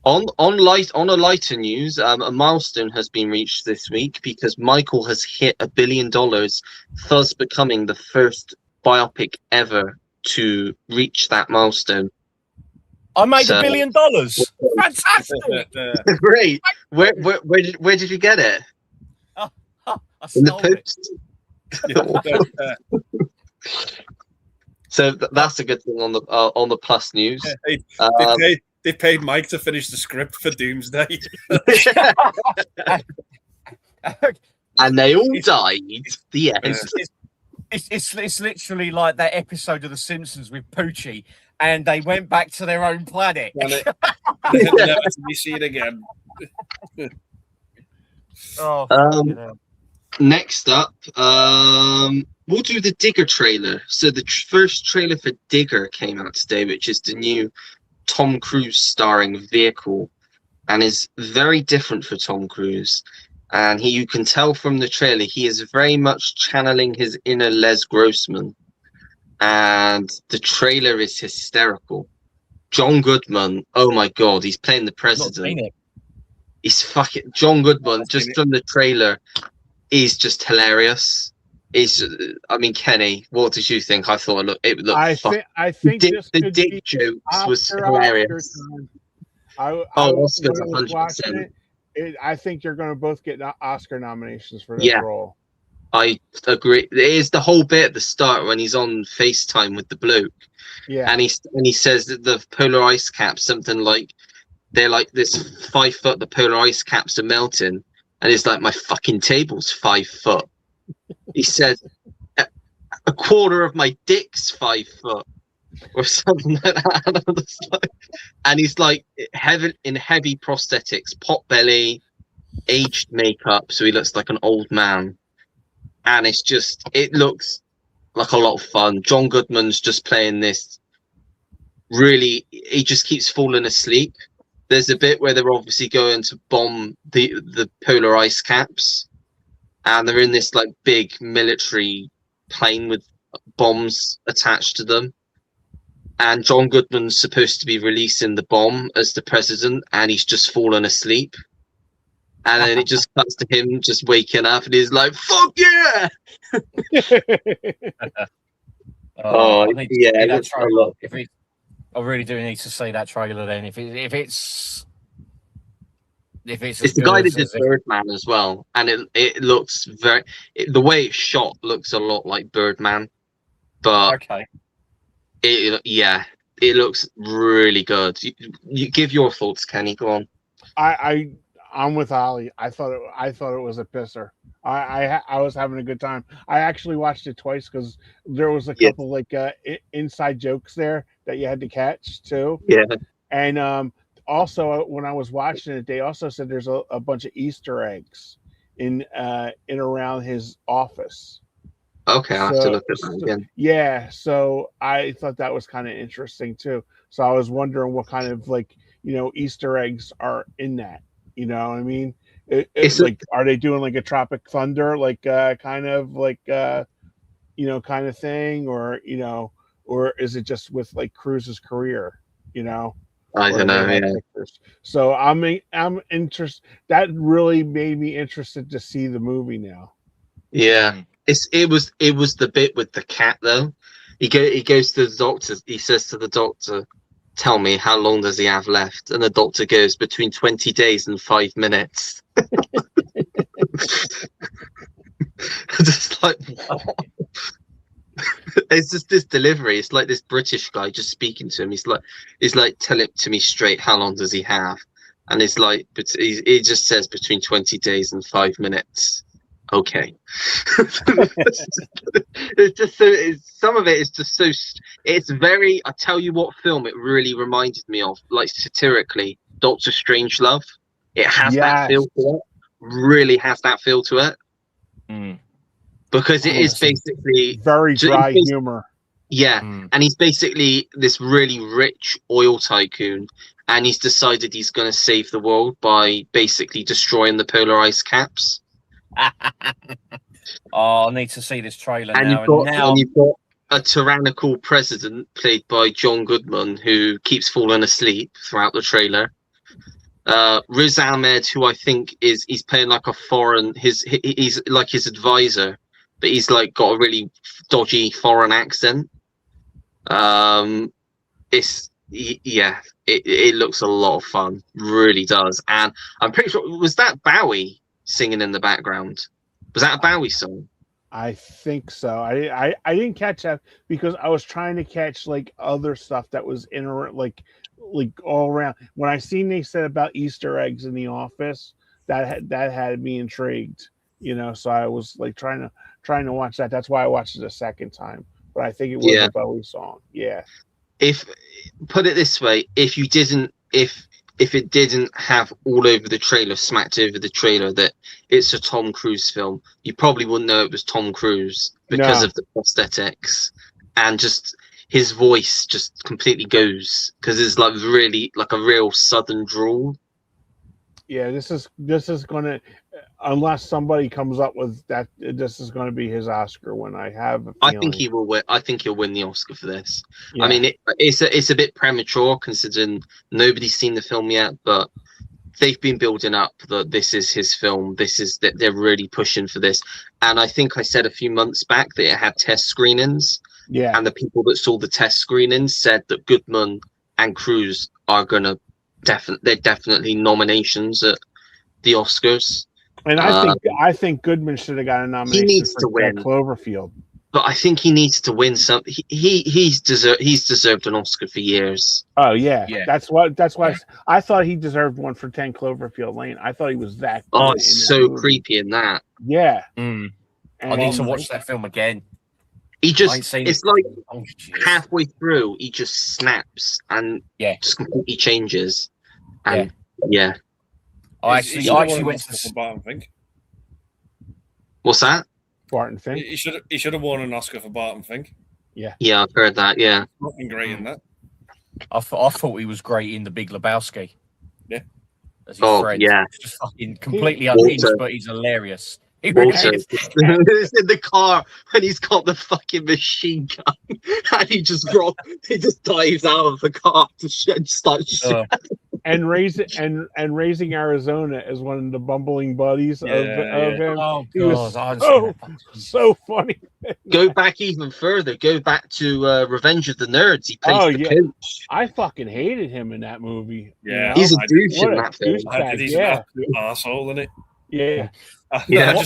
on a lighter news, a milestone has been reached this week because Michael has hit $1 billion, thus becoming the first biopic ever to reach that milestone. I made $1 billion. Fantastic! Great. Where did you get it? In the post. So that's a good thing on the plus news. They paid Mike to finish the script for Doomsday, and they all died. The end. It's literally like that episode of The Simpsons with Poochie, and they went back to their own planet. Never to be seen again. Next up, we'll do the Digger trailer. So the first trailer for Digger came out today, which is the new Tom Cruise starring vehicle, and is very different for Tom Cruise. And you can tell from the trailer, he is very much channeling his inner Les Grossman. And the trailer is hysterical. John Goodman, oh my God, he's playing the president. He's fucking John Goodman, just from the trailer, is just hilarious. I mean, Kenny, what did you think? I thought it looked. I think the dick jokes was hilarious. Oscars 100%. I think you're going to both get Oscar nominations for this role. I agree. It is the whole bit at the start when he's on FaceTime with the bloke. Yeah. And he says that the polar ice cap, something like they're like this 5 foot. The polar ice caps are melting, and it's like my fucking table's 5 foot. He said, a quarter of my dick's 5 foot, or something like that. And he's like in heavy prosthetics, pot belly, aged makeup, so he looks like an old man. And it looks like a lot of fun. John Goodman's just playing this. Really, he just keeps falling asleep. There's a bit where they're obviously going to bomb the polar ice caps, and they're in this like big military plane with bombs attached to them. And John Goodman's supposed to be releasing the bomb as the president, and he's just fallen asleep. And then it just cuts to him just waking up, and he's like, "Fuck yeah!" Yeah, that's right. I really do need to see that trailer then. If it's the guy that did Birdman as well, and it looks the way it's shot looks a lot like Birdman, but okay. It looks really good. You give your thoughts, Kenny. Go on. I'm with Ollie. I thought it was a pisser. I was having a good time. I actually watched it twice because there was a couple inside jokes there that you had to catch too. Yeah. And also when I was watching it, they also said there's a bunch of Easter eggs in around his office. Okay, I'll have to look at that again. Yeah, so I thought that was kind of interesting too. So I was wondering what kind of Easter eggs are in that. You know what I mean? It's like, are they doing like a Tropic Thunder, kind of thing, or is it just with like Cruise's career? I don't know. Yeah. So I'm interested. That really made me interested to see the movie now. Yeah, it was the bit with the cat though. He goes to the doctor. He says to the doctor, "Tell me, how long does he have left?" And the doctor goes, "Between 20 days and 5 minutes." Just like, what? It's just this delivery. It's like this British guy just speaking to him. He's like, "Tell it to me straight. How long does he have?" And it's like, but he just says between 20 days and 5 minutes. Okay. It's just so. Some of it is just so. It's very. I tell you what, film it really reminded me of, like satirically, Doctor Strangelove. It has that feel to it. Really has that feel to it. Because it is basically very dry humor. Yeah, and he's basically this really rich oil tycoon, and he's decided he's going to save the world by basically destroying the polar ice caps. I need to see this trailer and now. You've got a tyrannical president played by John Goodman who keeps falling asleep throughout the trailer. Riz Ahmed, who I think he's playing like a foreign, he's like his advisor, but he's like got a really dodgy foreign accent. It looks a lot of fun, really does. And I'm pretty sure, was that Bowie singing in the background? Was that a Bowie song? I think so. I didn't catch that because I was trying to catch like other stuff that was in like all around. When I seen they said about Easter eggs in the office, that had me intrigued. So I was like trying to watch that. That's why I watched it a second time. But I think it was a Bowie song. Yeah. If put it this way, if it didn't have all over the trailer, smacked over the trailer that it's a Tom Cruise film, you probably wouldn't know it was Tom Cruise because of the prosthetics, and just his voice just completely goes because it's like really like a real southern drawl. Yeah, this is gonna, unless somebody comes up with that, this is going to be his Oscar win. I think he will win. I think he'll win the Oscar for this. Yeah. I mean, it's a bit premature considering nobody's seen the film yet, but they've been building up that this is his film. This is that they're really pushing for this. And I think I said a few months back that it had test screenings. Yeah. And the people that saw the test screenings said that Goodman and Cruise are gonna they're definitely nominations at the Oscars. And I think Goodman should have got a nomination. He needs to win. Cloverfield. but I think he needs to win some. He's deserved an Oscar for years. Oh yeah, Yeah. that's why Yeah. I thought he deserved one for 10 Cloverfield Lane. I thought he was that good Oh, in it's that so movie. creepy in that. Yeah, I and need to watch that film again. He I ain't just, seen it's it. like Oh, jeez. halfway through, he just snaps and Yeah. just completely changes. And yeah. I He actually should have won an went Oscar to. for Barton Fink. What's that? Barton Fink. He should have won an Oscar for Barton Fink. Yeah, I've heard that. Yeah. Fucking great in that. I thought he was great in The Big Lebowski. Yeah. As his Oh, friend. yeah. Just fucking completely Walter. unhinged, but he's hilarious. He really Also, is. it's in the car and he's got the fucking machine gun, and he just dives out of the car to start shooting. And raising Arizona as one of the bumbling buddies of him. Oh He was God! so funny. Go back even further. Go back to Revenge of the Nerds. He plays the coach. I fucking hated him in that movie. Yeah. He's a douche What in a that film. douchebag, He's yeah. an absolute arsehole in it. Yeah. Yeah.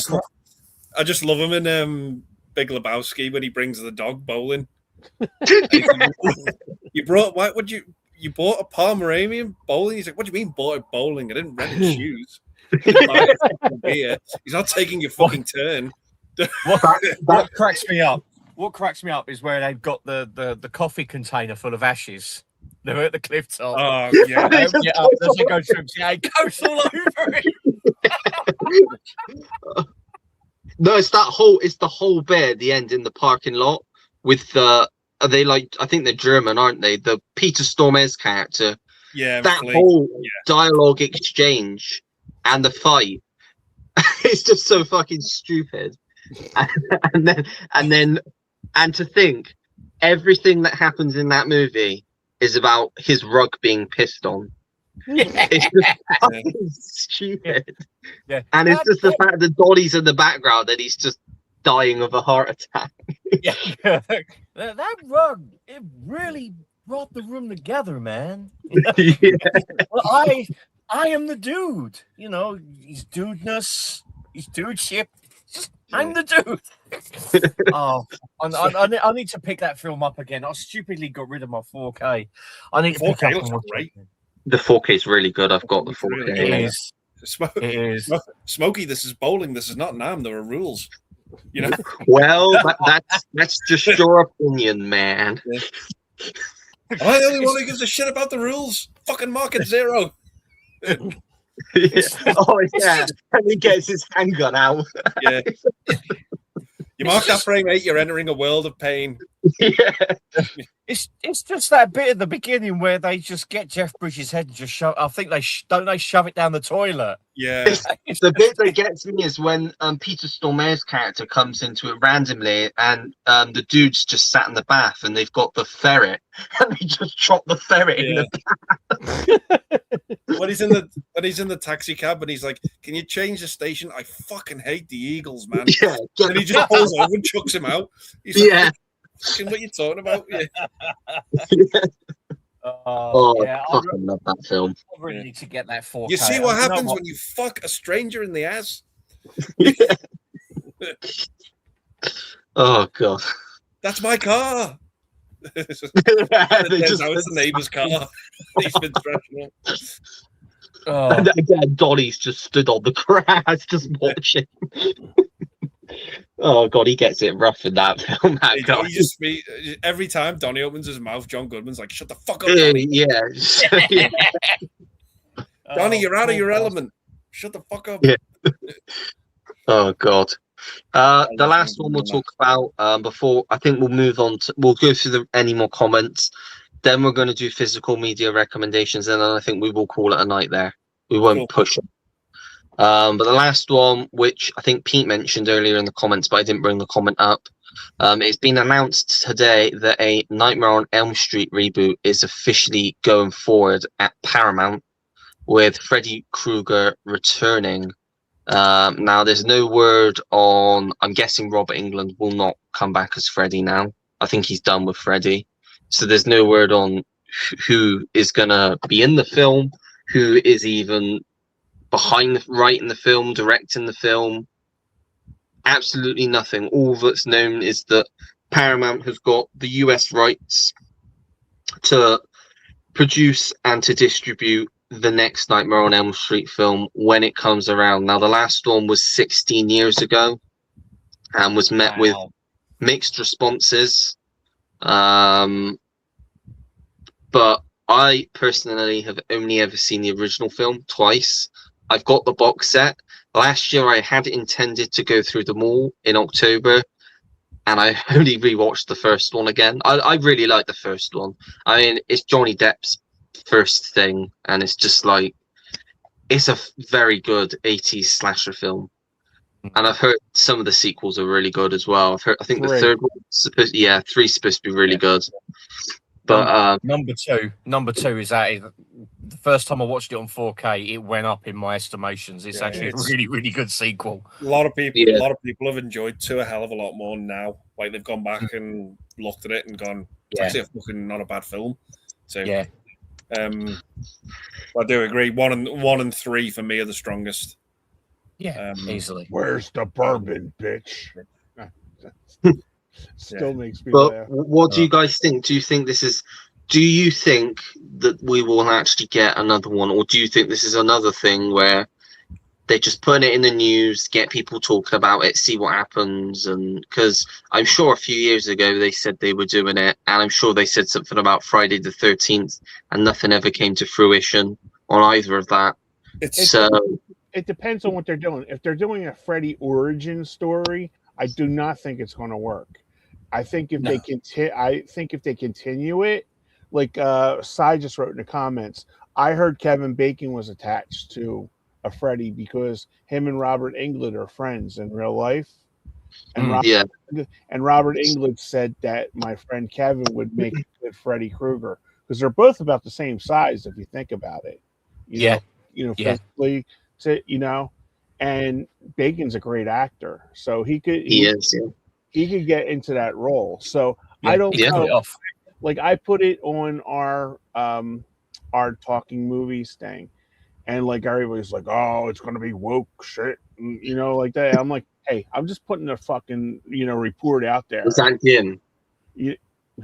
I just love him in Big Lebowski when he brings the dog bowling. You brought you bought a Pomeranian bowling? He's like, what do you mean bought it bowling? I didn't rent his shoes. He's not taking your fucking turn. What cracks me up? What cracks me up is where they've got the coffee container full of ashes. They're at the cliff top. Oh yeah. They open it up, as they go through, it goes all over it. No, it's the whole bit at the end in the parking lot with are they like, I think they're German, aren't they? The Peter Stormare's character. Yeah. That whole dialogue exchange and the fight. It's just so fucking stupid. And to think everything that happens in that movie is about his rug being pissed on. It's just fucking stupid. Yeah. And it's just the fact that Dolly's in the background and he's just dying of a heart attack. Yeah. That rug, it really brought the room together, man. Yeah. Well, I am the dude. You know, he's dudeness, he's dudeship. I'm the dude. Oh, I need to pick that film up again. I stupidly got rid of my 4K. I need to pick 4K up looks and watch great. it. The 4K is really good. I've got the 4K. It is. It is. Smokey, this is bowling. This is not Nam. There are rules. You know. Well, that's just your opinion, man. Yeah. Am I the only one who gives a shit about the rules? Fucking mark it 0. Yeah. Oh yeah, and he gets his handgun out. Yeah. You mark that frame 8, you're entering a world of pain. Yeah. It's just that bit at the beginning where they just get Jeff Bridges' head and just shove. I think they shove it down the toilet. Yeah. The bit that gets me is when Peter Stormare's character comes into it randomly, and the dude's just sat in the bath, and they've got the ferret, and they just chop the ferret in the bath. When he's in the taxi cab and he's like, "Can you change the station? I fucking hate the Eagles, man." Yeah, and he just pulls over and chucks him out. He's like, yeah. Fucking what you talking about? Yeah. I fucking love that film. I really need to get that 4K. You see what happens when you fuck a stranger in the ass? Oh god. That's my car. It's the neighbour's car. He's been trashing it. And again, Donnie's just stood on the grass, just watching. Oh god, he gets it rough in that film. That guy. Every time Donnie opens his mouth, John Goodman's like, "Shut the fuck up, Donnie." Yeah. Donnie, you're out of your element. Shut the fuck up. Yeah. Oh god. The last one we'll talk about before I think we'll move on to, we'll go through any more comments, then we're going to do physical media recommendations, and then I think we will call it a night there. We won't push it. But the last one, which I think Pete mentioned earlier in the comments, but I didn't bring the comment up, it's been announced today that a Nightmare on Elm Street reboot is officially going forward at Paramount, with Freddy Krueger returning. Now, there's no word on, I'm guessing Robert Englund will not come back as Freddy now. I think he's done with Freddy. So there's no word on who is going to be in the film, who is even behind writing the film, directing the film. absolutely nothing. All that's known is that Paramount has got the US rights to produce and to distribute the next Nightmare on Elm Street film when it comes around. Now, the last one was 16 years ago and was met with mixed responses. But I personally have only ever seen the original film twice. I've got the box set. Last year, I had intended to go through them all in October, and I only rewatched the first one again. I really like the first one. I mean, it's Johnny Depp's first thing, and it's just like, it's a very good 80s slasher film. And I've heard some of the sequels are really good as well. I think the third one's supposed, three's supposed to be really good. But number two is that the first time I watched it on 4K, it went up in my estimations. It's actually a really, really good sequel. A lot of people have enjoyed 2 a hell of a lot more now. Like, they've gone back and looked at it and gone, it's actually a fucking not a bad film. So I do agree. 1 and 3 for me are the strongest. Yeah, easily. Where's the bourbon, bitch? Still makes me laugh. But what do you guys think? Do you think that we will actually get another one, or do you think this is another thing where they're just putting it in the news, get people talking about it, see what happens? And because I'm sure a few years ago they said they were doing it, and I'm sure they said something about Friday the 13th, and nothing ever came to fruition on either of that. It depends on what they're doing. If they're doing a Freddy origin story, I do not think it's going to work. I think if they continue it, like Cy just wrote in the comments, I heard Kevin Bacon was attached to a Freddy because him and Robert Englund are friends in real life. And Robert Englund said that my friend Kevin would make a good Freddy Krueger because they're both about the same size if you think about it. Physically, and Bacon's a great actor, so he could get into that role. So I don't know. Like, I put it on our talking movies thing, and like everybody's like, "Oh, it's gonna be woke shit," like that. I'm like, hey, I'm just putting a fucking report out there. Is that him?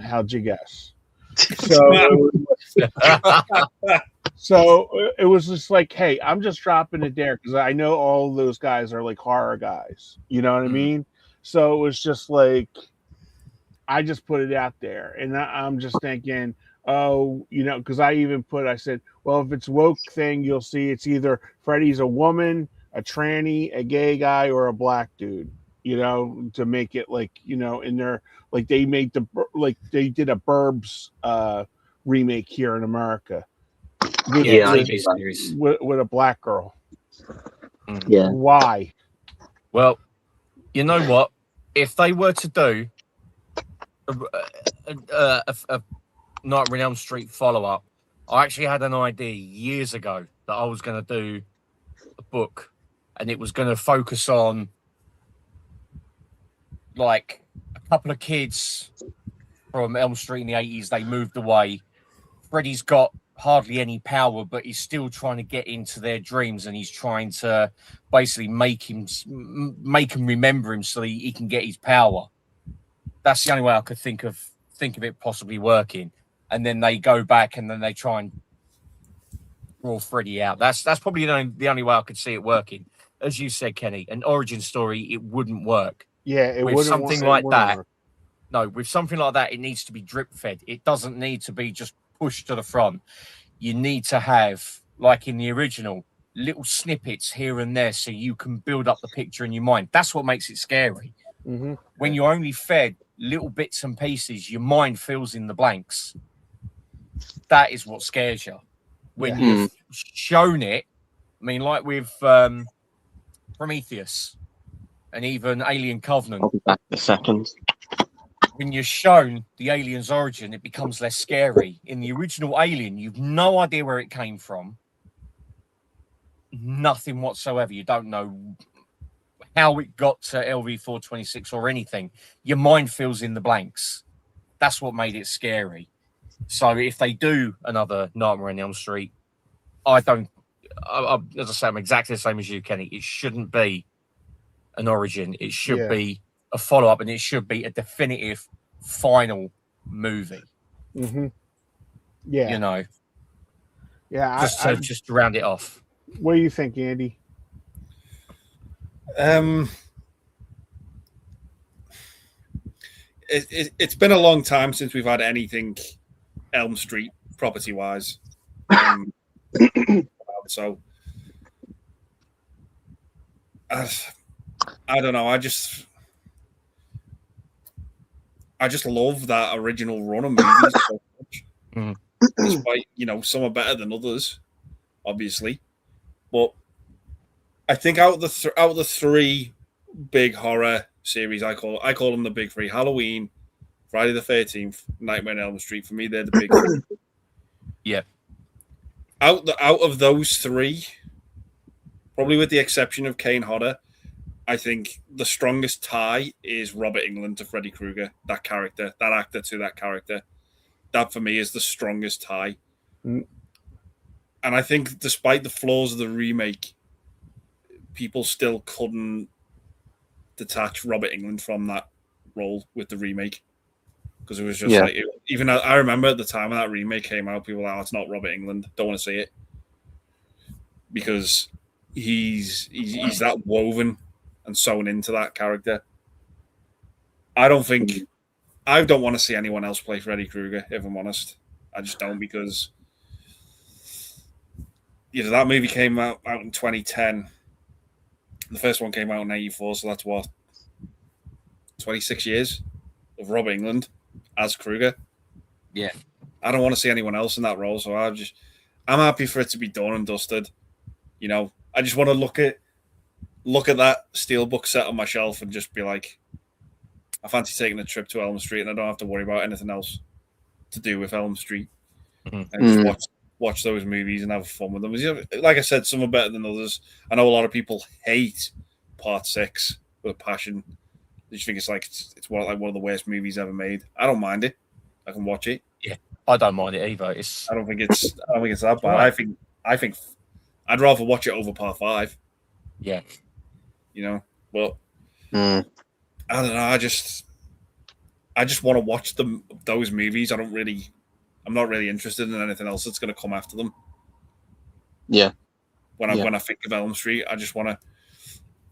How'd you guess? So it was just like, hey, I'm just dropping it there because I know all of those guys are like horror guys. You know what I mean? So it was just like, I just put it out there, and I'm just thinking, because I said, well, if it's woke thing, you'll see it's either Freddy's a woman, a tranny, a gay guy, or a black dude. To make it like in their like they made they did a Burbs remake here in America. With a black girl. Yeah. Why? Well, you know what? If they were to do a Nightmare on Elm Street follow-up, I actually had an idea years ago that I was going to do a book, and it was going to focus on like a couple of kids from Elm Street in the 80s. They moved away. Freddy's got hardly any power, but he's still trying to get into their dreams, and he's trying to basically make him remember him so he can get his power. That's the only way I could think of it possibly working. And then they go back and then they try and draw Freddy out. That's probably the only way I could see it working. As you said, Kenny, an origin story, it wouldn't work. Yeah, it with wouldn't something work. like that. No, with something like that, it needs to be drip fed. It doesn't need to be just pushed to the front. You need to have, like in the original, little snippets here and there so you can build up the picture in your mind. That's what makes it scary. Mm-hmm. When you're only fed little bits and pieces, your mind fills in the blanks. That is what scares you. When you've shown it, I mean, like with Prometheus and even Alien Covenant. I'll be back in a second. When you're shown the alien's origin, it becomes less scary. In the original Alien, you've no idea where it came from. Nothing whatsoever. You don't know how it got to LV-426 or anything. Your mind fills in the blanks. That's what made it scary. So if they do another Nightmare on Elm Street, as I say, I'm exactly the same as you, Kenny. It shouldn't be an origin. It should Yeah. be a follow up, and it should be a definitive final movie. Mm-hmm. Yeah. You know, Yeah. just to round it off. What do you think, Andy? It's been a long time since we've had anything Elm Street property wise. So I don't know. I just love that original run of movies so much. Despite, some are better than others, obviously. But I think out of the three big horror series, I call them the big three: Halloween, Friday the 13th, Nightmare on Elm Street. For me, they're the big three. Yeah. Out of those three, probably with the exception of Kane Hodder, I think the strongest tie is Robert Englund to Freddy Krueger. That character, that actor to that character. That for me is the strongest tie. Mm. And I think despite the flaws of the remake, people still couldn't detach Robert Englund from that role with the remake. Because it was just even I remember at the time when that remake came out, people were like, "Oh, it's not Robert Englund. Don't want to see it." Because he's that woven and sewn into that character. I don't want to see anyone else play Freddy Krueger, if I'm honest. I just don't, because that movie came out in 2010. The first one came out in 1984, so that's what, 26 years of Robert Englund as Krueger. Yeah. I don't want to see anyone else in that role, so I'm happy for it to be done and dusted. I just want to look at that steelbook set on my shelf and just be like, I fancy taking a trip to Elm Street and I don't have to worry about anything else to do with Elm Street. And just watch those movies and have fun with them. Like I said, some are better than others. I know a lot of people hate Part 6 with a passion. They just think it's one of the worst movies ever made. I don't mind it. I can watch it. Yeah, I don't mind it either. I don't think it's that bad. Right. I think I'd rather watch it over Part 5. Yeah. But I don't know. I just want to watch those movies. I'm not really interested in anything else that's going to come after them. Yeah. When I think of Elm Street, I just want a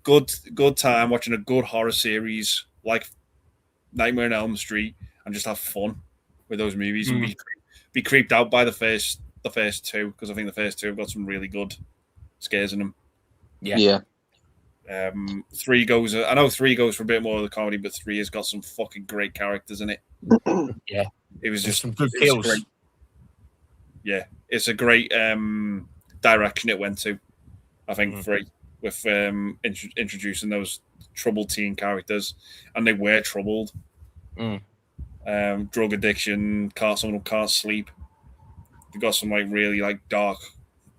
good time watching a good horror series like Nightmare on Elm Street and just have fun with those movies and be creeped out by the first two, because I think the first two have got some really good scares in them. Yeah. 3 goes. I know 3 goes for a bit more of the comedy, but 3 has got some fucking great characters in it. Yeah, it was just some good kills. Great. Yeah, it's a great direction it went to. I think 3 with introducing those troubled teen characters, and they were troubled. Drug addiction, someone who can't sleep. They've got some really dark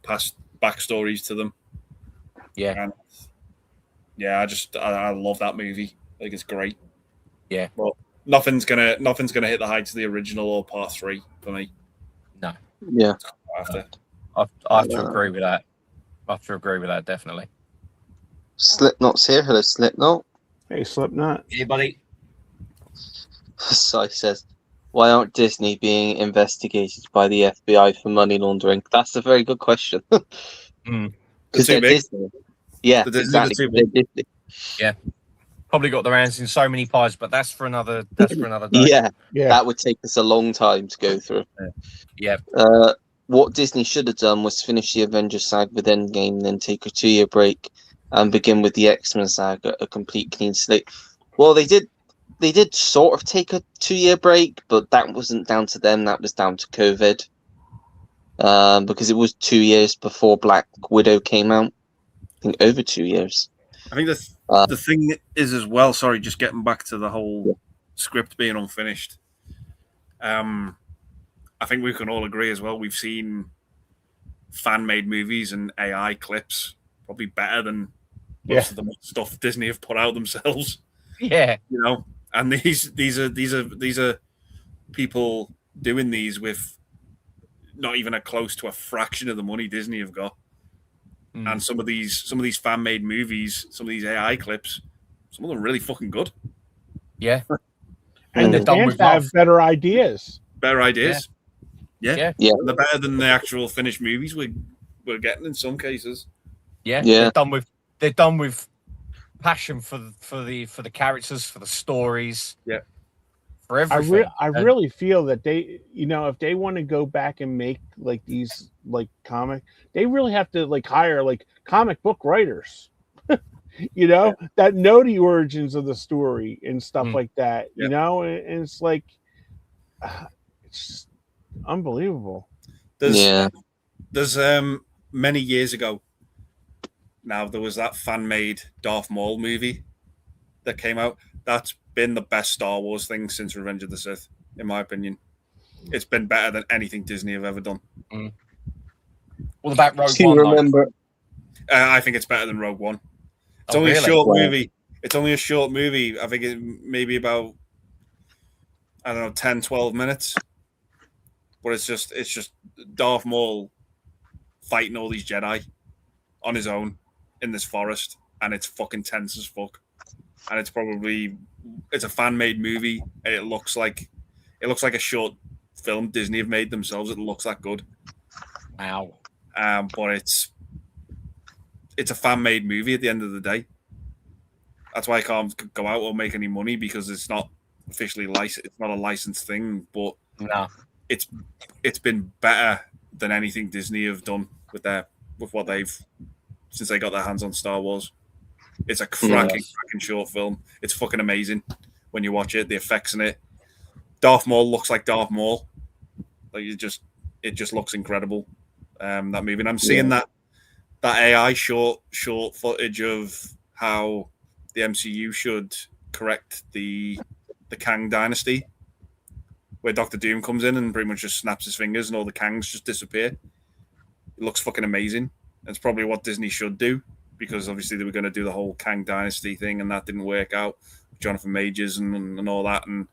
past backstories to them. Yeah. And I love that movie. I think it's great. Yeah. But nothing's gonna hit the heights of the original or Part 3 for me. No. Yeah. I have to agree with that. I have to agree with that, definitely. Slipknot's here. Hello, Slipknot. Hey, Slipknot. Hey, buddy. Sai says, why aren't Disney being investigated by the FBI for money laundering? That's a very good question. Because they're Disney. Yeah, exactly. They're Disney. Yeah. Probably got their hands in so many pies, but that's for another day. Yeah, that would take us a long time to go through. Yeah. What Disney should have done was finish the Avengers saga with Endgame, then take a 2-year break and begin with the X-Men saga, a complete clean slate. Well, they did sort of take a 2-year break, but that wasn't down to them. That was down to COVID. Because it was 2 years before Black Widow came out. I think over 2 years. I think the thing is as well, sorry, just getting back to the whole script being unfinished. I think we can all agree as well. We've seen fan-made movies and AI clips probably better than most of the stuff Disney have put out themselves. Yeah, and these are people doing these with not even close to a fraction of the money Disney have got. And some of these fan-made movies, some of these AI clips, some of them are really fucking good. Yeah. And they're the done fans with have love. better ideas. Better ideas. Yeah. And they're better than the actual finished movies we're getting in some cases. Yeah. Yeah. They're done with passion for the characters, for the stories. Yeah. For everything. I really feel that they, if they want to go back and make like these like comic, they really have to like hire like comic book writers, that know the origins of the story and stuff like that, and it's like, it's unbelievable. There's many years ago now, there was that fan-made Darth Maul movie that came out. That's been the best Star Wars thing since Revenge of the Sith, in my opinion. It's been better than anything Disney have ever done. What about Rogue Do you One? remember? I think it's better than Rogue One. It's only a short movie. It's only a short movie. I think it maybe about, I don't know, 10, 12 minutes. But it's just Darth Maul fighting all these Jedi on his own in this forest, and it's fucking tense as fuck. And it's a fan-made movie, and it looks like a short film Disney have made themselves. It looks that good. Wow. But it's a fan-made movie at the end of the day. That's why I can't go out or make any money, because it's not officially licensed. It's not a licensed thing, but no, it's been better than anything Disney have done with what they've, since they got their hands on Star Wars. It's a cracking short film. It's fucking amazing when you watch it. The effects in it. Darth Maul looks like Darth Maul. Like it just looks incredible. That movie. And I'm seeing that AI short footage of how the MCU should correct the Kang dynasty, where Doctor Doom comes in and pretty much just snaps his fingers and all the Kangs just disappear. It looks fucking amazing. It's probably what Disney should do, because obviously they were going to do the whole Kang dynasty thing, and that didn't work out. Jonathan Majors and all that, and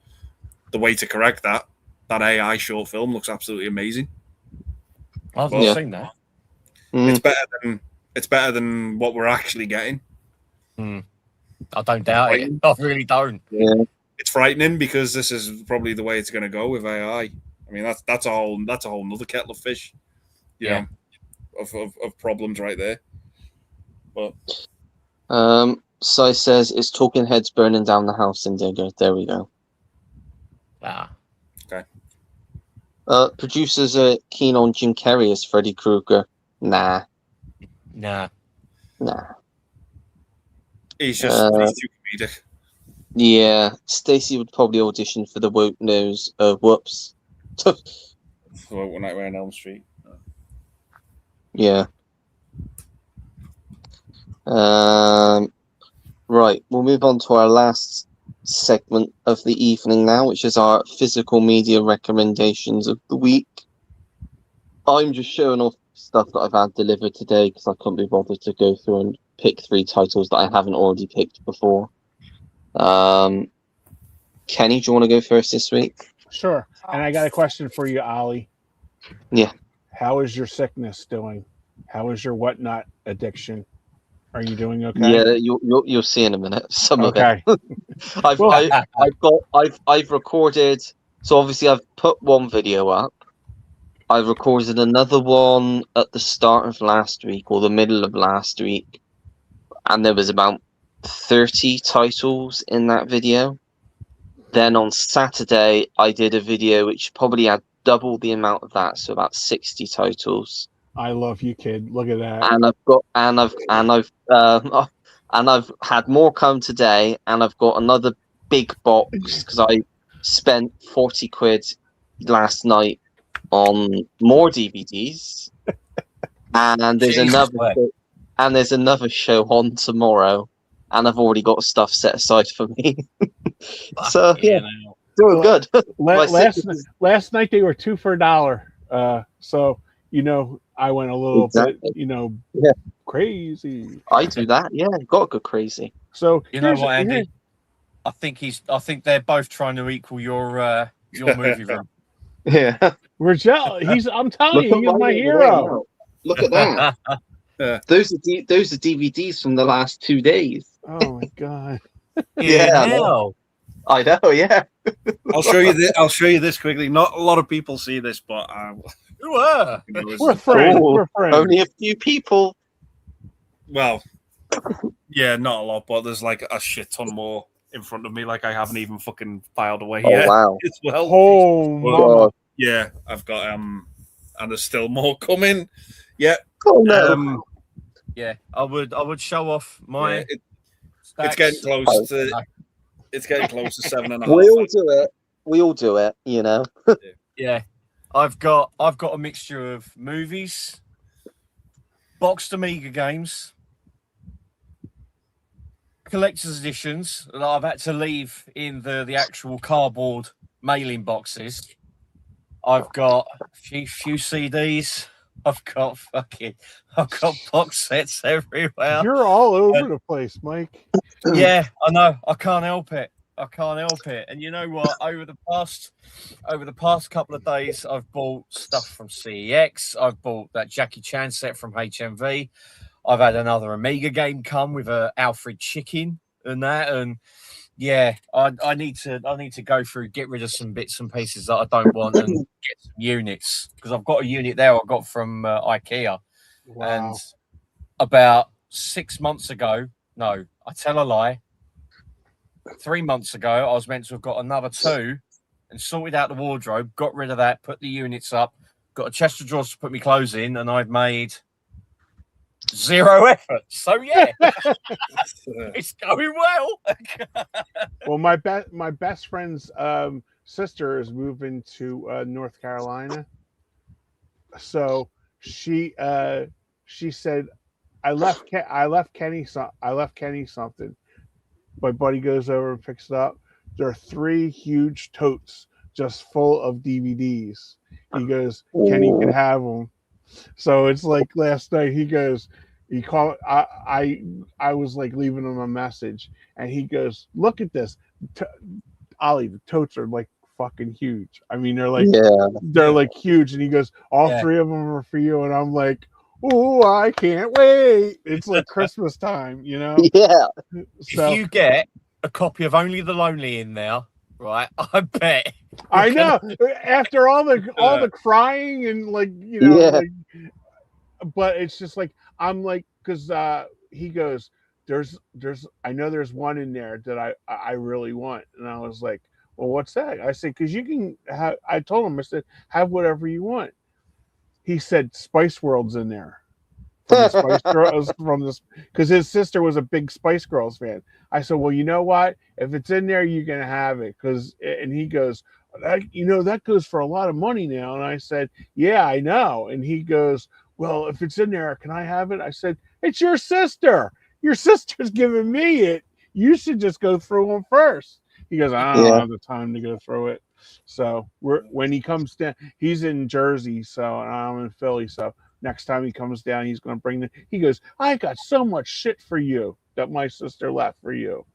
the way to correct that AI short film looks absolutely amazing. I've not seen that. It's better than what we're actually getting. I don't doubt it. I really don't. Yeah. It's frightening, because this is probably the way it's going to go with AI. I mean, that's a whole nother kettle of fish. You know, of problems right there. But Sai says it's Talking Heads burning down the house in Diego. There we go. Okay. Producers are keen on Jim Carrey as Freddy Krueger. Nah. He's too comedic. Yeah, Stacey would probably audition for the Woke Nose. Whoops. One Nightmare on Elm Street. Yeah. Right, we'll move on to our last segment of the evening now, which is our physical media recommendations of the week. I'm just showing off stuff that I've had delivered today because I couldn't be bothered to go through and pick 3 titles that I haven't already picked before. Kenny, do you want to go first this week? Sure. And I got a question for you, Ollie. Yeah. How is your sickness doing? How is your whatnot addiction? Are you doing okay? Yeah, you'll see in a minute. Some of it. I've recorded. So obviously I've put one video up. I've recorded another one at the start of last week or the middle of last week, and there was about 30 titles in that video. Then on Saturday I did a video which probably had double the amount of that, so about 60 titles. I love you, kid. Look at that. And I've had more come today, and I've got another big box because I spent 40 quid last night on more DVDs. And there's another show on tomorrow, and I've already got stuff set aside for me. So yeah, doing good. Last night they were 2 for $1. So I went a little bit, crazy. I do that, yeah. Got to go crazy. So you know what, Andy? I think they're both trying to equal your movie run. Yeah, we're jealous. I'm telling you, he's my hero. Look at that. Those are DVDs from the last 2 days. Oh my god. Yeah, I know. Hell. I know. Yeah. I'll show you this. I'll show you this quickly. Not a lot of people see this, but You were. We're friends. Oh, We're friends. only a few people. well, yeah, not a lot, but there's like a shit ton more in front of me. Like I haven't even fucking filed away Oh yet. wow. As well. Oh, mama. Yeah, I've got and there's still more coming. Yeah. Oh no. Yeah, I would show off my. Yeah, it's stacks. getting close to. No. It's getting close to 7.5. We all do it. We all do it. You know. Yeah, I've got a mixture of movies, boxed Amiga games, collector's editions that I've had to leave in the actual cardboard mailing boxes. I've got a few CDs. I've got box sets everywhere. You're all over the place, Mike. Yeah, I know. I can't help it. And you know what? Over the past couple of days, I've bought stuff from CEX. I've bought that Jackie Chan set from HMV. I've had another Amiga game come with a Alfred Chicken and that. And yeah, I need to go through, get rid of some bits and pieces that I don't want, and get some units, because I've got a unit there I got from IKEA. Wow. And about 6 months ago, no, I tell a lie. 3 months ago, I was meant to have got another 2 and sorted out the wardrobe, got rid of that, put the units up, got a chest of drawers to put my clothes in, and I've made 0 effort. So yeah, it's going well. Well, my best friend's sister is moving to North Carolina, so she said, I left Kenny something. My buddy goes over and picks it up. There are 3 huge totes just full of DVDs. He goes, Kenny can have them. So it's like last night he called. I was like leaving him a message, and he goes, look at this, Ollie. The totes are like fucking huge. I mean, they're like huge. And he goes, all 3 of them are for you. And I'm like, oh, I can't wait. It's like Christmas time, you know? Yeah. So, if you get a copy of Only the Lonely in there, right, I bet. I know. After all the crying and like, you know, like, but it's just like, I'm like, because he goes, there's I know there's one in there that I really want. And I was like, well, what's that? I said, because you can have, I told him, I said, have whatever you want. He said Spice World's in there from the Spice Girls, because his sister was a big Spice Girls fan. I said, well, you know what? If it's in there, you can have it. And he goes, that goes for a lot of money now. And I said, yeah, I know. And he goes, well, if it's in there, can I have it? I said, it's your sister. Your sister's giving me it. You should just go through them first. He goes, I don't have the time to go through it. So when he comes down, he's in Jersey, so I'm in Philly. So next time he comes down, he's going to bring he goes, I got so much shit for you that my sister left for you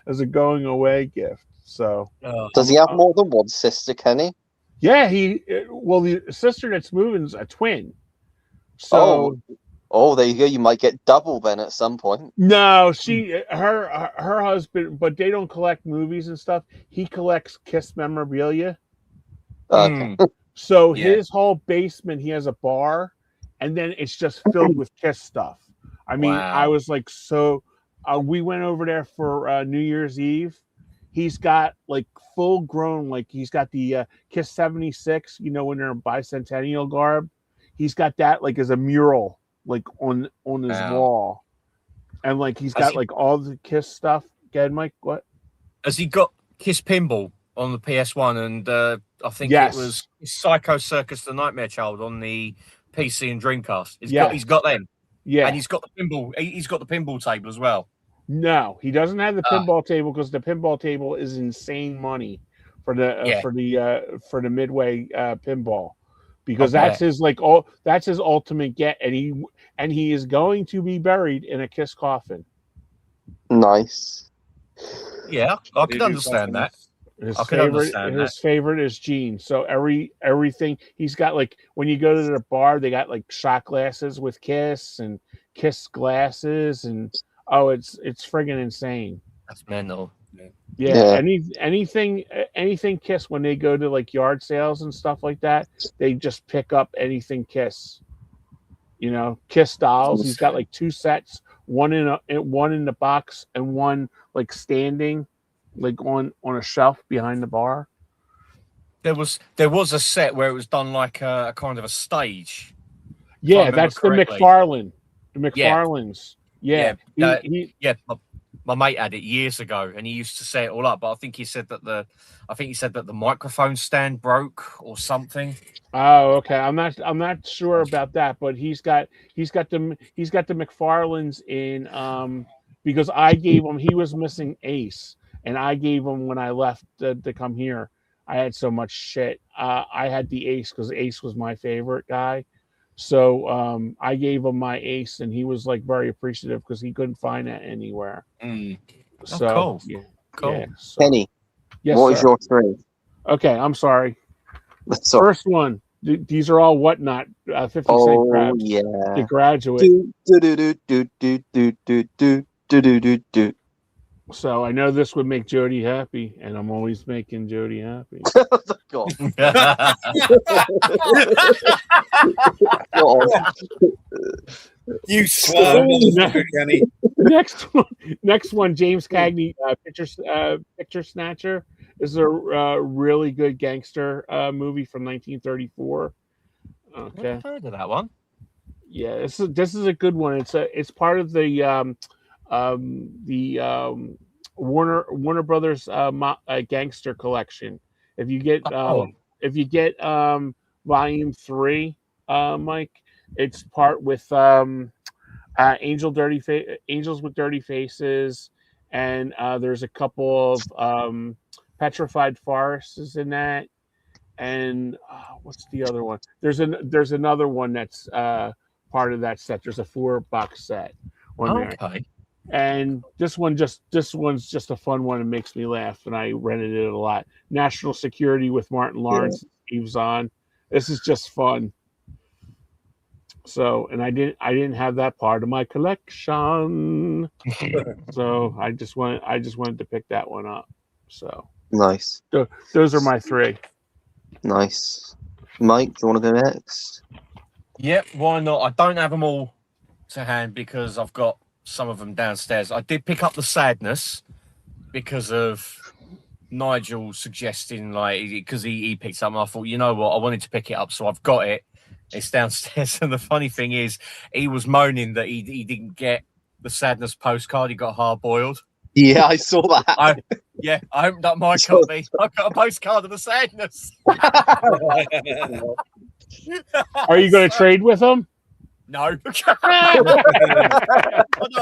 as a going away gift. So does he have more than one sister, Kenny? Yeah, the sister that's moving is a twin. So there you go. You might get double then at some point. No, her husband, but they don't collect movies and stuff. He collects Kiss memorabilia. Okay. So his whole basement, he has a bar, and then it's just filled with Kiss stuff. I mean, I was like, we went over there for New Year's Eve. He's got like full grown, like he's got the Kiss 76, you know, when they're in bicentennial garb. He's got that like as a mural, like on his wall, and like he's got like all the Kiss stuff. Go ahead, Mike. What? Has he got Kiss Pinball on the PS1? And I think it was Psycho Circus: The Nightmare Child on the PC and Dreamcast. He's got them. Yeah, and he's got the pinball. He's got the pinball table as well. No, he doesn't have the pinball table, because the pinball table is insane money for the Midway pinball. Because that's his ultimate get, and he is going to be buried in a Kiss coffin. Nice. Yeah, I could understand that. His favorite is Gene. So everything he's got, like when you go to the bar, they got like shot glasses with Kiss and Kiss glasses, and it's friggin' insane. That's mental. Yeah. Yeah. Anything Kiss, when they go to like yard sales and stuff like that, they just pick up anything Kiss. You know, Kiss dolls. He's got like 2 sets, one in the box and one like standing, like on a shelf behind the bar. There was a set where it was done like a kind of a stage. Yeah, that's correctly. the McFarlane. The McFarlanes. Yeah. My mate had it years ago, and he used to set it all up. But I think he said that the microphone stand broke or something. Oh, okay. I'm not sure about that, but he's got the McFarlanes in because I gave him, he was missing Ace, and I gave him when I left to come here. I had so much shit. I had the Ace because Ace was my favorite guy. So I gave him my Ace, and he was like very appreciative because he couldn't find that anywhere. So cool. Cool. Yeah, so. Penny, Yes, what is sir. your 3? Okay, I'm sorry. That's all. First one. These are all Whatnot. 50 Cent grabs. Yeah. The Graduate. Do. So I know this would make Jody happy, and I'm always making Jody happy. God. You swallow, Kenny. Next one, James Cagney, Picture Snatcher. This is a really good gangster movie from 1934. Okay, I've heard of that one. Yeah, this is a good one. It's part of the Warner Brothers gangster collection. If you get volume 3, Mike, it's part with Angels with Dirty Faces, and there's a couple of Petrified Forests in that, and what's the other one? There's another one that's part of that set. There's a 4-box set on there. Okay. And this one's just a fun one and makes me laugh, and I rented it a lot. National Security with Martin Lawrence, Steve Zahn. This is just fun. So, and I didn't have that part of my collection, so I just wanted to pick that one up. So Nice. Those are my 3. Nice. Mike, do you want to go next? Yep, why not? I don't have them all to hand because I've got some of them downstairs. I did pick up The Sadness because of Nigel suggesting, like, because he picked up, and I thought, you know what, I wanted to pick it up, so I've got it. It's downstairs. And the funny thing is, he was moaning that he didn't get the Sadness postcard. He got hard boiled. Yeah, I saw that. I opened up my copy. I got a postcard of The Sadness. Are you going to trade with him? No. No,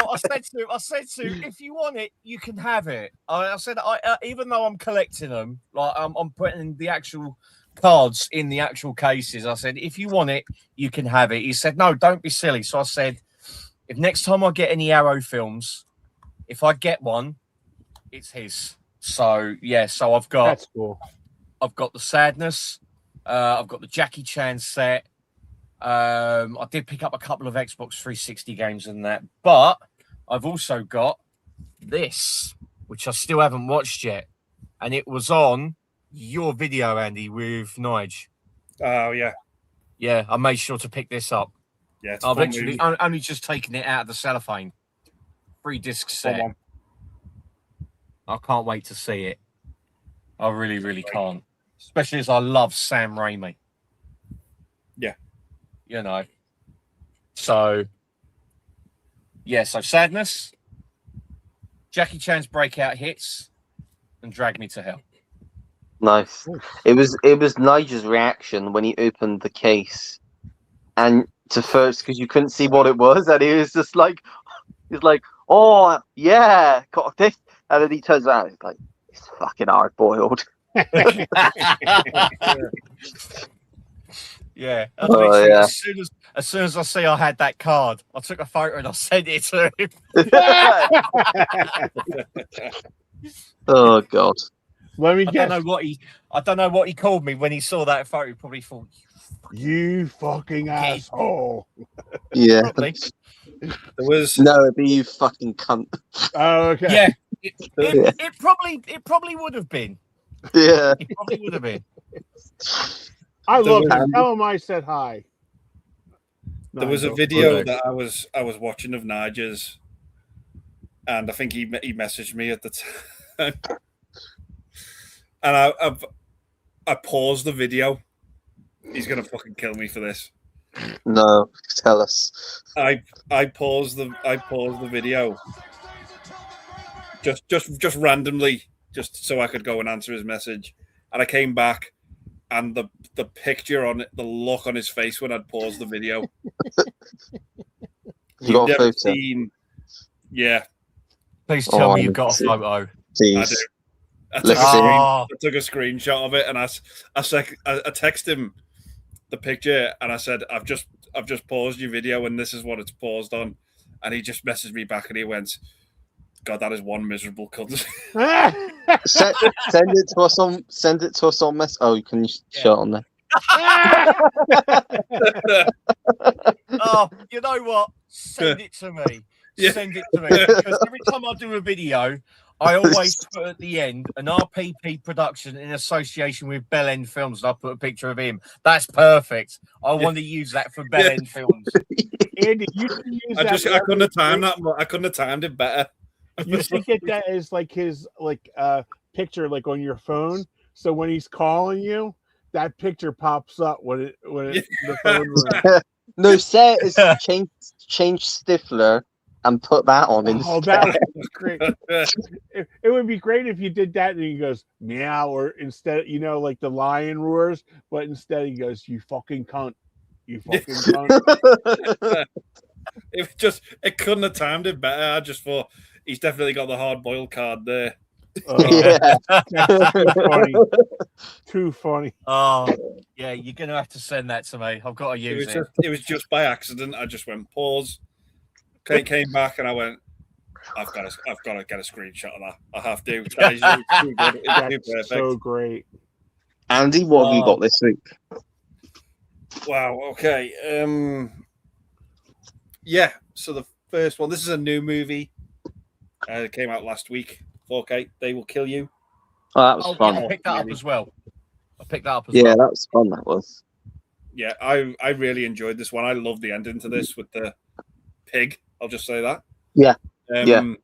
I said to him, if you want it, you can have it. I said, even though I'm collecting them, like I'm putting the actual cards in the actual cases. I said, if you want it, you can have it. He said, no, don't be silly. So I said, if next time I get any Arrow films, if I get one, it's his. So yeah, so I've got That's cool. I've got The Sadness. I've got the Jackie Chan set. I did pick up a couple of Xbox 360 games and that, but I've also got this, which I still haven't watched yet, and it was on your video, Andy, with Nige. Oh yeah, yeah. I made sure to pick this up. Yeah, it's I've actually only just taken it out of the cellophane. 3-disc set. I can't wait to see it. I really, really can't. Especially as I love Sam Raimi. Yeah. You know. So, yeah, so Sadness, Jackie Chan's breakout hits, and Drag Me to Hell. Nice. It was Nigel's reaction when he opened the case, and to first, because you couldn't see what it was, and he was just like, he's like, oh yeah, got this, and then he turns around, he's like, it's fucking hard boiled. Yeah. Yeah. As soon as I see I had that card, I took a photo and I sent it to him. Oh god. Let me guess. I don't know what he called me when he saw that photo. He probably thought, you fucking asshole. Yeah. probably. There was No, it'd be you fucking cunt. Oh, okay. Yeah. It probably would have been. Yeah. It probably would have been. I love was- him. Tell him I said hi. There was a Nigel. video Okay. that I was watching of Nigel's, and I think he messaged me at the time, and I paused the video. He's gonna fucking kill me for this. No, tell us. I paused the video just randomly, just so I could go and answer his message, and I came back, and the picture on it, the look on his face when I'd paused the video. You got a never photo? Yeah, Please tell Oh, me you've got a see. photo. I Please. do. I Let's took, see. Oh, I took a screenshot of it, and I texted him the picture, and I said, I've just paused your video, and this is what it's paused on. And he just messaged me back, and he went, God, that is one miserable cunt. Send it to us on. Send it to us on mess. Oh, you can show it on there. oh, you know what? Send it to me. Yeah. Send it to me. Because every time I do a video, I always put at the end an RPP production in association with Bell End Films, and I put a picture of him. That's perfect. I want to use that for Bell End Films. Andy, you can use that. I couldn't have timed that. I couldn't have timed it better. You should get that as like his picture like on your phone. So when he's calling you, that picture pops up when the phone rings. No, say it is change Stifler and put that on Oh, instead. that would be great. It would be great if you did that and he goes meow, or instead, like the lion roars, but instead he goes, "You fucking cunt, you fucking cunt." It couldn't have timed it better. I just thought he's definitely got the hard boiled card there. Yeah. That's too funny. Too funny. Oh, yeah, you're going to have to send that to me. I've got to use it. It was just by accident. I just went pause. Came back and I went, I've got to get a screenshot of that. I have to. That is too good. It's too That's perfect. so great. Andy, what have you got this week? Wow. Okay. Yeah. So the first one. This is a new movie. It came out last week. 4K. They Will Kill You. Oh, that was Oh, fun. yeah, I picked that up as well. Yeah, well. that was fun. That was. Yeah, I really enjoyed this one. I love the ending to this with the pig. I'll just say that. Yeah. Yeah. A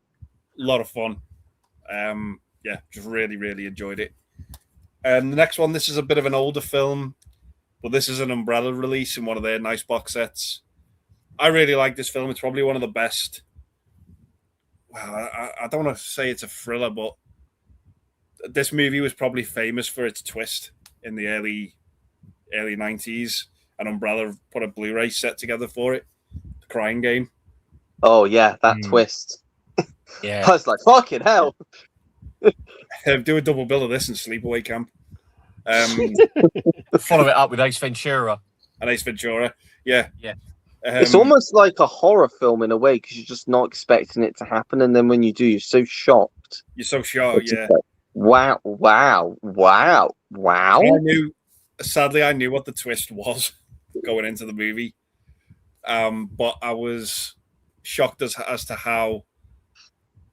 lot of fun. Yeah, just really, really enjoyed it. And the next one, this is a bit of an older film, but this is an Umbrella release in one of their nice box sets. I really like this film. It's probably one of the best. Well, I don't want to say it's a thriller, but this movie was probably famous for its twist in the early 90s. And Umbrella put a Blu-ray set together for it. The Crying Game. Oh yeah, that twist. Yeah. I was like, fucking hell. Do a double bill of this and Sleepaway Camp. Follow it up with Ace Ventura. And Ace Ventura. Yeah. Yeah. It's almost like a horror film in a way, because you're just not expecting it to happen, and then when you do, you're so shocked. You're so shocked, yeah. Like, wow. Sadly, I knew what the twist was going into the movie. But I was shocked as to how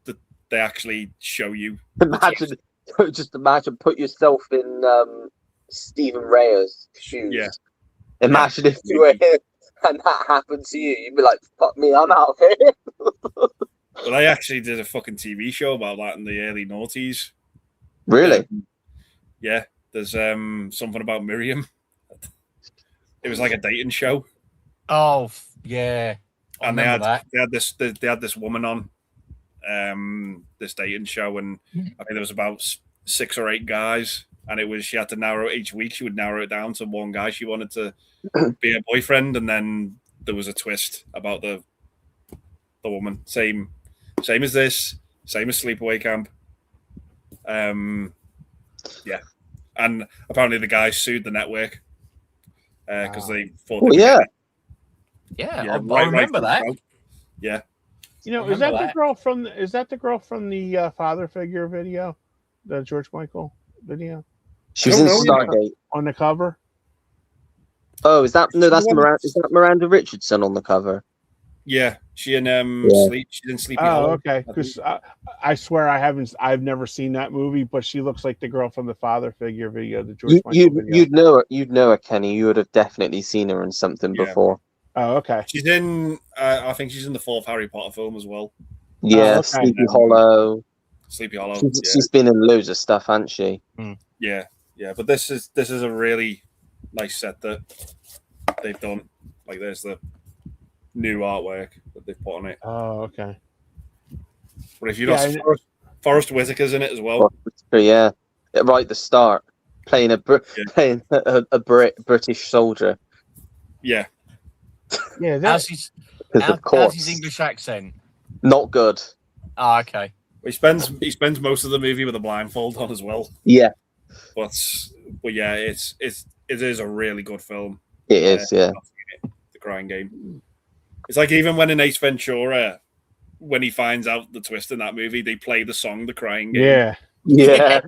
they actually show you. Imagine, put yourself in Stephen Reyes' shoes. Yeah. Imagine if you were him and that happened to you. You'd be like, fuck me, I'm out of here. But I actually did a fucking TV show about that in the early noughties. Really? Yeah. There's something about Miriam. It was like a dating show. Oh, yeah. And they had this woman on this dating show, and I think there was about 6 or 8 guys, and she had to narrow each week. She would narrow it down to one guy she wanted to be a boyfriend, and then there was a twist about the woman. Same as this, same as Sleepaway Camp. Yeah, and apparently the guys sued the network because they thought. Oh, yeah. Yeah, I remember that. Yeah. Is that the girl from the Father Figure video, the George Michael video? She was in Stargate on the cover. Oh, is that Miranda Richardson on the cover? Yeah, She in Yeah. Sleep. She's in Sleepy Oh, Hollow. okay. Because I swear I've never seen that movie, but she looks like the girl from the Father Figure video, the George Michael video. You'd know her, Kenny. You would have definitely seen her in something Yeah. before. Oh, okay. She's in. I think she's in the fourth Harry Potter film as well. Yeah, okay. Sleepy Hollow. Sleepy Hollow. She's been in loads of stuff, hasn't she? Yeah. But this is a really nice set that they've done. Like, there's the new artwork that they've put on it. Oh, okay. But if you don't, Forrest Whitaker's in it as well. Yeah, right at the start, playing a British soldier. Yeah. Yeah. How's his English accent? Not good. Oh, okay. He spends most of the movie with a blindfold on as well. Yeah, But yeah, it is a really good film. it is. Yeah. The Crying Game. It's like, even when in Ace Ventura, when he finds out the twist in that movie, they play the song "The Crying Game." Yeah. Yeah.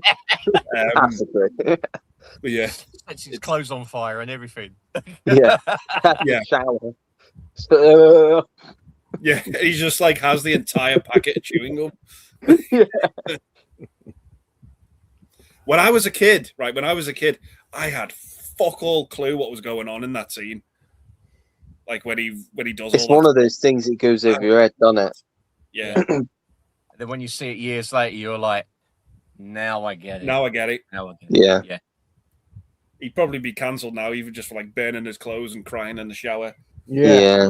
But yeah, Sets his clothes on fire and everything. Yeah. Yeah. Shower. yeah. He just like has the entire packet of chewing gum. Yeah. When I was a kid, I had fuck all clue what was going on in that scene. Like when he does. It's all one that. of those things that goes over your head, doesn't it? Yeah. And then when you see it years later, you're like, now I get it. Now I get it. Now I get Yeah. it. Yeah. He'd probably be cancelled now, even just for like burning his clothes and crying in the shower. Yeah.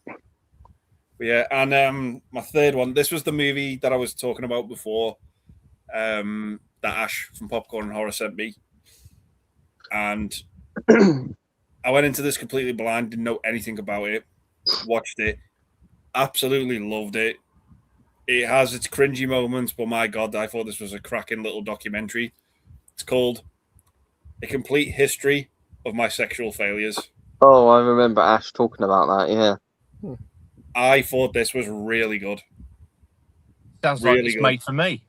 But yeah, and my third one. This was the movie that I was talking about before. That Ash from Popcorn and Horror sent me, and I went into this completely blind, didn't know anything about it. Watched it, absolutely loved it. It has its cringy moments, but my God, I thought this was a cracking little documentary. It's called A Complete History of My Sexual Failures. Oh, I remember Ash talking about that. Yeah. I thought this was really good. Sounds Really like it's good. made for me.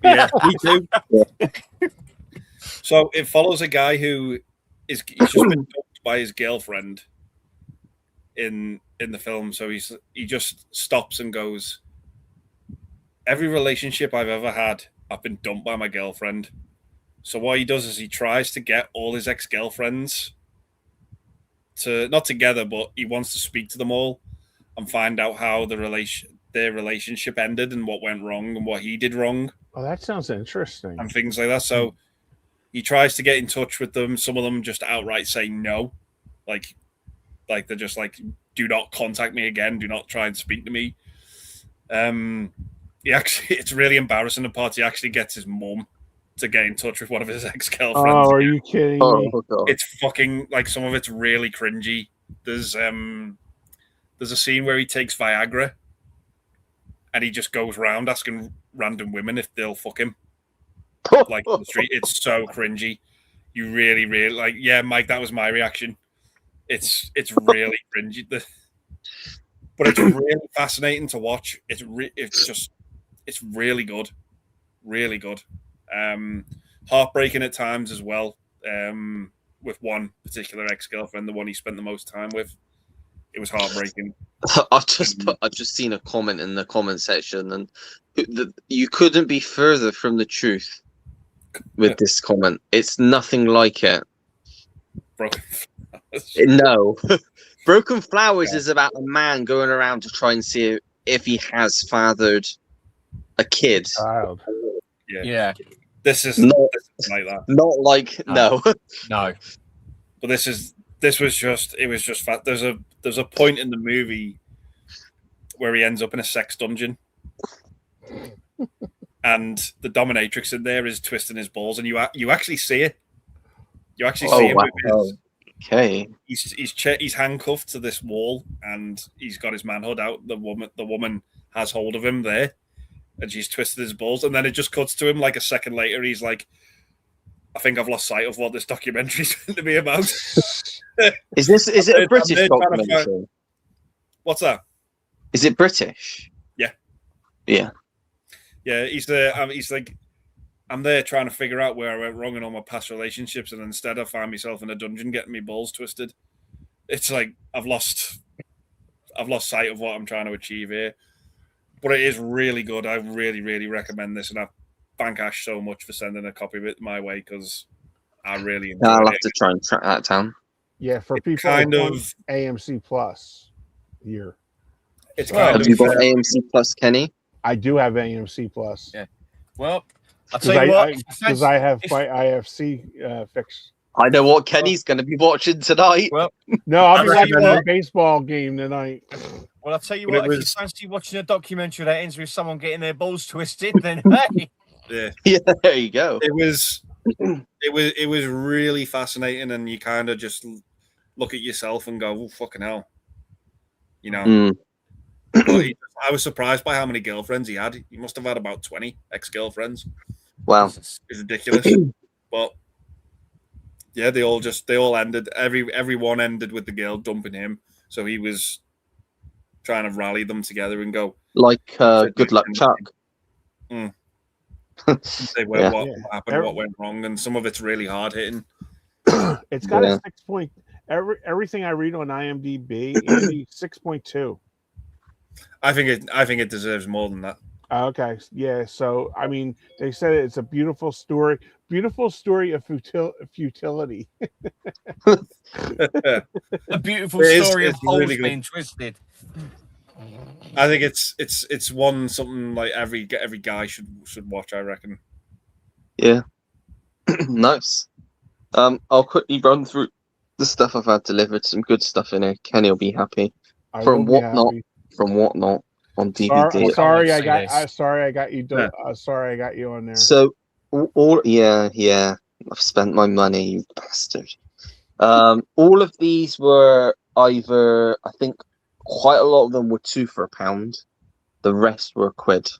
Yeah, me too. So it follows a guy who he's just been dumped by his girlfriend in the film. So he just stops and goes, every relationship I've ever had, I've been dumped by my girlfriend. So what he does is he tries to get all his ex-girlfriends to, not together, but he wants to speak to them all and find out how their relationship ended and what went wrong and what he did wrong. Oh, that sounds interesting. And things like that. So he tries to get in touch with them. Some of them just outright say no. Like they're just like, do not contact me again. Do not try and speak to me. It's really embarrassing. The part he actually gets his mum to get in touch with one of his ex-girlfriends. Oh, are you kidding me? Oh, God. It's fucking, like, some of it's really cringy. There's a scene where he takes Viagra and he just goes around asking random women if they'll fuck him. Like, in the street. It's so cringy. You really, really, like, yeah, Mike, that was my reaction. It's really cringy. But it's really fascinating to watch. It's really good. Really good. Heartbreaking at times as well. With one particular ex-girlfriend, the one he spent the most time with. It was heartbreaking. I've just seen a comment in the comment section, and you couldn't be further from the truth with this comment. It's nothing like it. Broken. No. Broken Flowers is about a man going around to try and see if he has fathered a kid. Child. Yeah. This is Not like that. Not like no. No. But it was just fat. There's a point in the movie where he ends up in a sex dungeon, and the dominatrix in there is twisting his balls, and you actually see it. You actually see him. Wow. Okay. He's handcuffed to this wall, and he's got his manhood out. The woman has hold of him there, and she's twisted his balls, and then it just cuts to him like a second later. He's like, I think I've lost sight of what this documentary's going to be about. Is it a British documentary? What's that? Is it British? Yeah. Yeah. Yeah, he's like, I'm there trying to figure out where I went wrong in all my past relationships, and instead I find myself in a dungeon getting my balls twisted. It's like I've lost I've lost sight of what I'm trying to achieve here. But it is really good. I really, really recommend this, and I thank Ash so much for sending a copy of it my way because I really enjoyed I'll it. have to try and track that down. Yeah, for It's people kind on of- AMC Plus here. It's So- kind Have of you got AMC Plus, Kenny? I do have AMC Plus. Yeah. Well, I'll tell you what. Because I have my IFC fixed. I know what Kenny's going to be watching tonight. Well, No, I'll be I watching recommend the it. baseball game tonight. well, I'll tell you But what. it If you was- fancy watching a documentary that ends with someone getting their balls twisted, then hey, yeah. Yeah, there you go. It was really fascinating, and you kind of just look at yourself and go, "Oh, fucking hell," you know. Mm. But I was surprised by how many girlfriends he had. He must have had about 20 ex-girlfriends. Wow. It's ridiculous. But yeah, they all ended. Everyone ended with the girl dumping him. So he was trying to rally them together and go, Like Good Luck Chuck. say what happened, what went wrong, and some of it's really hard hitting. It's got Yeah. a 6 point. Everything I read on IMDb, Andy, 6.2. I think it deserves more than that. Okay, yeah. So I mean, they said it's a beautiful story of futility. a beautiful It is- story of it's holes really good. being twisted. I think it's one something like every guy should watch. I reckon. Yeah. Nice. I'll quickly run through the stuff I've had delivered. Some good stuff in here. Kenny will be happy. I From will be Whatnot. happy. From Whatnot on DVD. Sorry, I see got. this. Sorry, I got you. Yeah. Sorry, I got you on there. So all yeah, I've spent my money, you bastard. All of these were either, I think quite a lot of them were £2 for £1. The rest were £1.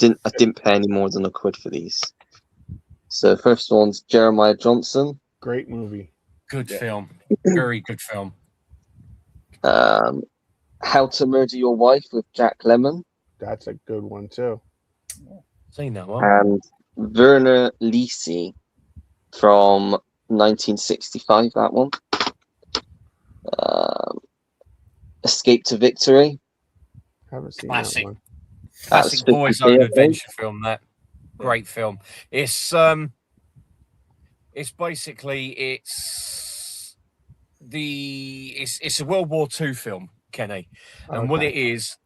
I didn't pay any more than £1 for these. So first one's Jeremiah Johnson. Great movie. Good film. Very good film. How to Murder Your Wife with Jack Lemmon. That's a good one too. Seen that one. And Werner Lisi from 1965, that one. Escape to Victory. Haven't seen Classic. that one. Classic That's boys' 50p, I own think. adventure film. That great film. It's basically it's a World War II film, Kenny, and what it is,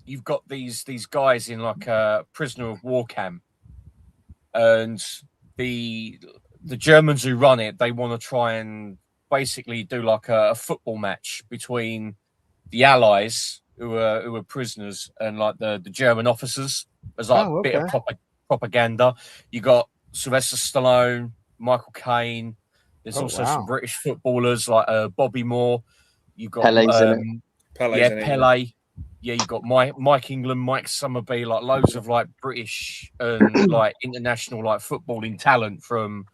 you've got these guys in like a prisoner of war camp, and the Germans who run it, they want to try and basically do like a football match between the Allies who were prisoners and like the German officers as like a bit of propaganda. You got Sylvester Stallone, Michael Caine. There's also some British footballers like Bobby Moore. You got Pele's in it. Pele. Yeah, you got Mike England, Mike Summerby, like loads of like British and like international like footballing talent from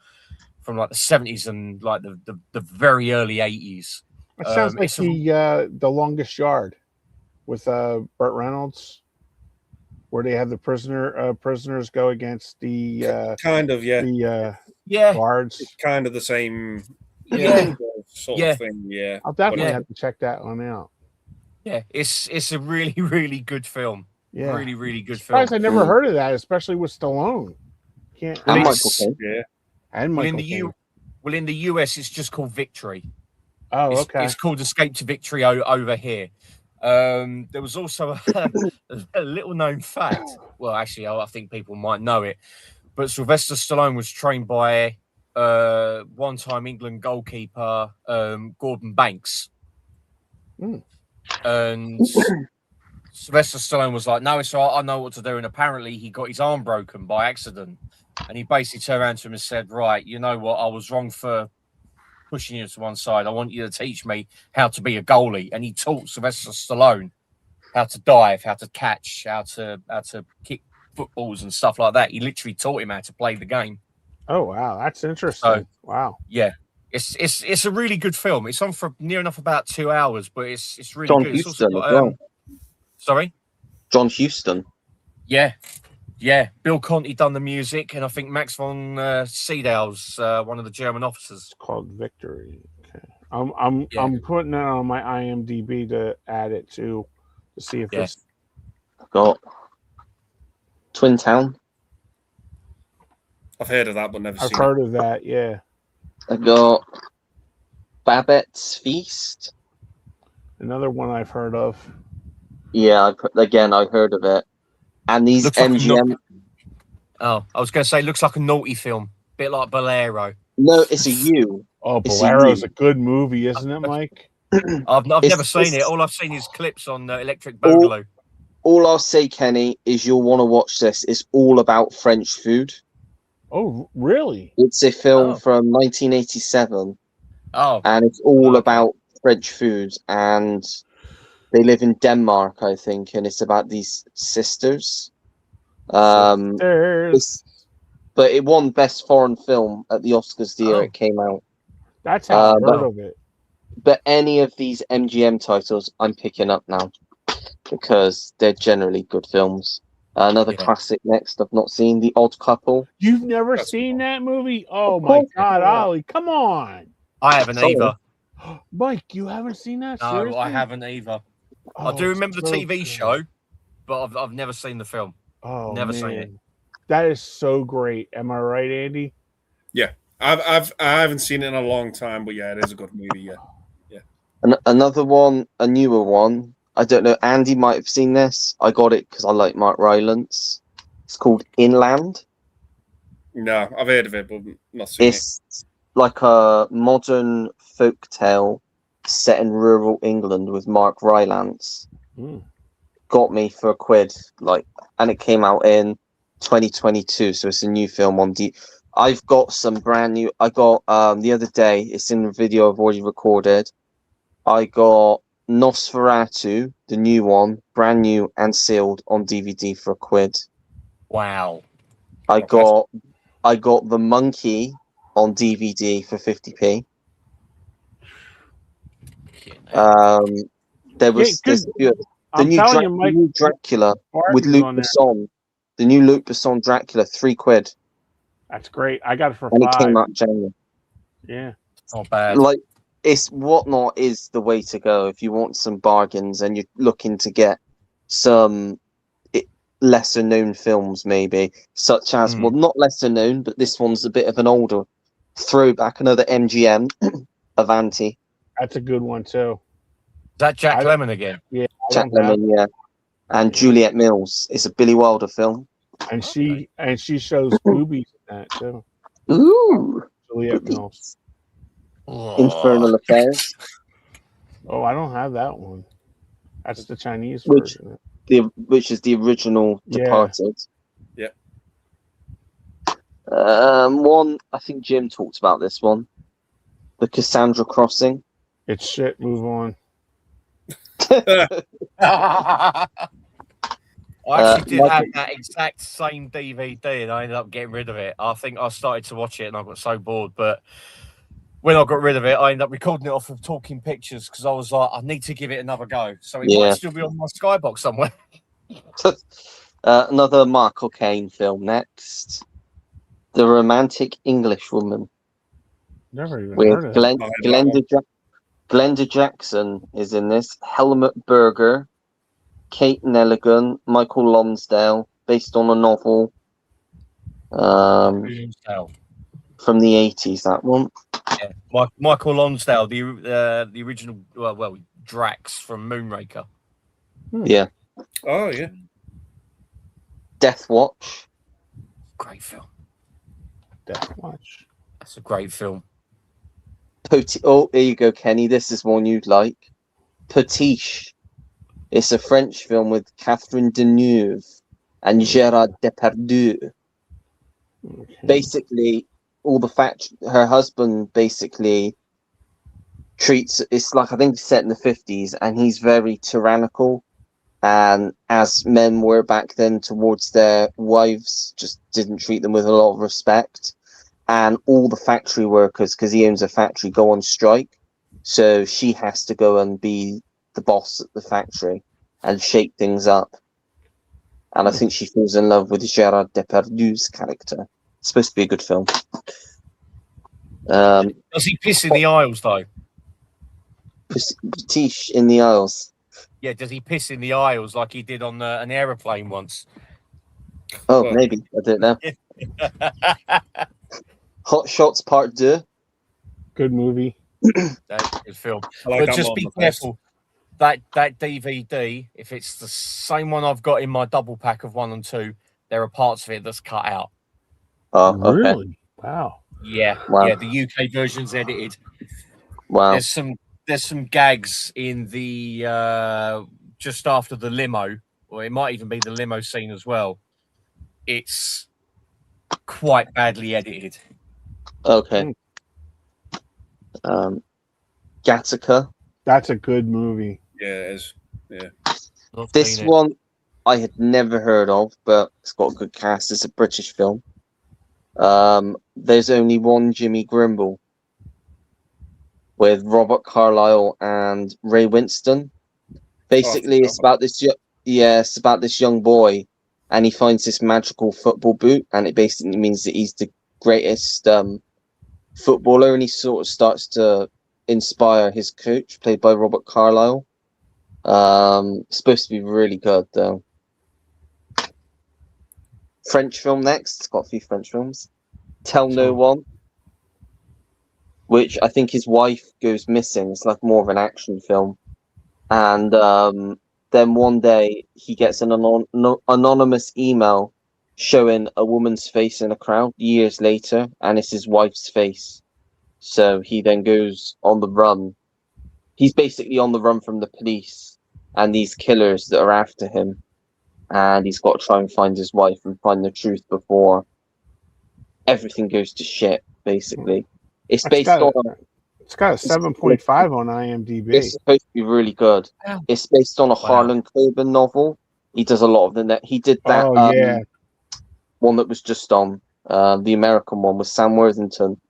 like the 70s and like the very early 80s. It sounds like the Longest Yard with Burt Reynolds, where they have the prisoners go against the kind of the guards. It's kind of the same sort of thing. Yeah, I'll definitely have to check that one out. Yeah, it's a really, really good film. Yeah, really, really good film. I never heard of that, especially with Stallone. And Michael Caine. Yeah, and Michael Caine. Well, in the US, it's just called Victory. Oh, okay. It's called Escape to Victory over here. There was also a little known fact. Well, actually, I think people might know it, but Sylvester Stallone was trained by one-time England goalkeeper Gordon Banks. And Sylvester Stallone was like, "No, it's all right, I know what to do." And apparently, he got his arm broken by accident. And he basically turned around to him and said, "Right, you know what? I was wrong for pushing you to one side. I want you to teach me how to be a goalie." And he taught Sylvester Stallone how to dive, how to catch, how to kick footballs and stuff like that. He literally taught him how to play the game. Oh wow, that's interesting. Wow. Yeah. It's a really good film. It's on for near enough about 2 hours, but it's really John good. Huston got, as well. Sorry? John Huston. Yeah. Bill Conti done the music, and I think Max von Sydow's one of the German officers. It's called Victory. Okay. I'm putting it on my IMDb to add it to see if Yeah. it's Got Twin Town. I've heard of that, but never I've seen heard of that. Yeah, I got Babette's Feast. another one I've heard of. Yeah, I heard of it. And these Looks like a MGM. Oh, I was going to say, looks like a naughty film, bit like Bolero. No, it's a U. Oh, It's Bolero's a a good movie, isn't it, Mike? I've It's- never seen it. it's- All I've seen is clips on Electric All- Boogaloo. All I'll say, Kenny, is you'll want to watch this. It's all about French food. Oh, really? It's a film Oh. from 1987, Oh, and it's all Okay. about French food. And they live in Denmark, I think, and it's about these sisters. There's But it won Best Foreign Film at the Oscars the year Oh. it came out. that's how I've but- heard of it. But any of these MGM titles, I'm picking up now because they're generally good films. Another Yeah. classic next I've not seen, The Odd Couple. You've never That's seen that movie? Oh Of my course. God, Ollie, come on, I haven't Sorry. either. Mike, you haven't seen that? No, Seriously? I haven't either. I Oh, do remember the so TV good. show, but I've never seen the film. Oh, Never seen it. man. That is so great. Am I right, Andy? I haven't seen it in a long time, but yeah, it is a good movie. Yeah. Another one, a newer one. I don't know. Andy might have seen this. I got it because I like Mark Rylance. It's called Inland. No, I've heard of it, but not seen it. It's like a modern folk tale set in rural England with Mark Rylance. Hmm. Got me for £1, and it came out in 2022, so it's a new film on I've got some brand new. I got the other day. It's in the video I've already recorded. I got Nosferatu, the new one, brand new and sealed on DVD for £1. Wow. I got The Monkey on DVD for 50p. There was Yeah, there's a few others. The I'm new, telling you, Mike, the new Dracula with Barton's Luc on that. Besson. The new Luc Besson Dracula, £3, That's great. I got it for and it $5. came out in January. Yeah. Not bad. Like, it's Whatnot is the way to go if you want some bargains and you're looking to get some lesser known films, maybe such as well, not lesser known, but this one's a bit of an older throwback. Another MGM, Avanti, That's a good one too. Is that Jack I- Lemmon again? I Jack don't have- Lemmon, yeah, and Juliette Mills. It's a Billy Wilder film. and she shows boobies in that too. Ooh, Juliette Mills. Infernal Affairs. Oh, I don't have that one. That's the Chinese Which- version. Which is the original Yeah. Departed. Yeah. One, I think Jim talked about this one. The Cassandra Crossing. It's shit. Move on. I actually did Michael- have that exact same DVD and I ended up getting rid of it. I think I started to watch it and I got so bored. But when I got rid of it, I ended up recording it off of Talking Pictures because I was like, I need to give it another go. So it Yeah. might still be on my Skybox somewhere. Another Michael Caine film next. The Romantic Englishwoman Never even heard with of it. Glenda Jackson is in this. Helmut Berger, Kate Nelligan, Michael Lonsdale, based on a novel from the 80s. That one. Yeah. Michael Lonsdale, the original, well, Drax from Moonraker. Yeah. Oh yeah. Death Watch. Great film. Death Watch. That's a great film. Oh, here you go, Kenny. This is one you'd like. Potiche. It's a French film with Catherine Deneuve and Gérard Depardieu. Okay. Basically, her husband basically treats it's like, I think it's set in the 50s, and he's very tyrannical, and as men were back then towards their wives, just didn't treat them with a lot of respect. And all the factory workers, because he owns a factory, go on strike, so she has to go and be the boss at the factory and shake things up. And I think she falls in love with Gérard Depardieu's character. It's supposed to be a good film. Does he piss in the aisles though? Tish in the aisles. Yeah, does he piss in the aisles like he did on an aeroplane once? Oh, Well- maybe. I don't know. Hot Shots Part 2. Good movie. That's a good film. I like But that just more be than the first. careful. That DVD, if it's the same one I've got in my double pack of 1 and 2, there are parts of it that's cut out. Oh, okay. Really? Wow. Yeah, Wow. yeah. The UK version's edited. Wow. There's some gags in the just after the limo, or it might even be the limo scene as well. It's quite badly edited. Okay. Gattaca. That's a good movie. Yeah, it is. Not This seen it. one I had never heard of, but it's got a good cast. It's a British film. There's only one Jimmy Grimble with Robert Carlyle and Ray Winston. Basically, it's about this. It's about this young boy, and he finds this magical football boot, and it basically means that he's the greatest footballer, and he sort of starts to inspire his coach, played by Robert Carlyle. Supposed to be really good though. French film next. It's got a few French films. Tell No One, which I think his wife goes missing. It's like more of an action film, and then one day he gets an anonymous email showing a woman's face in a crowd years later, and it's his wife's face. So he then goes on the run. He's basically on the run from the police and these killers that are after him. And he's got to try and find his wife and find the truth before everything goes to shit, basically. It's It's based got on... It's got a 7.5 on IMDb. It's supposed to be really good. Wow. It's based on a Wow. Harlan Coben novel. He does a lot of the net. He did that one that was just on, the American one with Sam Worthington.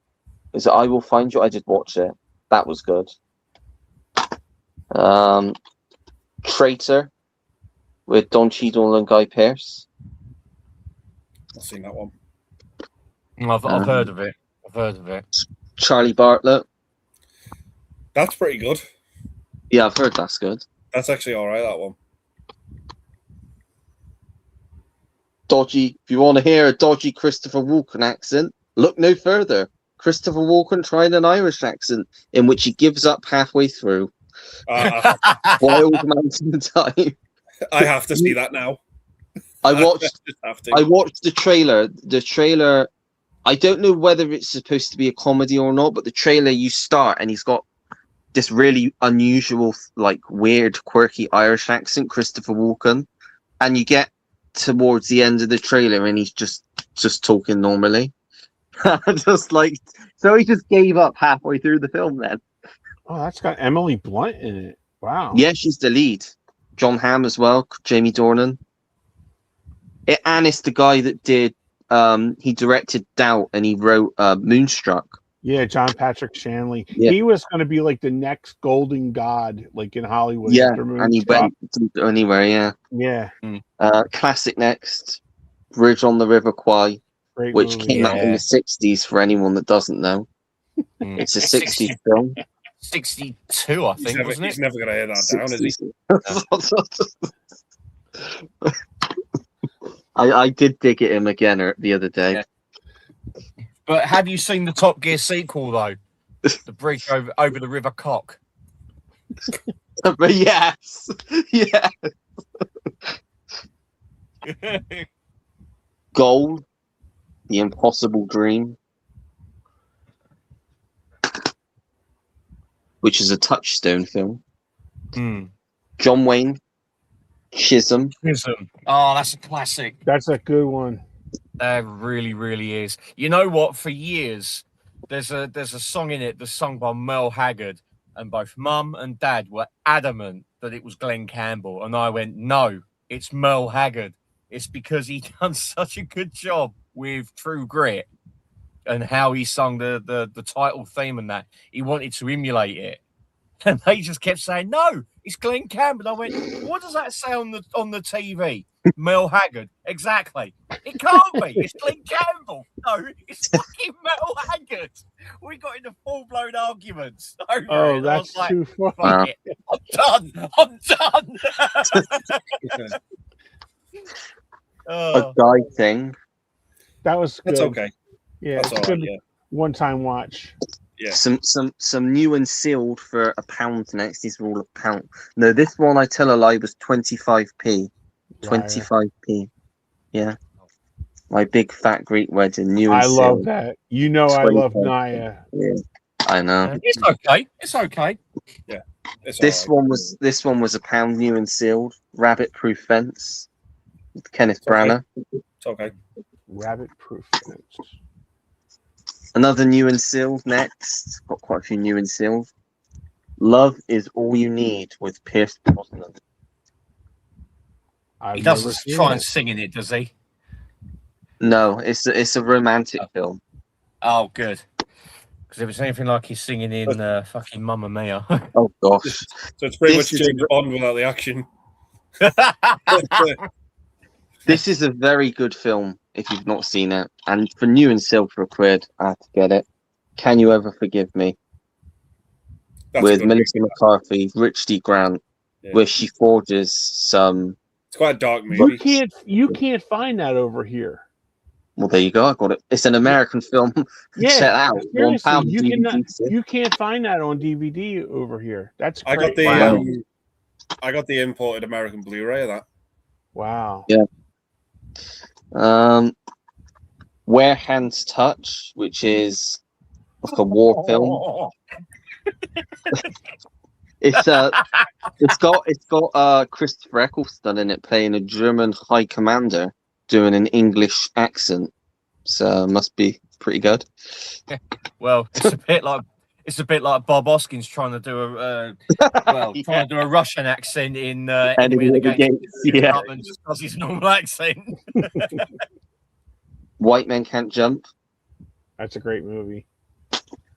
Is it I Will Find You? I did watch it. That was good. Traitor with Don Cheadle and Guy Pearce. I've seen that one. I've heard of it. I've heard of it. Charlie Bartlett. That's pretty good. Yeah, I've heard that's good. That's actually all right. That one. Dodgy. If you want to hear a dodgy Christopher Walken accent, look no further. Christopher Walken tried an Irish accent in which he gives up halfway through. Wild Mountain Time. I have to see that now. I watched just have to. I watched the trailer. The trailer, I don't know whether it's supposed to be a comedy or not, but the trailer, you start and he's got this really unusual, like weird, quirky Irish accent, Christopher Walken, and you get towards the end of the trailer and he's just talking normally. Just like, so he just gave up halfway through the film then. Oh, that's got Emily Blunt in it. Wow. Yeah, she's the lead. John Hamm as well, Jamie Dornan. And it's the guy that did, he directed Doubt and he wrote Moonstruck. Yeah, John Patrick Shanley. Yeah. He was going to be like the next golden god, like in Hollywood. Yeah, after and he Moonstruck. went anywhere, yeah. Yeah, Classic next, Bridge on the River Kwai, great which movie. came out in Yeah. the 60s for anyone that doesn't know. It's a 60s film. 62, I think, wasn't He's it? never going to hear that down, is he? I did dig at him again the other day. Yeah. But have you seen the Top Gear sequel, though? The bridge over the River Cock. But yes, yeah. Gold, The Impossible Dream, which is a Touchstone film. John Wayne, Chisholm. Oh, that's a classic. That's a good one. That really, really is. You know what? For years, there's a song in it that's sung by Merle Haggard, and both Mum and Dad were adamant that it was Glenn Campbell, and I went, no, it's Merle Haggard. It's because he done such a good job with True Grit and how he sung the title theme and that. He wanted to emulate it, and they just kept saying, no, it's Glenn Campbell. I went, what does that say on the TV? Mel Haggard. Exactly. It can't be. It's Glenn Campbell. No, it's fucking Mel Haggard. We got into full-blown arguments over it. Oh, And that's I was too funny. like, fuck it. I'm done. A guy thing. That was good. That's okay. Yeah, That's it's all good. right, yeah. One-time watch. Yeah. Some new and sealed for £1 next. These are all £1. No, this one I tell a lie was 25p. 25p. Yeah. My big fat Greek wedding, new and I love sealed. that. You know I love 25p. Naya. Yeah, I know. It's okay. It's okay. Yeah. It's This all right. one was £1 new and sealed. Rabbit proof fence. With Kenneth Okay. Branagh. It's okay. Rabbit-proof fence. Another new and sealed next. Got quite a few new and sealed. Love is All You Need with Pierce Brosnan. He doesn't try and sing in it, does he? No, it's a romantic film. Oh, good. Because if it's anything like he's singing in fucking Mamma Mia. Oh gosh. So it's pretty This much is- James Bond without the action. This is a very good film if you've not seen it. And for new and sealed for £1, I had to get it. Can You Ever Forgive Me? That's a With good Melissa movie. McCarthy, Rich D. Grant, Yeah. where she forges some. It's quite a dark movie. You can't find that over here. Well, there you go. I got it. It's an American film. Yeah, Check it out. seriously, £1 you DVD cannot. set. You can't find that on DVD over here. That's I got crazy. the Wow. I got the imported American Blu-ray of that. Wow. Yeah. Where Hands Touch, which is like a war film. It's got Christopher Eccleston in it playing a German high commander doing an English accent. So must be pretty good. Well, it's a bit like Bob Hoskins trying to do trying to do a Russian accent in Enemy of the Gates. Yeah. Just because his normal accent. White Men Can't Jump. That's a great movie.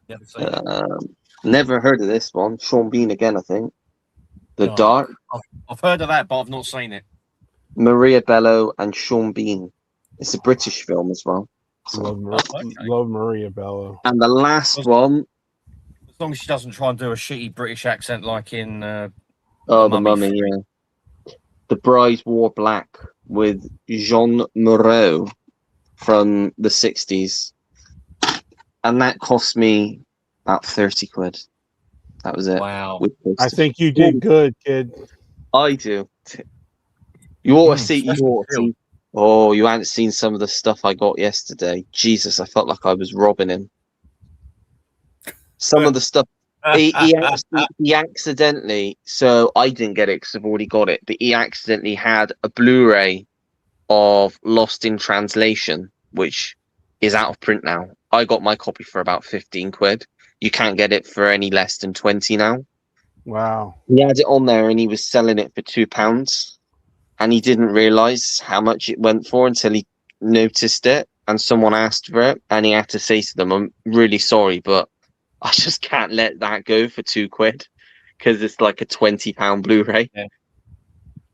Never seen it. Never heard of this one. Sean Bean again, I think. The No. Dark. I've heard of that, but I've not seen it. Maria Bello and Sean Bean. It's a British film as well. So- Love Maria Bello. And the last one, As long as she doesn't try and do a shitty British accent like in The Mummy Mummy, film. yeah. The Bride Wore Black with Jean Moreau from the 60s. And that cost me about £30. That was it. Wow. With I think you did good, kid. I do. You ought to see. You that's ought to cool. see. Oh, you hadn't seen some of the stuff I got yesterday. Jesus, I felt like I was robbing him. Some of the stuff he accidentally. So I didn't get it because I've already got it. But he accidentally had a Blu-ray of Lost in Translation, which is out of print now. I got my copy for about £15. You can't get it for any less than 20 now. Wow. He had it on there and he was selling it for £2. And he didn't realize how much it went for until he noticed it. And someone asked for it. And he had to say to them, I'm really sorry, but I just can't let that go for £2 because it's like a £20 Blu-ray.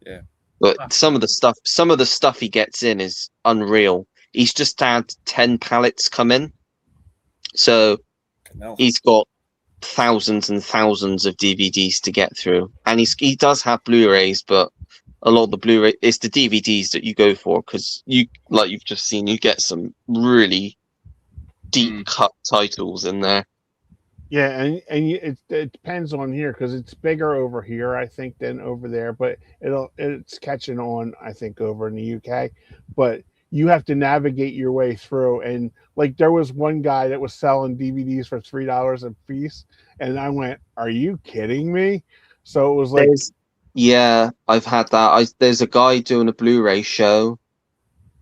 Yeah. But some of the stuff he gets in is unreal. He's just had 10 pallets come in. So No. he's got thousands and thousands of DVDs to get through. And he does have Blu-rays, but a lot of the Blu-ray, it's the DVDs that you go for because you, like you've just seen, you get some really deep cut titles in there. Yeah, and it depends on here because it's bigger over here, I think, than over there. But it's catching on, I think, over in the UK. But you have to navigate your way through. And like there was one guy that was selling DVDs for $3 a piece, and I went, "Are you kidding me?" So it was like, Yeah, I've had that. There's a guy doing a Blu-ray show.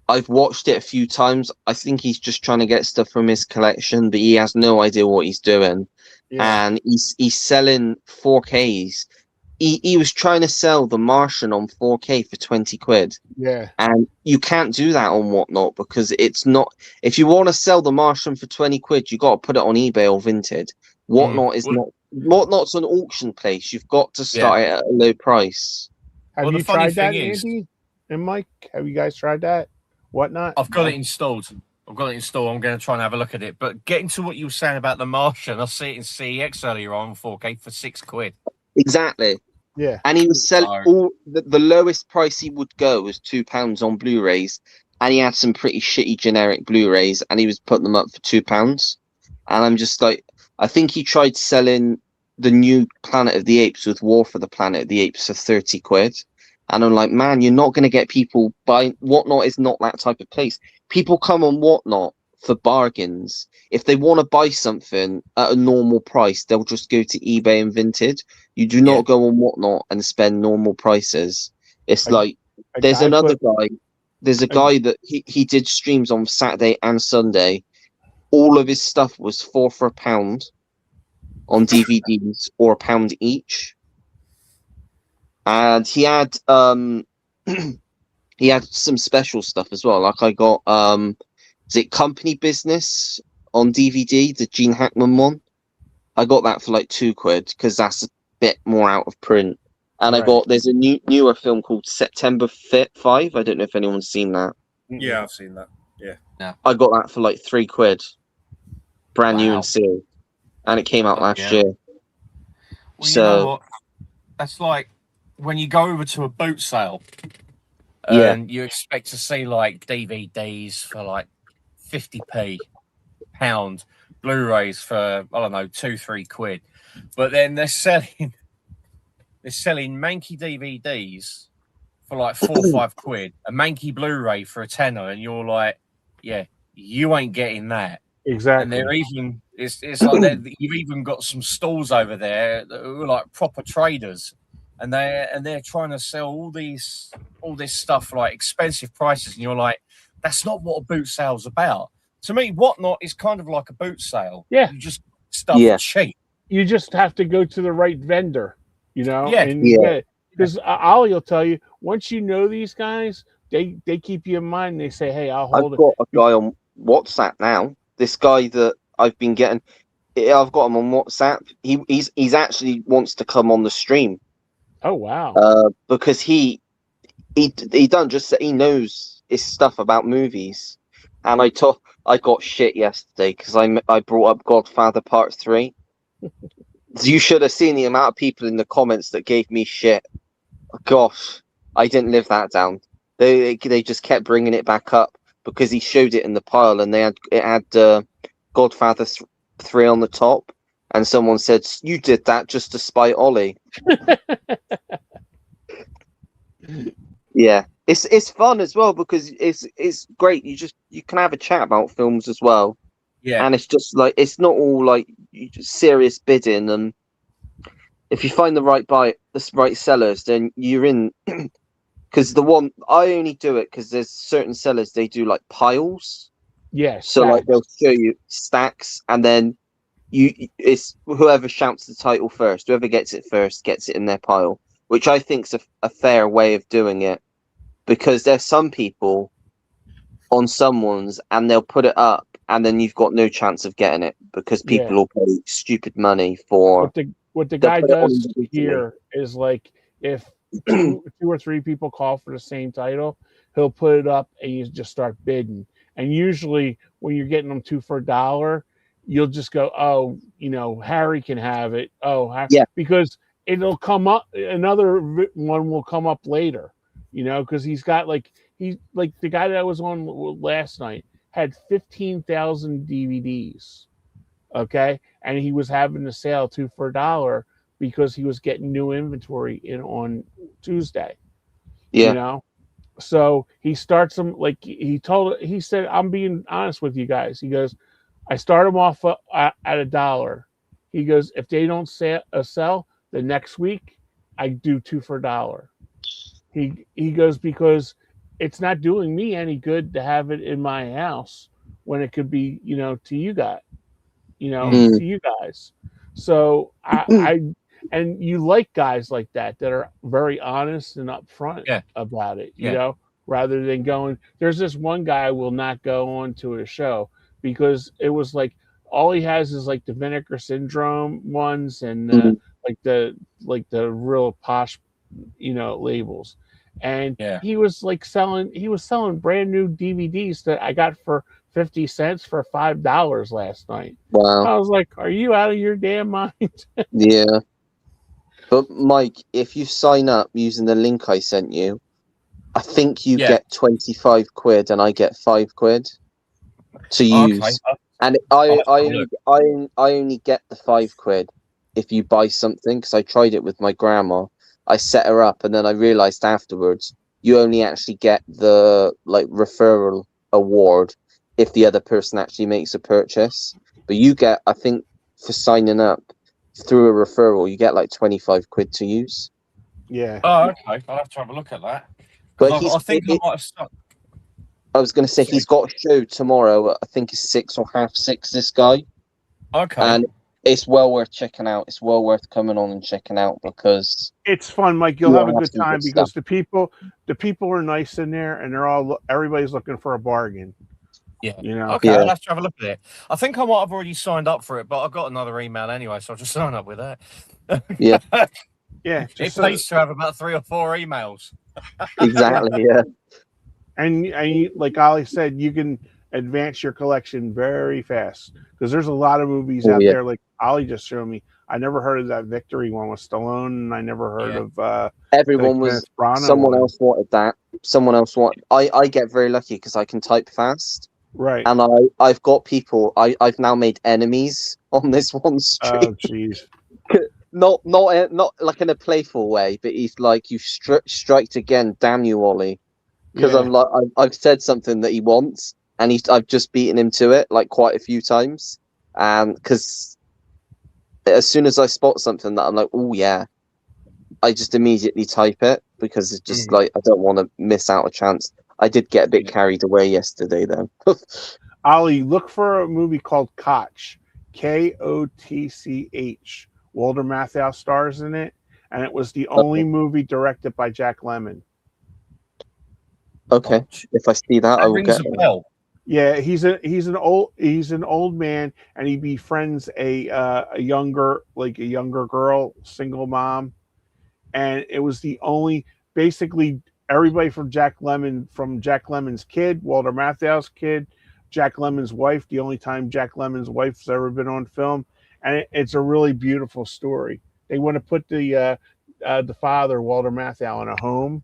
I've watched it a few times. I think he's just trying to get stuff from his collection, but he has no idea what he's doing. yeah, And he's selling 4Ks. He was trying to sell The Martian on 4K for £20. yeah, And you can't do that on Whatnot because it's not. If you want to sell The Martian for £20, you got to put it on eBay or Vinted. Whatnot is Well, Whatnot's an auction place. You've got to start it at a low price. Have Well, the you funny tried that, thing is- Andy and Mike? Have you guys tried that? Whatnot? I've got it installed. I'm going to try and have a look at it. But getting to what you were saying about the Martian, I see it in CEX earlier on 4K for £6. Exactly. Yeah. And he was selling So- all the lowest price he would go was £2 on Blu-rays, and he had some pretty shitty generic Blu-rays, and he was putting them up for £2. And I'm just like, I think he tried selling the new Planet of the Apes with War for the Planet of the Apes for £30. And I'm like, man, you're not going to get people buying. Whatnot is not that type of place. People come on Whatnot for bargains. If they want to buy something at a normal price, they'll just go to eBay and Vinted. You do not go on Whatnot and spend normal prices. It's like there's another guy. There's a guy that he did streams on Saturday and Sunday. All of his stuff was 4 for £1 on DVDs or £1 each. And he had he had some special stuff as well. Like I got is it Company Business on DVD, the Gene Hackman one? I got that for like £2 because that's a bit more out of print. And I got there's a newer film called September 5. I don't know if anyone's seen that. Yeah, I've seen that. Yeah. I got that for like £3. Brand new Wow. and sealed. And it came out last Yeah. year. Well, So you know what? That's like when you go over to a boot sale Yeah. and you expect to see like DVDs for like 50p pound, Blu-rays for I don't know £2-3, but then they're selling manky DVDs for like £4 or £5, a manky Blu-ray for a tenner, and you're like, yeah, you ain't getting that. Exactly. And they're even it's like you've even got some stalls over there that are like proper traders, and they're trying to sell all this stuff for like expensive prices, and you're like, that's not what a boot sale's about. To me, Whatnot is kind of like a boot sale. Yeah. You just stuff cheap. You just have to go to the right vendor, you know? Yeah. And because Ollie will tell you, once you know these guys, they keep you in mind. They say, hey, I'll hold I've got a guy on WhatsApp now. This guy that I've been getting, I've got him on WhatsApp. He's actually wants to come on the stream. Oh wow! Because he don't just he knows his stuff about movies, and I got shit yesterday because I brought up Godfather Part 3. You should have seen the amount of people in the comments that gave me shit. Gosh, I didn't live that down. They just kept bringing it back up because he showed it in the pile, and it had Godfather 3 on the top, and someone said, "You did that just to spite Ollie." Yeah, it's fun as well because it's great. You can have a chat about films as well. Yeah, and it's just like it's not all like serious bidding. And if you find the right sellers, then you're in. Because the one I only do it because there's certain sellers they do like piles. Yes. So like they'll show you stacks, and then it's whoever shouts the title first, whoever gets it first gets it in their pile, which I think's a fair way of doing it. Because there's some people on someone's and they'll put it up, and then you've got no chance of getting it because people will pay stupid money for. What the guy does here is like if two or three people call for the same title, he'll put it up and you just start bidding. And usually when you're getting them 2 for $1, you'll just go, oh, Harry can have it. Oh, because it'll come up. Another one will come up later, because he's got he's like the guy that I was on last night had 15,000 DVDs. Okay. And he was having a sale 2 for $1 because he was getting new inventory in on Tuesday. Yeah. So he starts them he said, I'm being honest with you guys. He goes, I start them off at $1. He goes, if they don't sell the next week, I do 2 for $1. He goes, because it's not doing me any good to have it in my house when it could be, to you guys, to you guys. So and you like guys like that are very honest and upfront about it, rather than going. There's this one guy will not go on to a show because it was like all he has is like the vinegar syndrome ones and Mhm. like the real posh, labels. And Yeah. he was selling brand new DVDs that I got for 50 cents for $5 last night. Wow. I was like, are you out of your damn mind? Yeah. But Mike, if you sign up using the link I sent you, I think you Yeah. get 25 quid and I get 5 quid to use. Okay. And I'll have to have a look. I only get the 5 quid if you buy something, because I tried it with my grandma. I set her up and then I realized afterwards you only actually get the like referral award if the other person actually makes a purchase. But you get, I think, for signing up through a referral, you get like 25 quid to use. Yeah. Oh, okay. I'll have to have a look at that. But I think I might have stuck. I was going to say Sorry. he's got a show tomorrow. I think it's 6 or half 6. This guy, Okay. and it's well worth checking out. It's well worth coming on and checking out because It's fun, Mike. You'll Yeah, have a good absolutely time good because the people are nice in there, and everybody's looking for a bargain. Yeah. You know. Okay, Yeah. I'll have to have a look at it. I think I might have already signed up for it, but I got another email anyway, so I'll just sign up with that. Yeah. Yeah. It Just pays to have about 3 or 4 emails. exactly, yeah, and like Ollie said, you can advance your collection very fast because there's a lot of movies Oh, out yeah. there. Like Ollie just showed me. I never heard of that Victory one with Stallone, and I never heard Yeah. of everyone the was. Kenneth Branagh Someone one. else wanted that. Someone else want. I get very lucky because I can type fast, Right. and I've got people. I've now made enemies on this one stream. Oh, jeez. Not like in a playful way, but he's like, you striked again, damn you, Ollie. Because Yeah. I'm like, I've said something that he wants, and I've just beaten him to it like quite a few times. Because as soon as I spot something that I'm like, oh yeah, I just immediately type it because it's just like I don't want to miss out a chance. I did get a bit carried away yesterday, though. Ollie, look for a movie called Koch, Kotch. Walter Matthau stars in it, and it was the only movie directed by Jack Lemmon. Okay, if I see that, I That will rings get a it. bell. Yeah, he's an old man, and he befriends a younger girl, single mom, and it was the only basically everybody from Jack Lemmon's kid, Walter Matthau's kid, Jack Lemmon's wife. The only time Jack Lemmon's wife's ever been on film, and it's a really beautiful story. They want to put the father, Walter Matthau, in a home,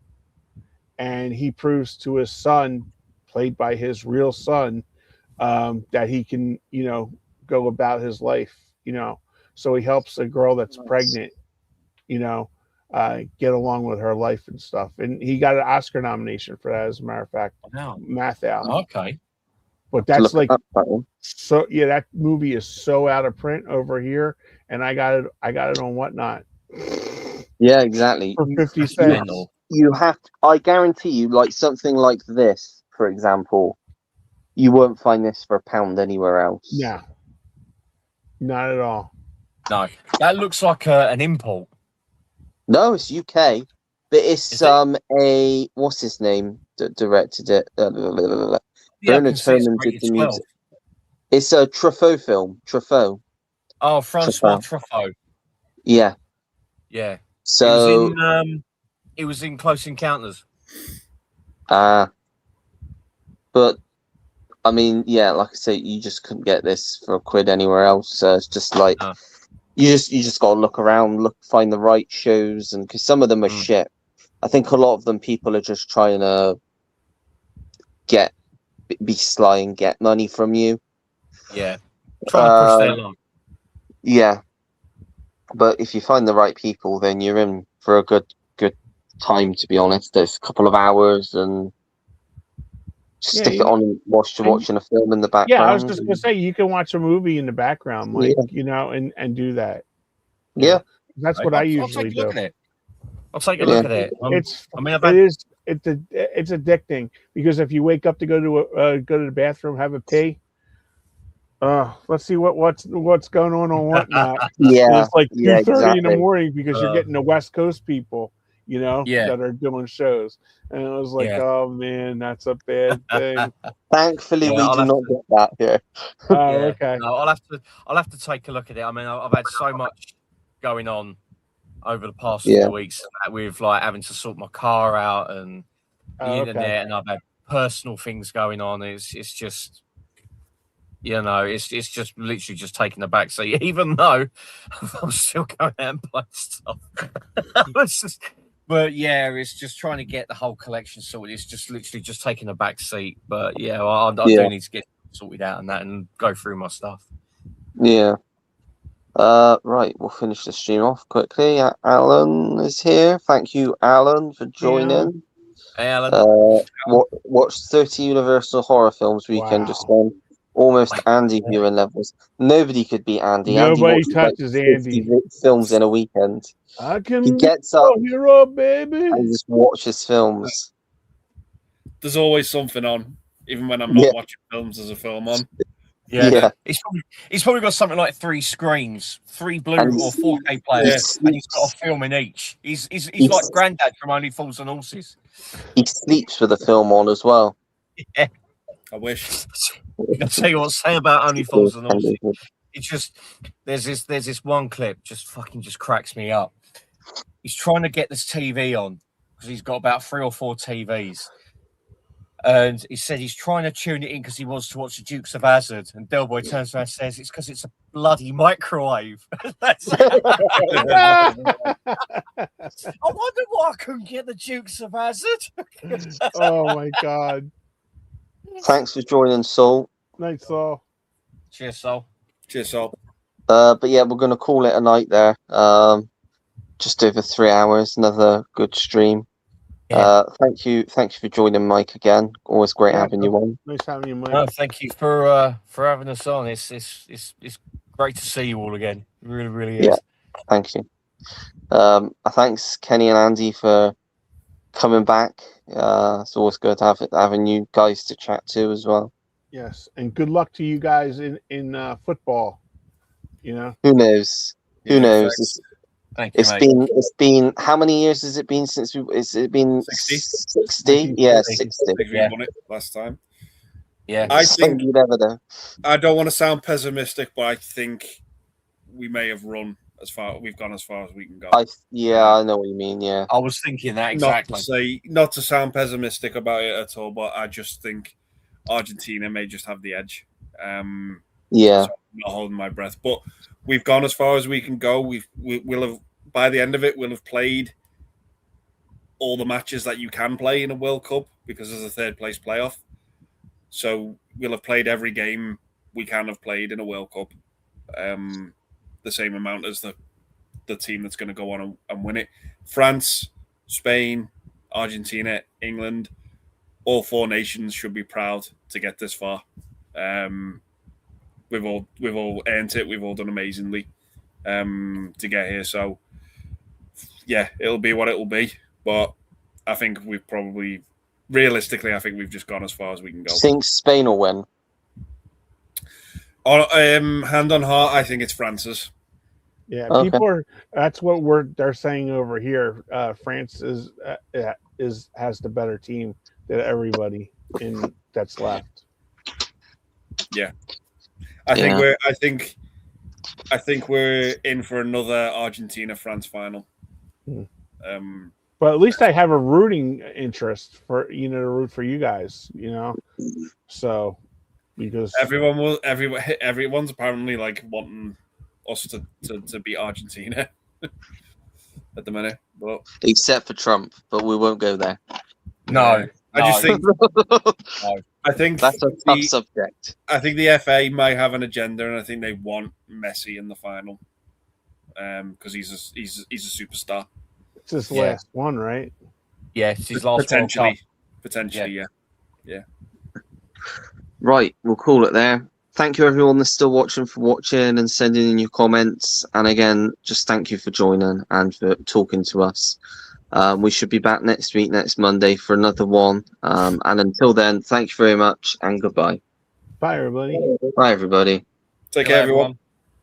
and he proves to his son, played by his real son, that he can, go about his life, So he helps a girl that's pregnant, get along with her life and stuff. And he got an Oscar nomination for that, as a matter of fact, Wow. Matthau. Okay. But that's like, that one. so yeah, that movie is so out of print over here, and I got it on Whatnot Yeah, exactly. for 50 That's cents. mental. You have. I guarantee you, like something like this, for example, you won't find this for £1 anywhere else. No, not at all. No, that looks like an import. No, it's UK, but it's Is it? a what's his name that directed it. Yeah, I Bernard can see it's Herrmann did rated the 12. music. It's a Truffaut film. Truffaut. Oh, Francois Truffaut. Yeah. Yeah. So It was in Close Encounters. but I mean, yeah, like I say, you just couldn't get this for £1 anywhere else. So it's just like No. you just got to look around, find the right shows, and because some of them are shit. I think a lot of them people are just trying to be sly and get money from you. Yeah. Trying to push their luck. Yeah, but if you find the right people, then you're in for a good time. To be honest, there's a couple of hours and stick it on and watching a film in the background. Yeah, I was just gonna say you can watch a movie in the background, Mike. And do that. Yeah, that's what I usually do. I'll take a look at it. It's addicting because if you wake up to go to the bathroom, have a pee. Let's see what's going on Whatnot. Yeah, and it's like 2:30 in the exactly. morning because you're getting the West Coast people, Yeah. that are doing shows. And it was like, Yeah. oh man, that's a bad thing. Thankfully, Yeah, we I'll do have not get that here. Oh, Yeah. okay. No, I'll have to take a look at it. I mean, I've had so much going on over the past Yeah. 4 weeks with like having to sort my car out and the Oh, internet, okay. and I've had personal things going on. It's just it's just literally just taking the back seat, even though I'm still going out and playing stuff. But yeah, it's just trying to get the whole collection sorted. It's just literally just taking the back seat. But yeah, I Yeah. do need to get sorted out and that and go through my stuff. Yeah. Right, we'll finish the stream off quickly. Alan is here. Thank you, Alan, for joining. Hey, Alan. Watched 30 Universal horror films weekend just gone. Almost Andy viewing levels. Nobody could beat Andy. Nobody Andy watches touches like 50 Andy. Films in a weekend. I He can gets up hero, baby. and just watches films. There's always something on, even when I'm not watching films. There's a film on. Yeah. He's probably got something like 3 screens, 3 blue And or 4K players, and he's got a film in each. He's like Grandad from Only Fools and Horses. He sleeps with the film on as well. Yeah. I wish. I'll tell you what, say about Only Fools and Horses. It's just there's this one clip just cracks me up. He's trying to get this TV on because he's got about 3 or 4 TVs. And he said he's trying to tune it in because he wants to watch the Dukes of Hazzard. And Del Boy turns around and says it's because it's a bloody microwave. That's I wonder why I couldn't get the Dukes of Hazzard. Oh my God. Thanks for joining, Saul. Night, Saul. Cheers, Saul. Cheers, Saul. But yeah, we're going to call it a night there. Just over 3 hours. Another good stream. Yeah. Thank you for joining, Mike, again. Always great having you on. Nice having you, Mike. No, thank you for having us on. It's great to see you all again. It really, really is. Yeah, thank you. Thanks, Kenny and Andy, for coming back. It's always good having you guys to chat to as well. Yes, and good luck to you guys in football. Who knows? Who knows? Thank you, mate. It's been how many years has it been since it's been 60? Yeah, 60. We won it last time. Yeah. I think you never know. I don't want to sound pessimistic, but I think we may have run we've gone as far as we can go. I know what you mean, yeah. I was thinking that exactly. Not to sound pessimistic about it at all, but I just think Argentina may just have the edge. Yeah. So I'm not holding my breath, but we've gone as far as we can go. We'll have, by the end of it, we'll have played all the matches that you can play in a World Cup because there's a third place playoff. So we'll have played every game we can have played in a World Cup, the same amount as the team that's going to go on and win it. France, Spain, Argentina, England, all 4 nations should be proud to get this far. We've all earned it. We've all done amazingly to get here. So yeah, it'll be what it'll be. But I think we've probably, realistically, I think we've just gone as far as we can go. Think Spain will win? Hand on heart, I think it's France's. Yeah, Okay. people that's what they're saying over here. France has the better team than everybody that's left. Yeah. I think we're in for another Argentina-France final. But at least I have a rooting interest for to root for you guys. So because everyone's apparently like wanting us to beat Argentina at the minute, but except for Trump, but we won't go there. No. I just think I think that's a tough subject. I think the FA might have an agenda, and I think they want Messi in the final because he's a superstar. It's his last one, right? Yeah, it's his last potentially, yeah. Right, we'll call it there. Thank you, everyone that's still watching, for watching and sending in your comments. And again, just thank you for joining and for talking to us. We should be back next week, next Monday, for another one. And until then, thank you very much and goodbye. Bye, everybody. Bye, everybody. Take care, everyone.